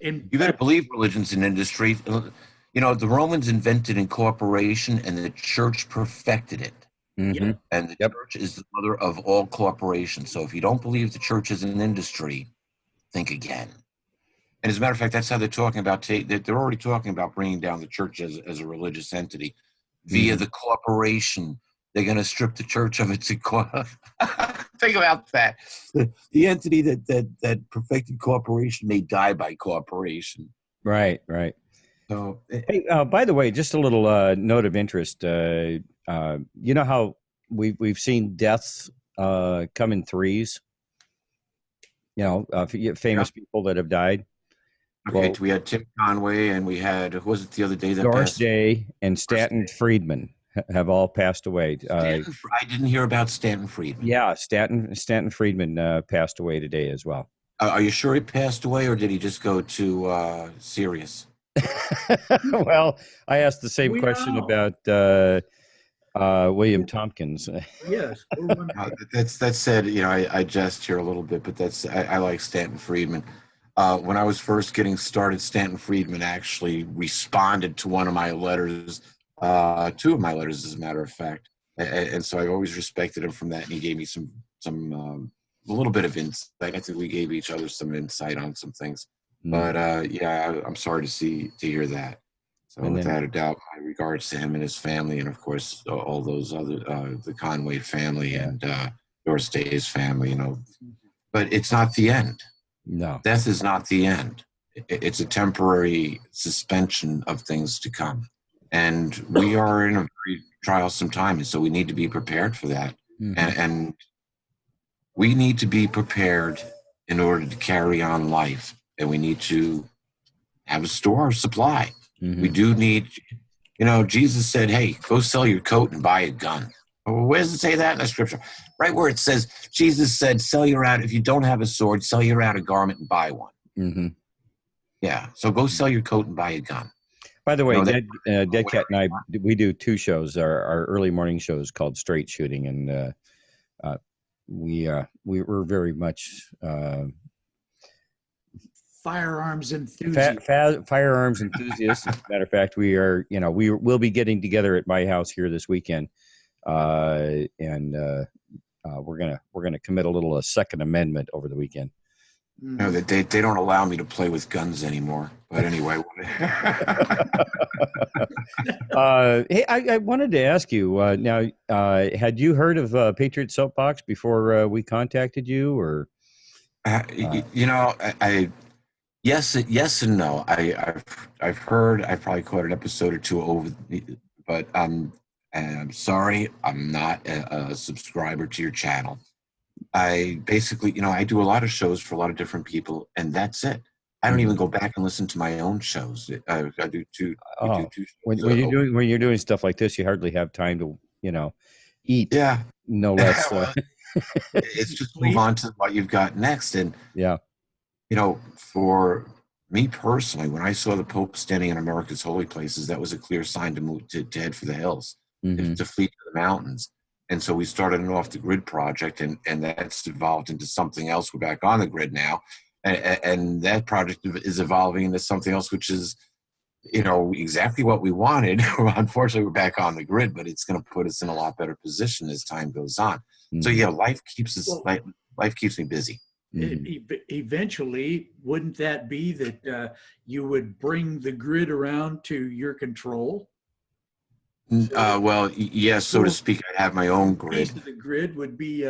And you better believe religion's an industry. The Romans invented incorporation, and the church perfected it. Mm-hmm. And the church is the mother of all corporations. So if you don't believe the church is an industry, think again. And as a matter of fact, that's how they're talking about. They're already talking about bringing down the church as a religious entity via the corporation. They're going to strip the church of its. Think about that. The entity that perfected corporation may die by corporation. Right. So, hey, by the way, just a little note of interest. You know how we've seen deaths come in threes. Famous people that have died. Okay, we had Tim Conway, and we had, who was it the other day that Doris passed? Day and Stanton Friedman have all passed away. I didn't hear about Stanton Friedman. Yeah, Stanton Friedman passed away today as well. Are you sure he passed away, or did he just go to Sirius? Well, I asked the same question about William Tompkins. Yes. That said, I jest here a little bit, but I like Stanton Friedman. When I was first getting started, Stanton Friedman actually responded to one of my letters, two of my letters, as a matter of fact. And so I always respected him from that. And he gave me some a little bit of insight. I think we gave each other some insight on some things. But I'm sorry to hear that. So without a doubt, my regards to him and his family, and of course all those other the Conway family and Doris Day's family. But it's not the end. No, death is not the end. It's a temporary suspension of things to come, and we are in a very trialsome time, and so we need to be prepared for that. Mm-hmm. And we need to be prepared in order to carry on life, and we need to have a store of supply. Mm-hmm. We do need, Jesus said, "Hey, go sell your coat and buy a gun." Where does it say that in the scripture? Right where it says, Jesus said, if you don't have a sword, sell your outer garment and buy one. Mm-hmm. Yeah, so go sell your coat and buy a gun. By the way, Deadcat and I, we do two shows, our early morning shows called Straight Shooting. And we're very much firearms enthusiasts. Firearms enthusiasts. As a matter of fact, we are, we'll be getting together at my house here this weekend, and we're gonna commit a little Second Amendment over the weekend. No, they don't allow me to play with guns anymore. But anyway. Hey, I wanted to ask you now. Had you heard of Patriot Soapbox before we contacted you, or? Yes and no. I've heard. I probably caught an episode or two over, but and I'm sorry, I'm not a subscriber to your channel. I basically, I do a lot of shows for a lot of different people, and that's it. I don't even go back and listen to my own shows. I do two. Oh, two shows. when you're doing stuff like this, you hardly have time to eat. Yeah, no less. It's just move on to what you've got next, and yeah. For me personally, when I saw the Pope standing in America's holy places, that was a clear sign to move to head for the hills, to flee to the mountains. And so we started an off-the-grid project, and that's evolved into something else. We're back on the grid now, and that project is evolving into something else, which is, exactly what we wanted. Unfortunately, we're back on the grid, but it's going to put us in a lot better position as time goes on. So yeah, life keeps me busy. Eventually, wouldn't that be that you would bring the grid around to your control? Well, yes, so to speak. I have my own grid. The grid would be,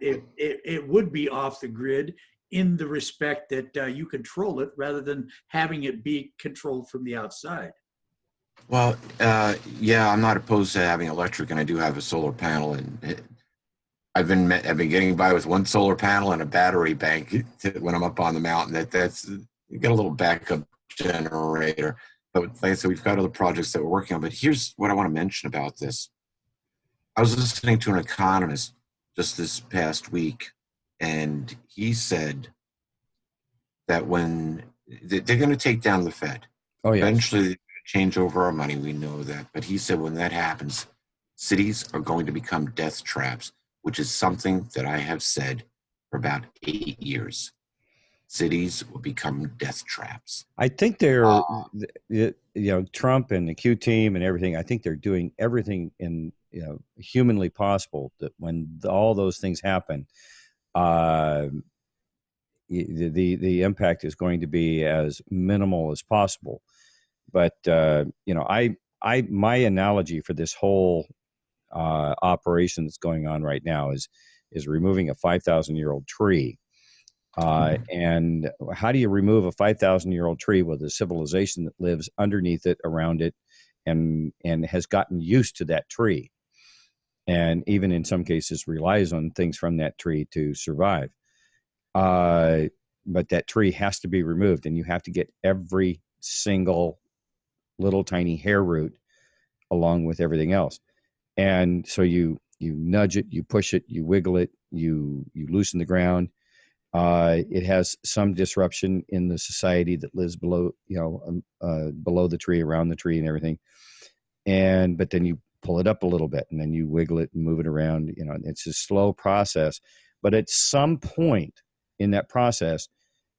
it would be off the grid in the respect that you control it rather than having it be controlled from the outside. Well, yeah, I'm not opposed to having electric, and I do have a solar panel, and I've been getting by with one solar panel and a battery bank when I'm up on the mountain. That's you get a little backup generator. But like I said, we've got other projects that we're working on. But here's what I want to mention about this. I was listening to an economist just this past week, and he said that when they're going to take down the Fed, eventually they're going to change over our money. We know that. But he said when that happens, cities are going to become death traps, which is something that I have said for about 8 years. Cities will become death traps. I think they're, Trump and the Q team and everything. I think they're doing everything in humanly possible that when all those things happen, the impact is going to be as minimal as possible. But my analogy for this whole operation that's going on right now is removing a 5,000-year-old tree. And how do you remove a 5,000-year-old tree with a civilization that lives underneath it, around it, and has gotten used to that tree, and even in some cases relies on things from that tree to survive? But that tree has to be removed, and you have to get every single little tiny hair root along with everything else. And so you nudge it, you push it, you wiggle it, you loosen the ground. It has some disruption in the society that lives below, below the tree, around the tree, and everything. But then you pull it up a little bit, and then you wiggle it and move it around. It's a slow process. But at some point in that process,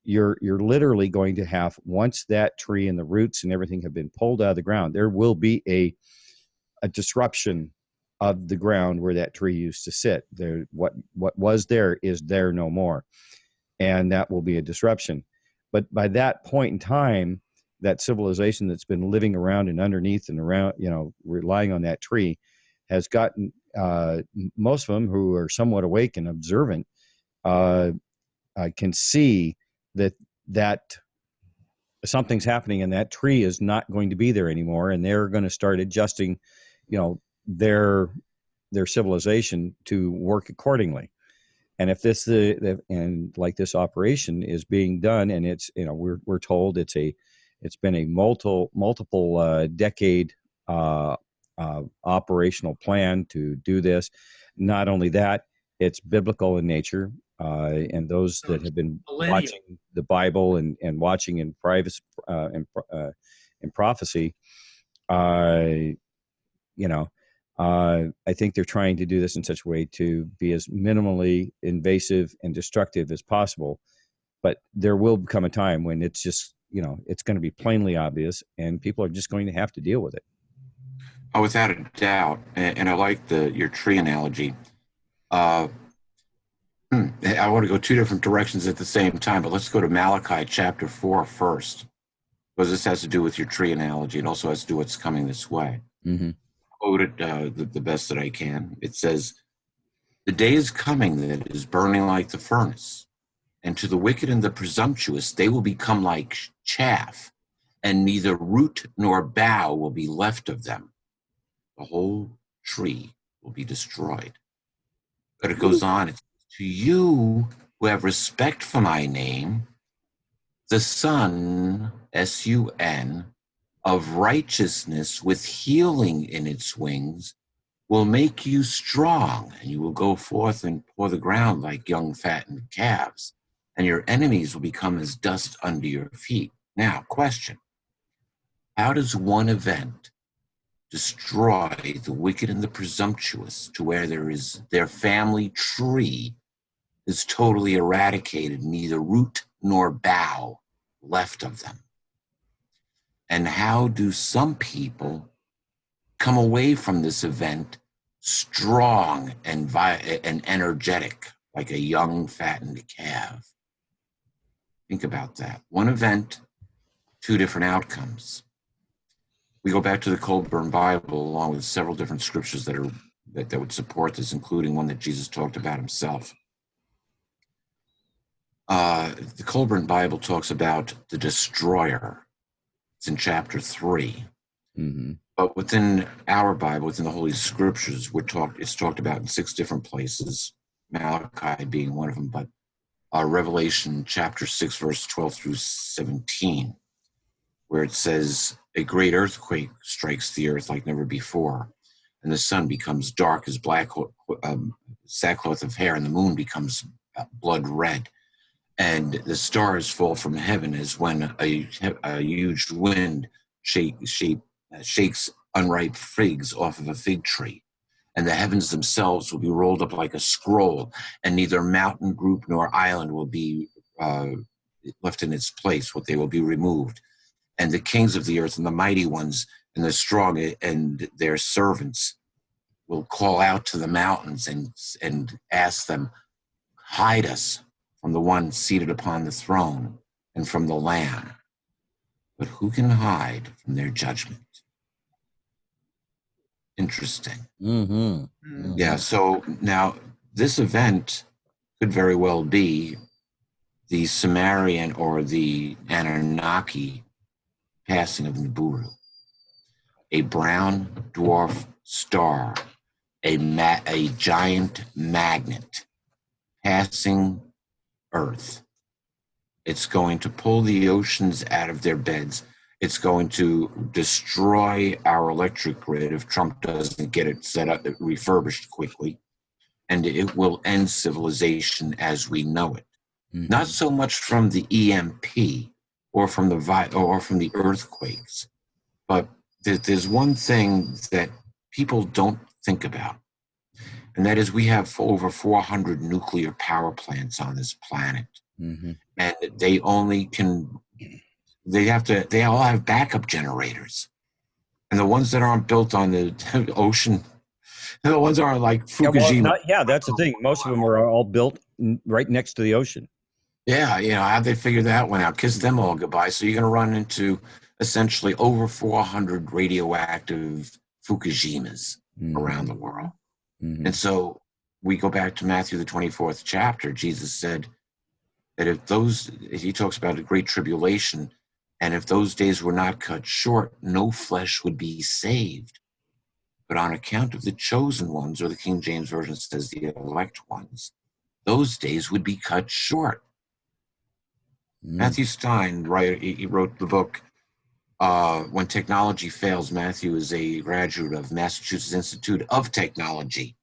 you're literally going to have, once that tree and the roots and everything have been pulled out of the ground, there will be a disruption of the ground where that tree used to sit. There, what was there is there no more. And that will be a disruption. But by that point in time, that civilization that's been living around and underneath and around, relying on that tree, has gotten, most of them who are somewhat awake and observant, can see that something's happening, and that tree is not going to be there anymore, and they're going to start adjusting, their civilization to work accordingly. And if this this operation is being done, and it's we're told it's been a multiple decade operational plan to do this. Not only that, it's biblical in nature, and those that have been watching the Bible and watching in privacy in prophecy, I think they're trying to do this in such a way to be as minimally invasive and destructive as possible. But there will come a time when it's just, it's going to be plainly obvious, and people are just going to have to deal with it. Oh, without a doubt. And I like your tree analogy. I want to go two different directions at the same time, but let's go to Malachi chapter 4 first, because this has to do with your tree analogy. It also has to do with what's coming this way. Mm-hmm. Quote it the best that I can. It says, "The day is coming that is burning like the furnace, and to the wicked and the presumptuous they will become like chaff, and neither root nor bough will be left of them. The whole tree will be destroyed." But it goes on, it's, "To you who have respect for my name, the Son, S-U-N, of righteousness with healing in its wings will make you strong, and you will go forth and paw the ground like young fattened calves, and your enemies will become as dust under your feet." Now, question. How does one event destroy the wicked and the presumptuous to where their family tree is totally eradicated, neither root nor bough left of them? And how do some people come away from this event strong and energetic, like a young fattened calf? Think about that. One event, two different outcomes. We go back to the Colburn Bible along with several different scriptures that would support this, including one that Jesus talked about himself. The Colburn Bible talks about the destroyer. It's in chapter 3. Mm-hmm. But within our Bible, within the Holy Scriptures, it's talked about in 6 different places, Malachi being one of them, but Revelation chapter 6, verse 12 through 17, where it says, "A great earthquake strikes the earth like never before, and the sun becomes dark as black sackcloth of hair, and the moon becomes blood red, and the stars fall from heaven as when a huge wind shakes unripe figs off of a fig tree. And the heavens themselves will be rolled up like a scroll, and neither mountain group nor island will be left in its place, but they will be removed. And the kings of the earth and the mighty ones and the strong and their servants will call out to the mountains and ask them, hide us from the one seated upon the throne and from the Lamb. But who can hide from their judgment?" Interesting. Mm-hmm. Mm-hmm. Yeah, so now this event could very well be the Sumerian or the Anunnaki passing of Nibiru, a brown dwarf star, a giant magnet passing Earth. It's going to pull the oceans out of their beds. It's going to destroy our electric grid if Trump doesn't get it set up, refurbished quickly. And it will end civilization as we know it. Mm-hmm. Not so much from the EMP or from the earthquakes, but there's one thing that people don't think about, and that is we have over 400 nuclear power plants on this planet. Mm-hmm. And they all have backup generators. And the ones that aren't built on the ocean, the ones that aren't like Fukushima. That's the thing. Most of them are all built right next to the ocean. Yeah, how'd they figure that one out? Kiss them all goodbye. So you're going to run into essentially over 400 radioactive Fukushimas around the world. Mm-hmm. And so we go back to Matthew, the 24th chapter. Jesus said that he talks about a great tribulation, and if those days were not cut short, no flesh would be saved. But on account of the chosen ones, or the King James Version says the elect ones, those days would be cut short. Matthew Stein, he wrote the book, When Technology Fails. Matthew is a graduate of Massachusetts Institute of Technology.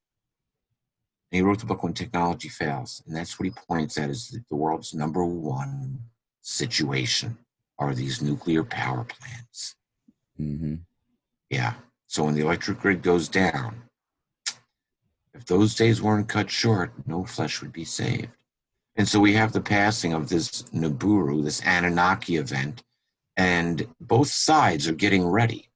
And he wrote the book, When Technology Fails. And that's what he points at is that the world's number one situation are these nuclear power plants. Mm-hmm. Yeah. So when the electric grid goes down, If those days weren't cut short, no flesh would be saved. And so we have the passing of this Nibiru, this Anunnaki event, and both sides are getting ready.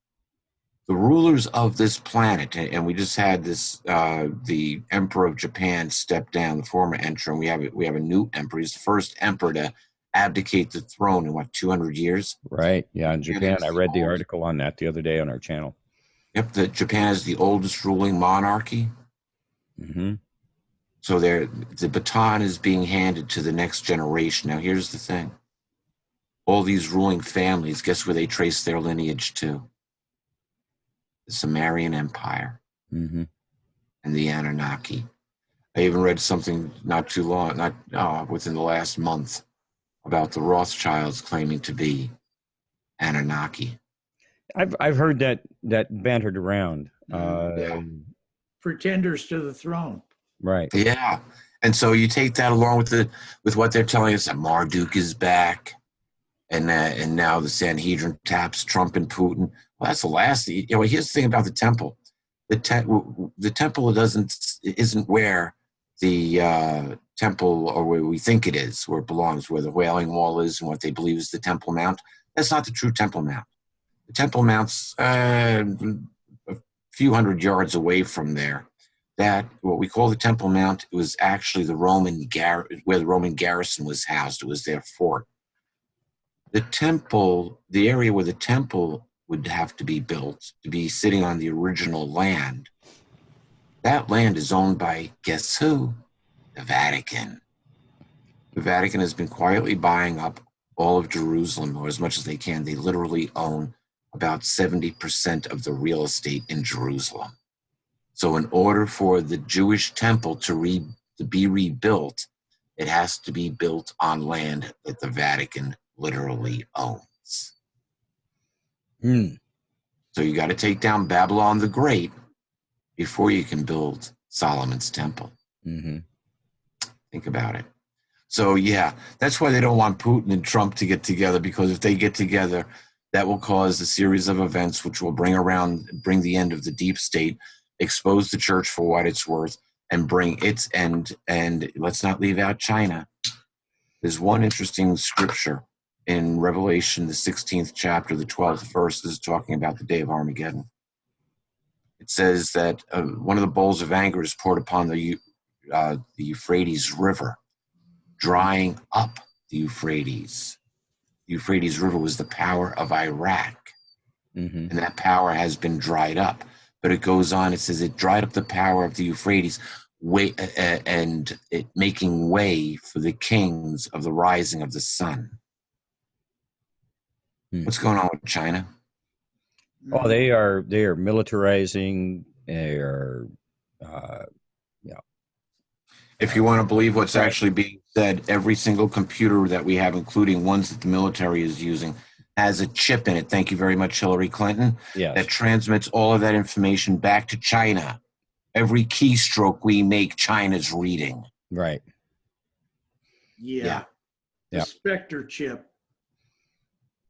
The rulers of this planet, and we just had this, the Emperor of Japan step down, the former emperor, and we have a new emperor. He's the first emperor to abdicate the throne in, 200 years? Right. Yeah, in Japan. I read the article on that the other day on our channel. Yep, Japan is the oldest ruling monarchy. Mm-hmm. So the baton is being handed to the next generation. Now, here's the thing. All these ruling families, guess where they trace their lineage to? The Sumerian Empire Mm-hmm. and the Anunnaki. I even read something not too long, within the last month, about the Rothschilds claiming to be Anunnaki. I've heard that bantered around. Yeah. Pretenders to the throne. Right. Yeah. And so you take that along with what they're telling us, that Marduk is back, and now the Sanhedrin taps Trump and Putin. Well, that's the last. Here's the thing about the temple. The temple isn't where the temple, or where we think it is, where it belongs, where the Wailing Wall is, and what they believe is the Temple Mount. That's not the true Temple Mount. The Temple Mount's a few hundred yards away from there. That what we call the Temple Mount, it was actually where the Roman garrison was housed. It was their fort. The temple, the area where the temple would have to be built to be sitting on the original land, that land is owned by, guess who? The Vatican. The Vatican has been quietly buying up all of Jerusalem, or as much as they can. They literally own about 70% of the real estate in Jerusalem. So in order for the Jewish temple to be rebuilt, it has to be built on land that the Vatican literally owns. So you got to take down Babylon the Great before you can build Solomon's temple. Mm-hmm. Think about it. So yeah, that's why they don't want Putin and Trump to get together, because if they get together, that will cause a series of events which will bring the end of the deep state, expose the church for what it's worth, and bring its end. And let's not leave out China. There's one interesting scripture in Revelation, the 16th chapter, the 12th verse, is talking about the day of Armageddon. It says that one of the bowls of anger is poured upon the Euphrates River, drying up the Euphrates. The Euphrates River was the power of Iraq, and that power has been dried up. But it goes on, it says it dried up the power of the Euphrates, and it making way for the kings of the rising of the sun. What's going on with China? Oh, they are militarizing. They are, If you want to believe what's actually being said, every single computer that we have, including ones that the military is using, has a chip in it. Thank you very much, Hillary Clinton. Yes. That transmits all of that information back to China. Every keystroke we make, China's reading. Right. Yeah. The Spectre chip.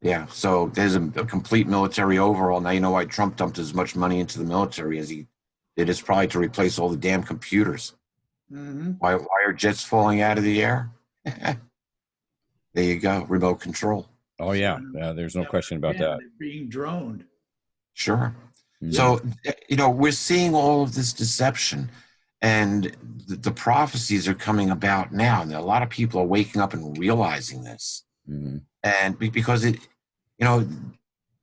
Yeah, so there's a complete military overhaul. Now you know why Trump dumped as much money into the military as he did. It's probably to replace all the damn computers. Mm-hmm. Why are jets falling out of the air? There you go, remote control. Oh, yeah. There's no question about that. Being droned. Sure. Mm-hmm. So, we're seeing all of this deception, and the prophecies are coming about now. And a lot of people are waking up and realizing this. Mm-hmm. And because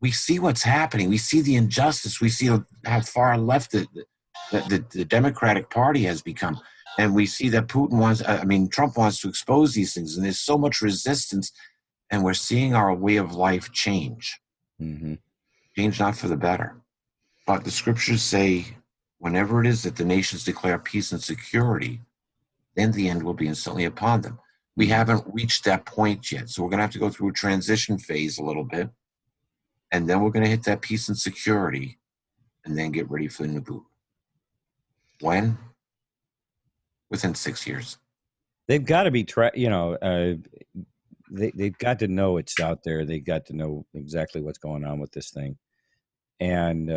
we see what's happening. We see the injustice. We see how far left the Democratic Party has become. And we see that Trump wants to expose these things. And there's so much resistance. And we're seeing our way of life change. Mm-hmm. Change not for the better. But the scriptures say, whenever it is that the nations declare peace and security, then the end will be instantly upon them. We haven't reached that point yet. So we're going to have to go through a transition phase a little bit. And then we're going to hit that peace and security and then get ready for the Nibiru. When? Within 6 years. They've got to be, they've got to know it's out there. They've got to know exactly what's going on with this thing. And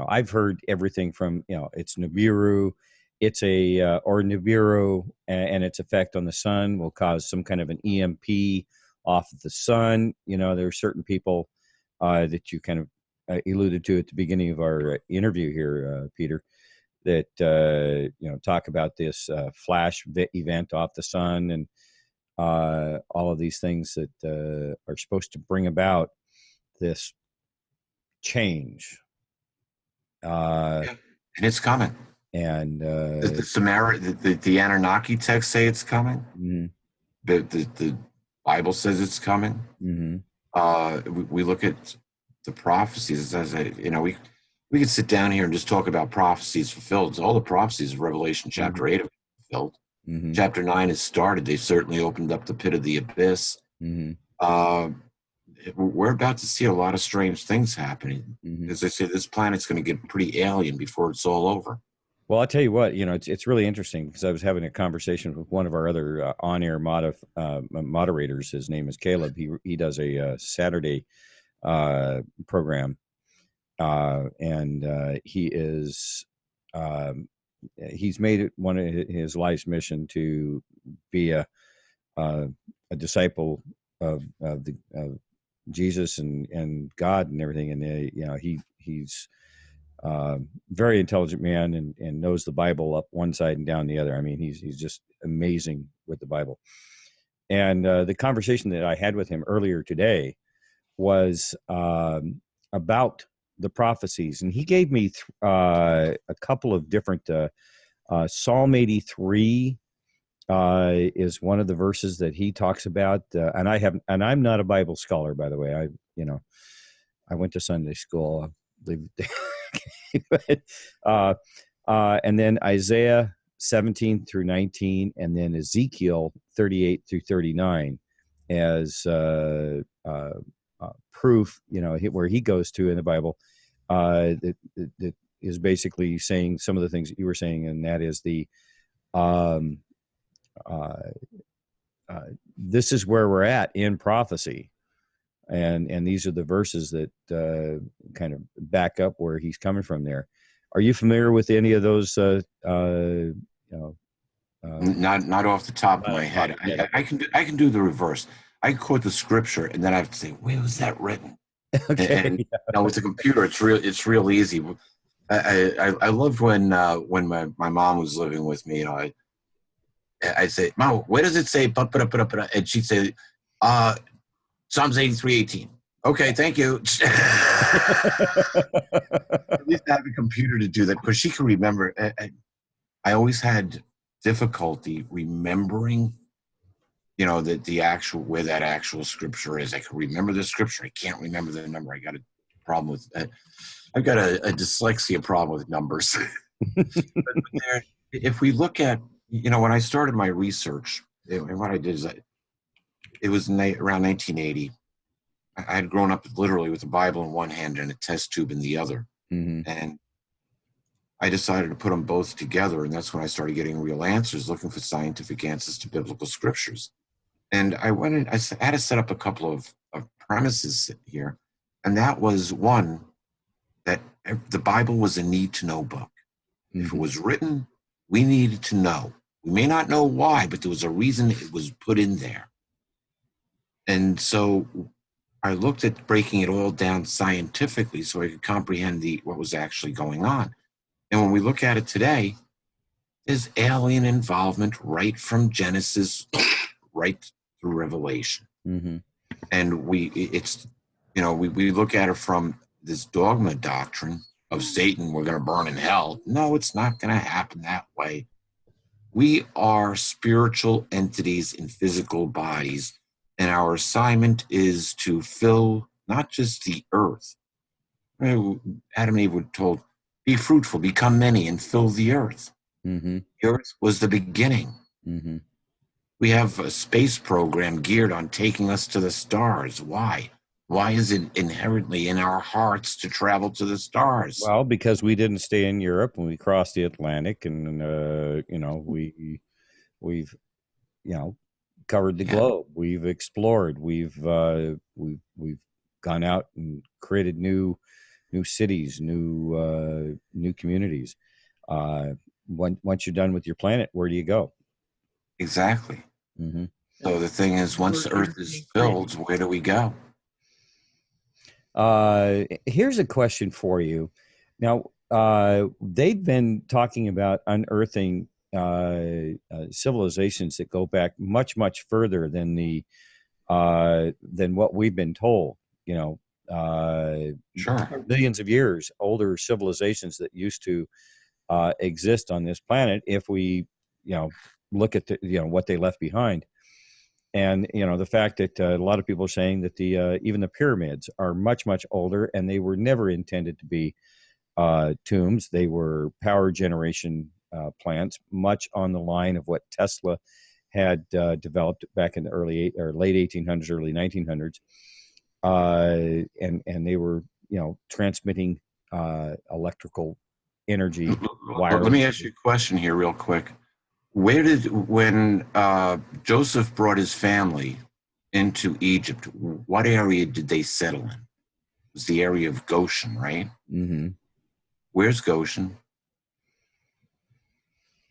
I've heard everything from, it's Nibiru, it's or Nibiru and its effect on the sun will cause some kind of an EMP off of the sun. There are certain people that you kind of alluded to at the beginning of our interview here, Peter, that, talk about this flash event off the sun and all of these things that are supposed to bring about this change. And it's coming. And the Sumerian, the Anunnaki texts say it's coming. Mm-hmm. The Bible says it's coming. Mm-hmm. We look at the prophecies. As we could sit down here and just talk about prophecies fulfilled. All the prophecies of Revelation chapter 8 have been fulfilled. Mm-hmm. Chapter 9 has started. They certainly opened up the pit of the abyss. Mm-hmm. We're about to see a lot of strange things happening. Mm-hmm. As I say, this planet's going to get pretty alien before it's all over. Well, I'll tell you what, it's really interesting because I was having a conversation with one of our other on-air moderators. His name is Caleb. He does a Saturday program, and he's made it one of his life's mission to be a disciple of Jesus and God and everything. And he's very intelligent man and knows the Bible up one side and down the other. I mean, he's just amazing with the Bible. And the conversation that I had with him earlier today was about the prophecies, and he gave me a couple of different. Psalm 83 is one of the verses that he talks about, and I'm not a Bible scholar, by the way. I went to Sunday school. And then Isaiah 17 through 19, and then Ezekiel 38 through 39 as proof, where he goes to in the Bible that is basically saying some of the things that you were saying, and that is this is where we're at in prophecy. And these are the verses that kind of back up where he's coming from there. Are you familiar with any of those? Not off the top of my head. I can do the reverse. I can quote the scripture, and then I have to say, where was that written? Okay. And with the computer, it's real easy. I loved when my mom was living with me. I'd say, Mom, where does it say? And she'd say, Psalms 83:18. Okay, thank you. At least I have a computer to do that because she can remember. I always had difficulty remembering, the actual where that actual scripture is. I can remember the scripture. I can't remember the number. I got a problem with that. I've got a dyslexia problem with numbers. But if we look at, when I started my research, and what I did is it was around 1980. I had grown up literally with the Bible in one hand and a test tube in the other. Mm-hmm. And I decided to put them both together. And that's when I started getting real answers, looking for scientific answers to biblical scriptures. And I had to set up a couple of premises here. And that was one, that the Bible was a need-to-know book. Mm-hmm. If it was written, we needed to know. We may not know why, but there was a reason it was put in there. And so I looked at breaking it all down scientifically so I could comprehend what was actually going on. And when we look at it today, there's alien involvement right from Genesis right through Revelation. Mm-hmm. And we look at it from this dogma doctrine of Satan, we're going to burn in hell. No, it's not going to happen that way. We are spiritual entities in physical bodies. And our assignment is to fill not just the earth. Adam and Eve were told, be fruitful, become many, and fill the earth. Mm-hmm. The earth was the beginning. Mm-hmm. We have a space program geared on taking us to the stars. Why? Why is it inherently in our hearts to travel to the stars? Well, because we didn't stay in Europe when we crossed the Atlantic, and we've covered the globe. We've explored. We've gone out and created new new cities, new communities. Once you're done with your planet, where do you go? Exactly. Mm-hmm. So the thing is, once the Earth is filled, where do we go? Here's a question for you. Now, they've been talking about unearthing civilizations that go back much, much further than than what we've been told. Sure. Millions of years older civilizations that used to exist on this planet. If we, look at what they left behind. And the fact that a lot of people are saying that even the pyramids are much, much older, and they were never intended to be tombs. They were power generation plants, much on the line of what Tesla had developed back in the late 1800s, early 1900s, and they were transmitting electrical energy. Let me ask you a question here, real quick. When Joseph brought his family into Egypt, what area did they settle in? It was the area of Goshen, right? Mm-hmm. Where's Goshen?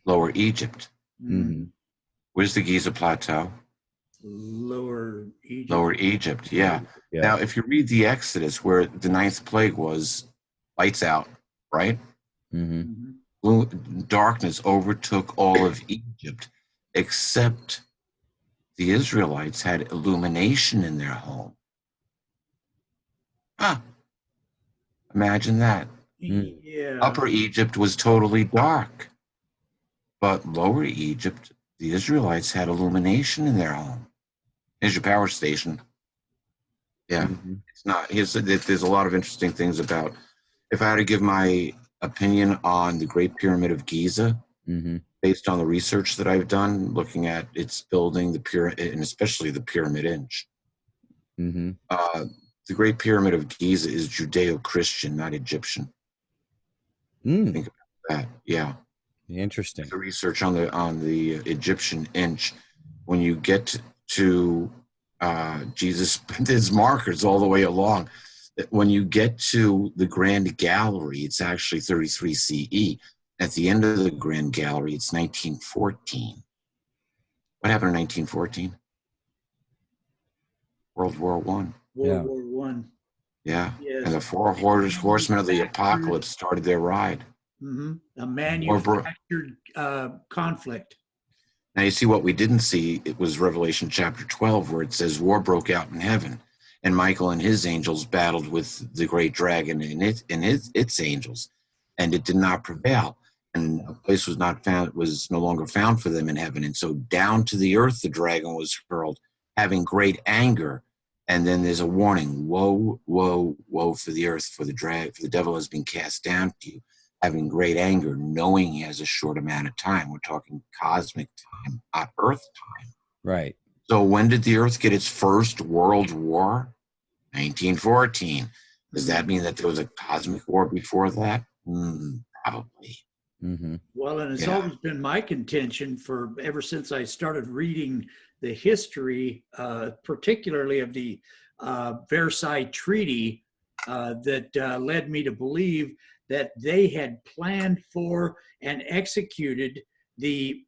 Lower Egypt. Mm-hmm. Where's the Giza Plateau? Lower Egypt. Lower Egypt, yeah. Now, if you read the Exodus, where the 9th plague was, lights out, right? Mm-hmm. Darkness overtook all of Egypt, except the Israelites had illumination in their home. Imagine that. Yeah. Upper Egypt was totally dark, but Lower Egypt, the Israelites had illumination in their home. Here's your power station. Yeah, It's not. There's a lot of interesting things about. If I had to give my opinion on the Great Pyramid of Giza, based on the research that I've done, looking at its building, the pyramid, and especially the Pyramid Inch. The Great Pyramid of Giza is Judeo-Christian, not Egyptian. Think about that. Yeah. Interesting. The research on the Egyptian inch, when you get to Jesus, there's markers all the way along. When you get to the Grand Gallery, it's actually 33 CE. At the end of the Grand Gallery, it's 1914. What happened in 1914? World War I. World War I. Yeah. Yes. And the four horsemen of the apocalypse started their ride. A manufactured conflict. Now, you see what we didn't see, it was Revelation chapter 12, where it says war broke out in heaven, and Michael and his angels battled with the great dragon and its angels, and it did not prevail. And a place was no longer found for them in heaven. And so down to the earth the dragon was hurled, having great anger. And then there's a warning: woe, woe, woe for the earth, for the devil has been cast down to you, having great anger, knowing he has a short amount of time. We're talking cosmic time, not earth time. Right. So when did the earth get its first world war? 1914. Does that mean that there was a cosmic war before that? Probably. Well, and it's always been my contention ever since I started reading the history, particularly of the Versailles Treaty, that led me to believe that they had planned for and executed the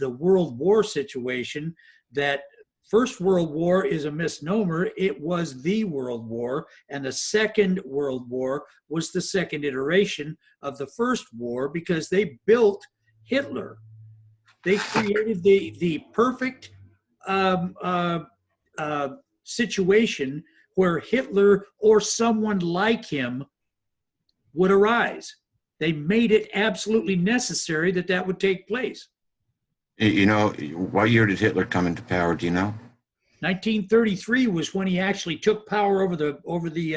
World War situation. That First World War is a misnomer. It was the World War, and the Second World War was the second iteration of the First War, because they built Hitler. They created the perfect situation where Hitler or someone like him would arise. They made it absolutely necessary that would take place. You know, what year did Hitler come into power? Do you know? 1933 was when he actually took power over Germany.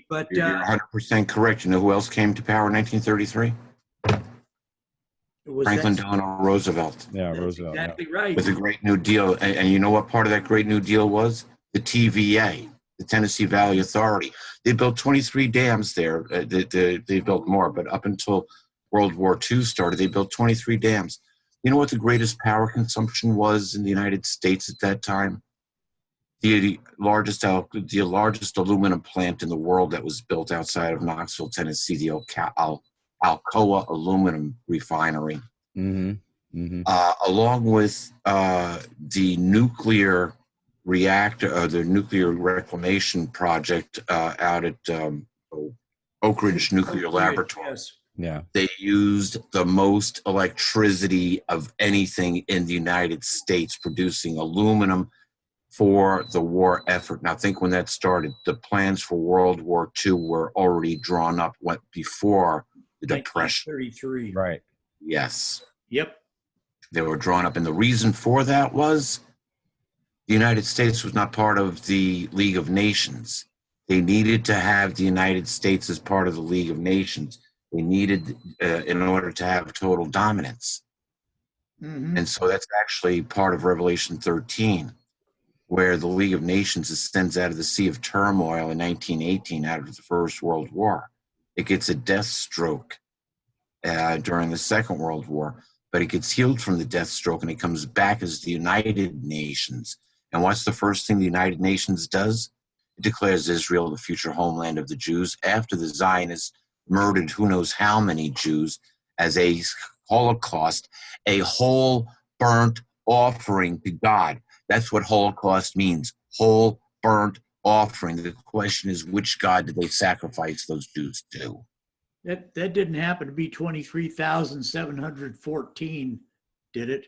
But you're 100% correct. You know who else came to power in 1933? Franklin Delano Roosevelt. Yeah, Roosevelt. Exactly right. With the Great New Deal. And you know what part of that Great New Deal was? The TVA, the Tennessee Valley Authority. They built 23 dams there. They built more, but up until World War II started, they built 23 dams. You know what the greatest power consumption was in the United States at that time? the largest aluminum plant in the world that was built outside of Knoxville, Tennessee, the Alcoa Aluminum Refinery, along with the nuclear reactor, the nuclear reclamation project out at Oak Ridge Nuclear Laboratory. Yes. Yeah. They used the most electricity of anything in the United States, producing aluminum for the war effort. Now, think when that started, the plans for World War II were already drawn up before the Depression. 1933. Right. Yes. Yep. They were drawn up. And the reason for that was the United States was not part of the League of Nations. They needed to have the United States as part of the League of Nations. They needed, in order to have total dominance. And so that's actually part of Revelation 13, where the League of Nations ascends out of the Sea of Turmoil in 1918 out of the First World War. It gets a death stroke during the Second World War, but it gets healed from the death stroke and it comes back as the United Nations. And what's the first thing the United Nations does? It declares Israel the future homeland of the Jews after the Zionists murdered who knows how many Jews as a Holocaust, a whole burnt offering to God. That's what Holocaust means, whole burnt offering. The question is, which God did they sacrifice those Jews to? That didn't happen to be 23,714, did it?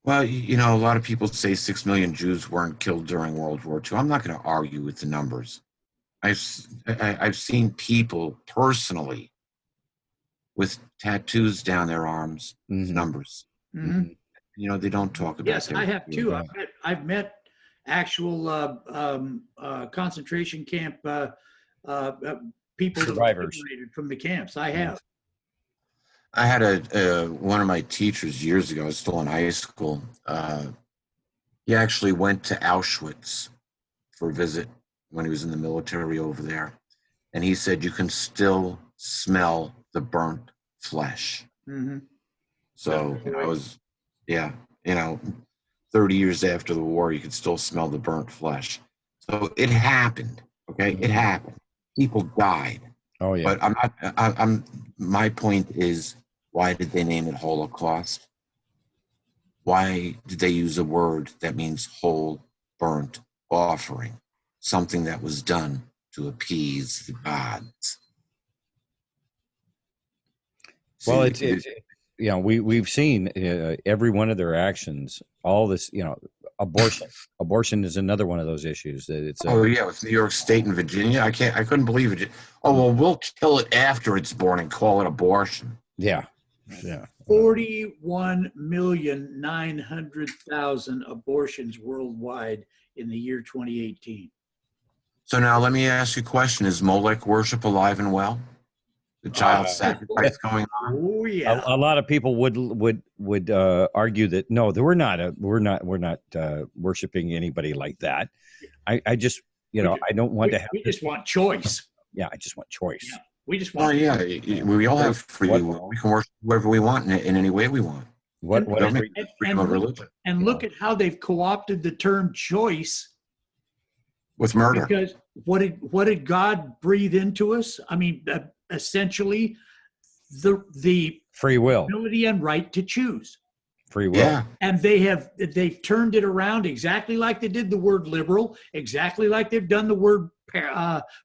Well, you know, a lot of people say 6 million Jews weren't killed during World War II. I'm not going to argue with the numbers. I've seen people personally with tattoos down their arms, numbers. Mm-hmm. You know, they don't talk about Yes, that. I have too. I've met actual concentration camp people Survivors from the camps. I have. I had one of my teachers years ago, I was still in high school. He actually went to Auschwitz for a visit when he was in the military over there. And he said, you can still smell the burnt flesh. So I was, you know, 30 years after the war, you could still smell the burnt flesh. So it happened. Okay. It happened. People died. Oh yeah. But my point is, why did they name it Holocaust? Why did they use a word that means whole burnt offering? Something that was done to appease the gods. Well, it's you know, we've seen every one of their actions. All this, you know, abortion is another one of those issues. That it's with New York State and Virginia, I couldn't believe it. Oh well, we'll kill it after it's born and call it abortion. Yeah. 41,900,000 abortions worldwide in the year 2018. So now let me ask you a question: is Molech worship alive and well? The child sacrifice going on? Oh yeah. A lot of people would argue that no, we're not worshiping anybody like that. I just, you know, I don't want to have. We just want choice. Yeah, I just want choice. Yeah. We just want. Oh yeah, we all have free will. We can worship whoever we want in any way we want. Freedom of religion. And look at how they've co-opted the term choice with murder. Because what did God breathe into us? I mean, essentially, the free will, ability and right to choose. Free will. Yeah. And they've turned it around exactly like they did the word liberal, exactly like they've done the word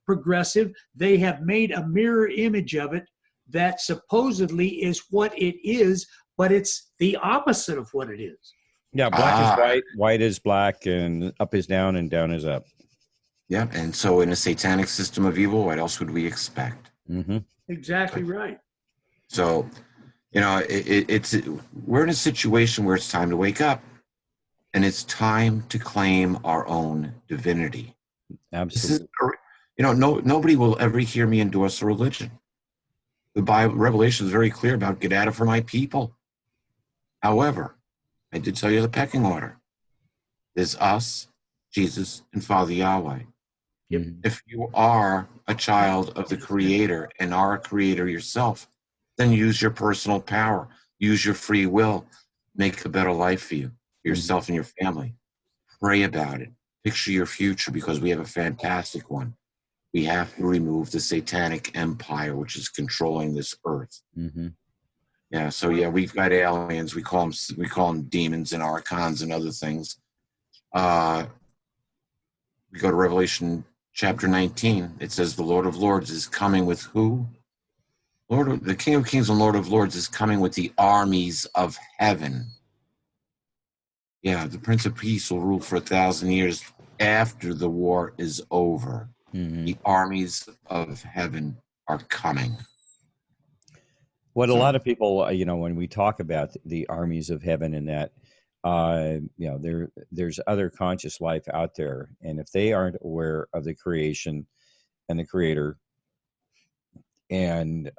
progressive. They have made a mirror image of it that supposedly is what it is, but it's the opposite of what it is. Yeah, black is white, white is black, and up is down, and down is up. Yeah, and so in a satanic system of evil, what else would we expect? Exactly right. So, you know, we're in a situation where it's time to wake up, and it's time to claim our own divinity. Absolutely. You know, nobody will ever hear me endorse a religion. The Bible, Revelation is very clear about get out of for my people. However, I did tell you the pecking order. There's us, Jesus, and Father Yahweh. Yep. If you are a child of the Creator and are a creator yourself, then use your personal power, use your free will, make a better life for you, yourself and your family. Pray about it. picture your future, because we have a fantastic one. We have to remove the satanic empire, which is controlling this earth. Mm-hmm. Yeah, so yeah, we've got aliens. We call them demons and archons and other things. We go to Revelation chapter 19. It says the Lord of Lords is coming with who? The King of Kings and Lord of Lords is coming with the armies of heaven. Yeah, the Prince of Peace will rule for 1,000 years after the war is over. Mm-hmm. The armies of heaven are coming. What a lot of people, when we talk about the armies of heaven and that, there's other conscious life out there, and if they aren't aware of the creation and the Creator, and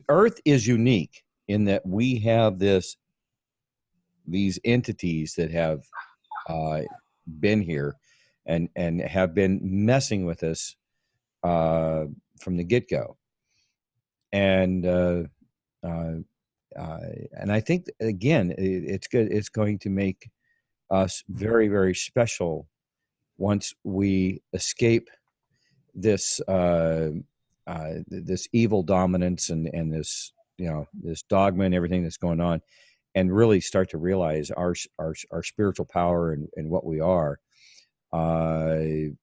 Earth is unique in that we have these entities that have been here and have been messing with us from the get-go. And I think, again, it's good. It's going to make us very, very special once we escape this this evil dominance and this this dogma and everything that's going on, and really start to realize our spiritual power and what we are. We're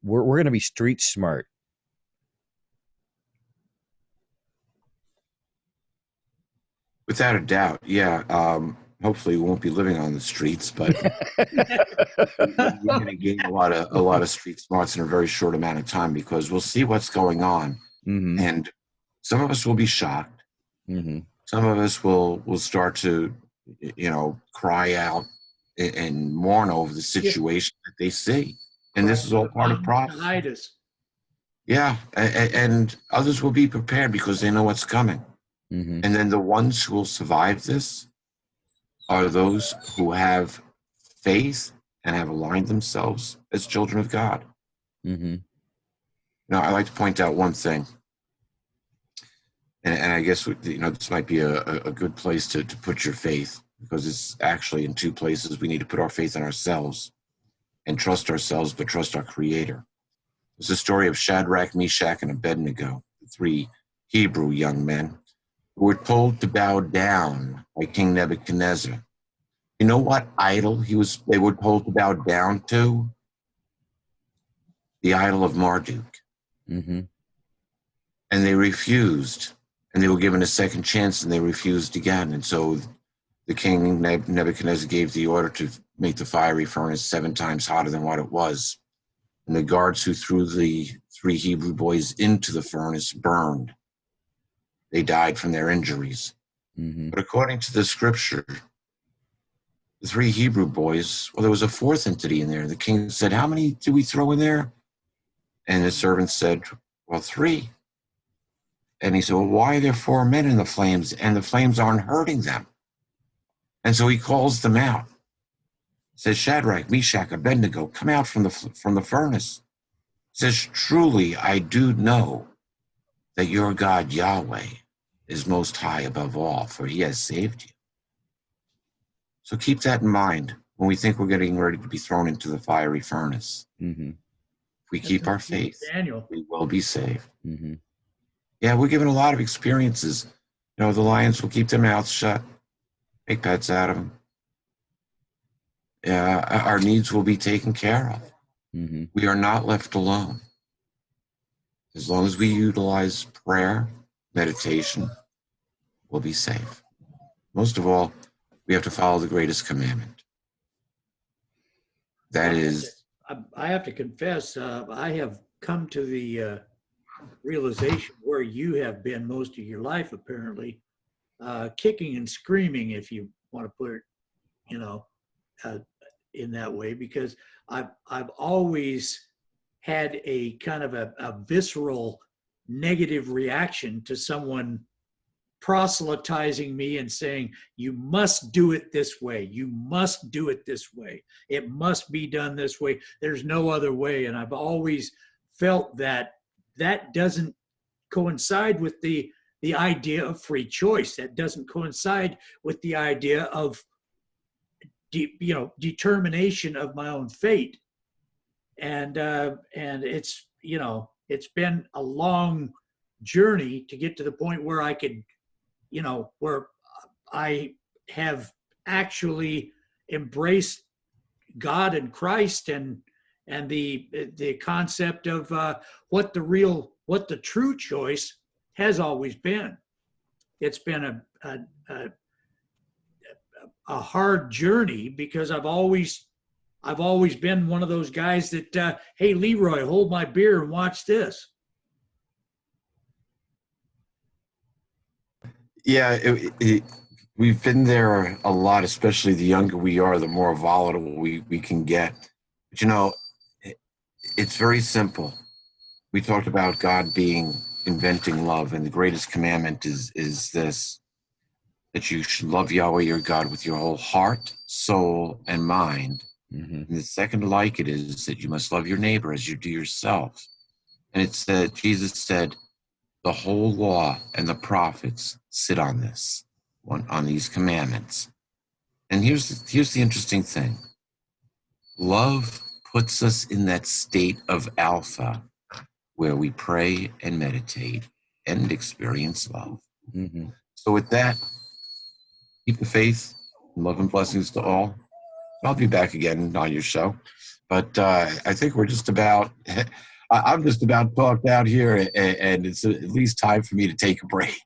going to be street smart. Without a doubt, yeah. Hopefully, we won't be living on the streets, but we're going to gain a lot of street smarts in a very short amount of time, because we'll see what's going on, Mm-hmm. and some of us will be shocked. Mm-hmm. Some of us will start to, cry out and mourn over the situation that they see, and this is all part of process. Yeah, and others will be prepared because they know what's coming. Mm-hmm. And then the ones who will survive this are those who have faith and have aligned themselves as children of God. Mm-hmm. Now, I like to point out one thing, and I guess this might be a good place to put your faith, because it's actually in two places. We need to put our faith in ourselves and trust ourselves, but trust our Creator. It's the story of Shadrach, Meshach, and Abednego, the three Hebrew young men who were told to bow down by King Nebuchadnezzar. You know what idol they were told to bow down to? The idol of Marduk. Mm-hmm. And they refused. And they were given a second chance, and they refused again. And so the king Nebuchadnezzar gave the order to make the fiery furnace 7 times hotter than what it was. And the guards who threw the 3 Hebrew boys into the furnace burned. They died from their injuries. Mm-hmm. But according to the scripture, the 3 Hebrew boys, well, there was a 4th entity in there. The king said, how many do we throw in there? And the servant said, well, 3. And he said, well, why are there 4 men in the flames, and the flames aren't hurting them? And so he calls them out. Says, Shadrach, Meshach, Abednego, come out from the furnace. Says, truly, I do know that your God, Yahweh, is most high above all, for he has saved you. So keep that in mind when we think we're getting ready to be thrown into the fiery furnace. Mm-hmm. If we keep our faith, Daniel, we will be saved. Mm-hmm. Yeah, we're given a lot of experiences. The lions will keep their mouths shut, make pets out of them. Yeah, our needs will be taken care of. Mm-hmm. We are not left alone. As long as we utilize prayer, meditation, we'll be safe. Most of all, we have to follow the greatest commandment. That is... I have to confess, I have come to the realization where you have been most of your life, apparently, kicking and screaming, if you want to put it, in that way, because I've always had a kind of a visceral negative reaction to someone proselytizing me and saying, you must do it this way. You must do it this way. It must be done this way. There's no other way. And I've always felt that doesn't coincide with the idea of free choice. That doesn't coincide with the idea of determination of my own fate. And it's, it's been a long journey to get to the point where I could, where I have actually embraced God and Christ and the concept of what the true choice has always been. It's been a hard journey because I've always been one of those guys that, hey, Leroy, hold my beer and watch this. Yeah, we've been there a lot, especially the younger we are, the more volatile we can get. But it's very simple. We talked about God inventing love, and the greatest commandment is this, that you should love Yahweh your God with your whole heart, soul, and mind. And the second like it is that you must love your neighbor as you do yourself. And it's that Jesus said, the whole law and the prophets sit on this, on these commandments. And here's the interesting thing. Love puts us in that state of alpha where we pray and meditate and experience love. So with that, keep the faith, love and blessings to all. I'll be back again on your show. But I think we're just about, I'm just about talked out here, and it's at least time for me to take a break.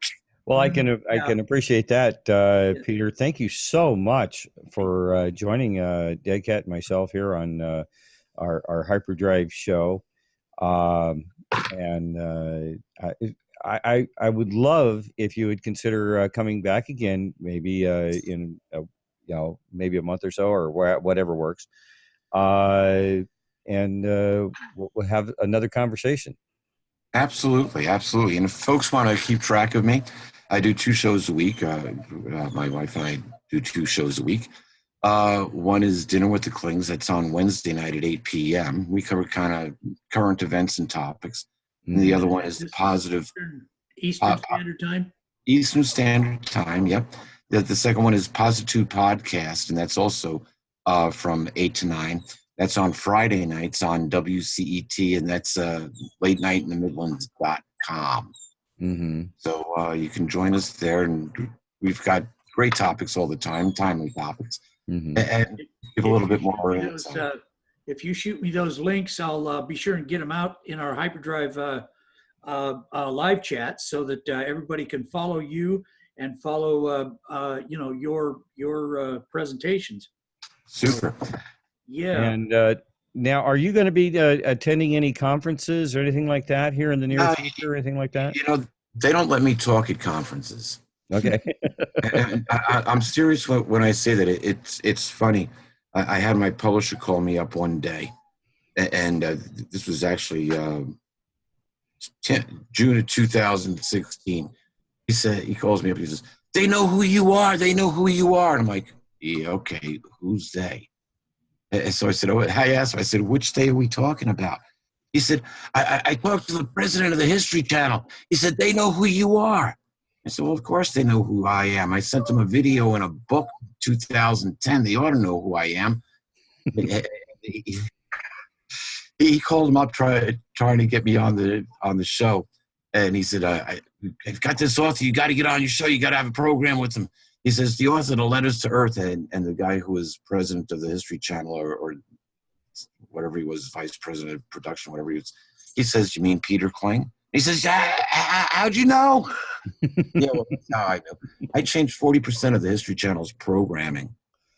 Well, I can appreciate that, Peter. Thank you so much for joining Deadcat and myself here on our Hyperdrive show. And I would love if you would consider coming back again, maybe in maybe a month or so, or whatever works, and we'll have another conversation. Absolutely. And if folks want to keep track of me, I do 2 shows a week. My wife and I do 2 shows a week. One is Dinner with the Klings. That's on Wednesday night at 8 p.m. We cover kind of current events and topics. And the other one is Positive Eastern Standard Time. Eastern Standard Time. Yep. The second one is Positive Podcast, and that's also from 8 to 9. That's on Friday nights on WCET, and that's late night in the Midlands.com. So you can join us there, and we've got great topics all the time, timely topics, and give a little bit more insight. If you shoot me those links, I'll be sure and get them out in our Hyperdrive live chat so that everybody can follow you and follow your presentations. Super. Yeah. And now, are you going to be attending any conferences or anything like that here in the near future, or anything like that? They don't let me talk at conferences. Okay. And I'm serious when I say that. It's funny. I had my publisher call me up one day, and this was actually June of 2016. He calls me up. He says, "They know who you are. They know who you are." And I'm like, "Yeah, okay. Who's they?" And so I said, I asked him, I said, "Which day are we talking about?" He said, I talked to the president of the History Channel. He said, "They know who you are." I said, "Well, of course they know who I am. I sent them a video and a book, 2010. They ought to know who I am." He called him up trying to get me on the show. And he said, "I've got this author. You got to get on your show. You got to have a program with him." He says, "The author of the Letters to Earth," and the guy who was president of the History Channel or whatever he was, vice president of production, whatever he was. He says, "You mean Peter Kling?" He says, "Yeah, how'd you know?" Yeah, well, that's how I know. I changed 40% of the History Channel's programming.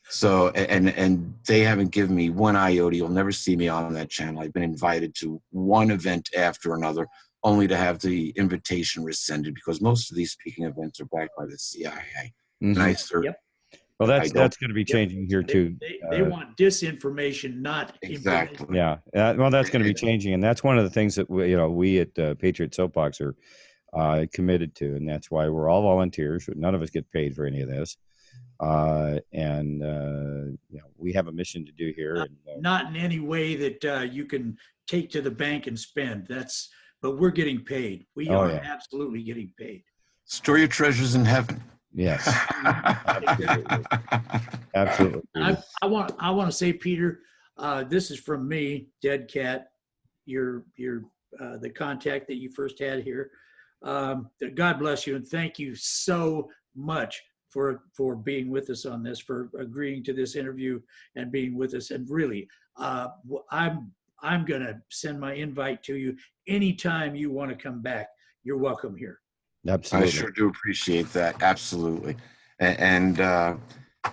So, and they haven't given me one iota. You'll never see me on that channel. I've been invited to one event after another, only to have the invitation rescinded because most of these speaking events are backed by the CIA. And I serve. Yep. Well, that's going to be changing here too. They want disinformation, not exactly. Yeah. Well, that's going to be changing, and that's one of the things that we at Patriot Soapbox are committed to, and that's why we're all volunteers. None of us get paid for any of this, and we have a mission to do here. Not in any way that you can take to the bank and spend. But we're getting paid. We are absolutely getting paid. Store your treasures in heaven. Yes. Absolutely. I want to say, Peter, this is from me, Deadcat, your the contact that you first had here. God bless you, and thank you so much for being with us on this, for agreeing to this interview and being with us. And really, I'm gonna send my invite to you anytime you want to come back. You're welcome here. Absolutely. I sure do appreciate that. Absolutely. And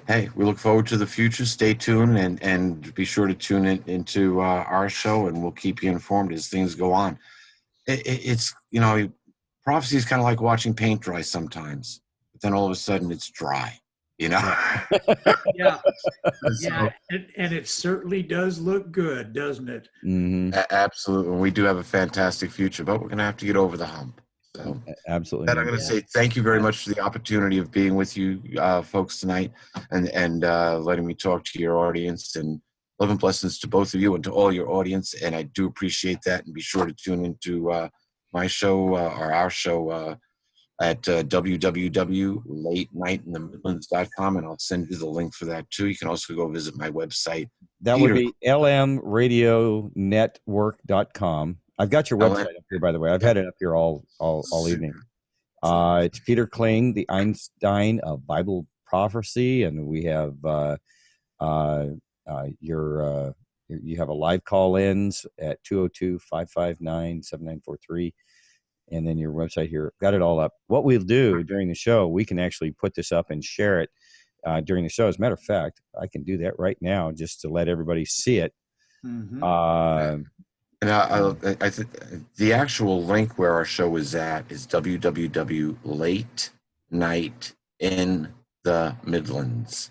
hey, we look forward to the future. Stay tuned and be sure to tune into our show, and we'll keep you informed as things go on. It's, you know, prophecy is kind of like watching paint dry sometimes, but then all of a sudden it's dry, you know? Yeah. Yeah. And it certainly does look good, doesn't it? Mm-hmm. Absolutely. We do have a fantastic future, but we're going to have to get over the hump. So absolutely. That I'm going to say thank you very much for the opportunity of being with you folks tonight and letting me talk to your audience, and love and blessings to both of you and to all your audience. And I do appreciate that. And be sure to tune into my show or our show at www.latenightinthemidlands.com, and I'll send you the link for that too. You can also go visit my website. That would be lmradionetwork.com. I've got your website up here, by the way. I've had it up here all evening. It's Peter Kling, the Einstein of Bible prophecy, and we have you have a live call-ins at 202-559-7943, and then your website here. Got it all up. What we'll do during the show, we can actually put this up and share it during the show. As a matter of fact, I can do that right now just to let everybody see it. Mm-hmm. And I think the actual link where our show is at is www.latenightinthemidlands.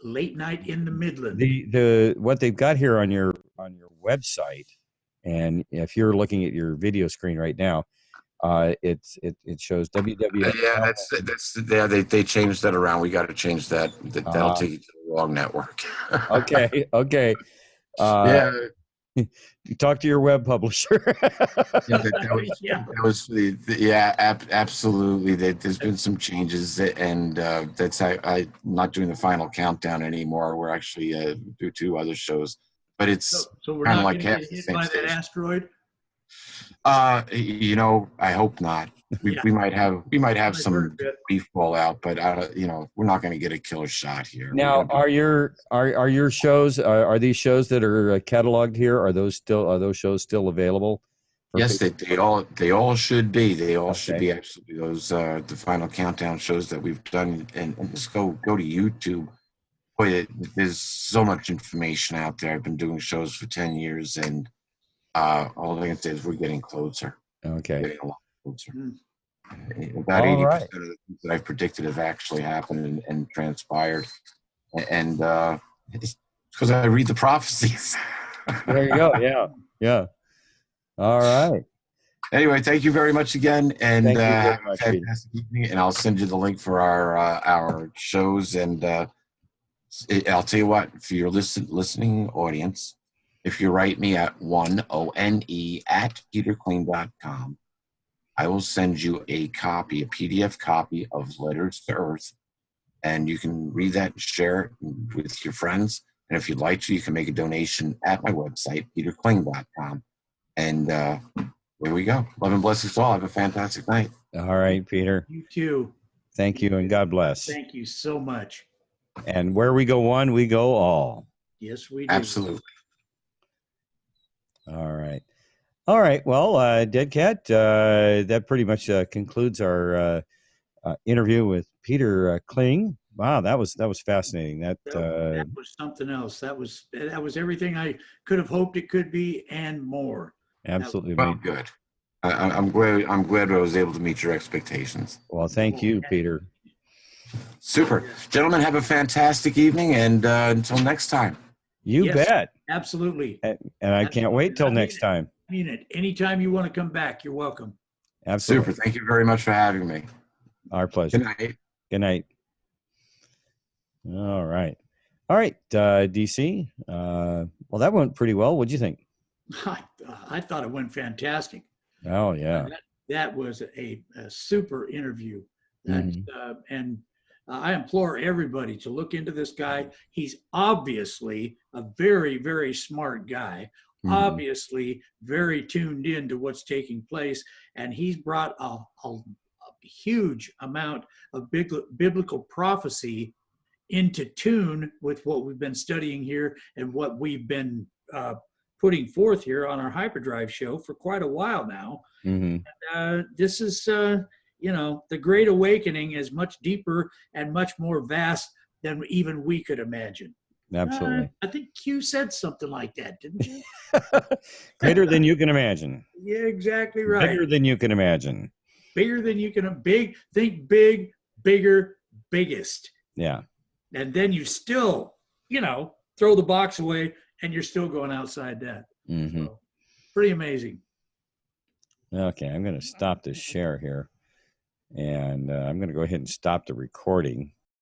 Late Night in the Midlands. The what they've got here on your website, and if you're looking at your video screen right now, it shows www. Yeah, they changed that around. We got to change that. That'll take you to the wrong network. Okay. Yeah. You talk to your web publisher. Absolutely. There's been some changes, and that's I'm not doing the final countdown anymore. We're actually do 2 other shows, but it's so we're kind not of like hit by that asteroid. You know, I hope not. We might have some beef fallout, but you know, we're not going to get a killer shot here. Now, are your shows are these shows that are cataloged here? Are those shows still available? Yes, they all should be. They all should be, absolutely. Those the final countdown shows that we've done, and just go to YouTube. Boy, there's so much information out there. I've been doing shows for 10 years, and all I can say is we're getting closer. Okay. Getting a lot closer. About 80% of the things that I've predicted have actually happened and transpired. And it's because I read the prophecies. There you go. Yeah. All right. Anyway, thank you very much again, and have a fantastic evening. And I'll send you the link for our shows. And I'll tell you what, for your listening audience, if you write me at one@peterkling.com, I will send you a PDF copy of Letters to Earth, and you can read that and share it with your friends. And if you'd like to, you can make a donation at my website, peterkling.com. And there we go. Love and blessings to all. Have a fantastic night. All right, Peter. You too. Thank you, and God bless. Thank you so much. And where we go one, we go all. Yes, we do. Absolutely. All right. Well, Deadcat, that pretty much concludes our interview with Peter Kling. Wow, that was fascinating. That was something else. That was everything I could have hoped it could be and more. Absolutely. Well, good. I'm glad I was able to meet your expectations. Well, thank you, Peter. Super. Gentlemen, have a fantastic evening, and until next time. You bet. Absolutely. And I can't wait till next time. I mean it. Anytime you want to come back, you're welcome. Absolutely. Super. Thank you very much for having me. Our pleasure. Good night. Good night. All right, DC. Well, that went pretty well. What'd you think? I thought it went fantastic. Oh yeah. That was a super interview. And I implore everybody to look into this guy. He's obviously a very, very smart guy, obviously very tuned in to what's taking place. And he's brought a huge amount of biblical prophecy into tune with what we've been studying here and what we've been putting forth here on our Hyperdrive show for quite a while now. This is, the Great Awakening is much deeper and much more vast than even we could imagine. Absolutely. I think Q said something like that, didn't you? Greater than you can imagine. Yeah, exactly right. Bigger than you can imagine. Bigger than you can. Think big, bigger, biggest. Yeah. And then you still, throw the box away and you're still going outside that. So, pretty amazing. Okay, I'm going to stop the share here. And I'm going to go ahead and stop the recording.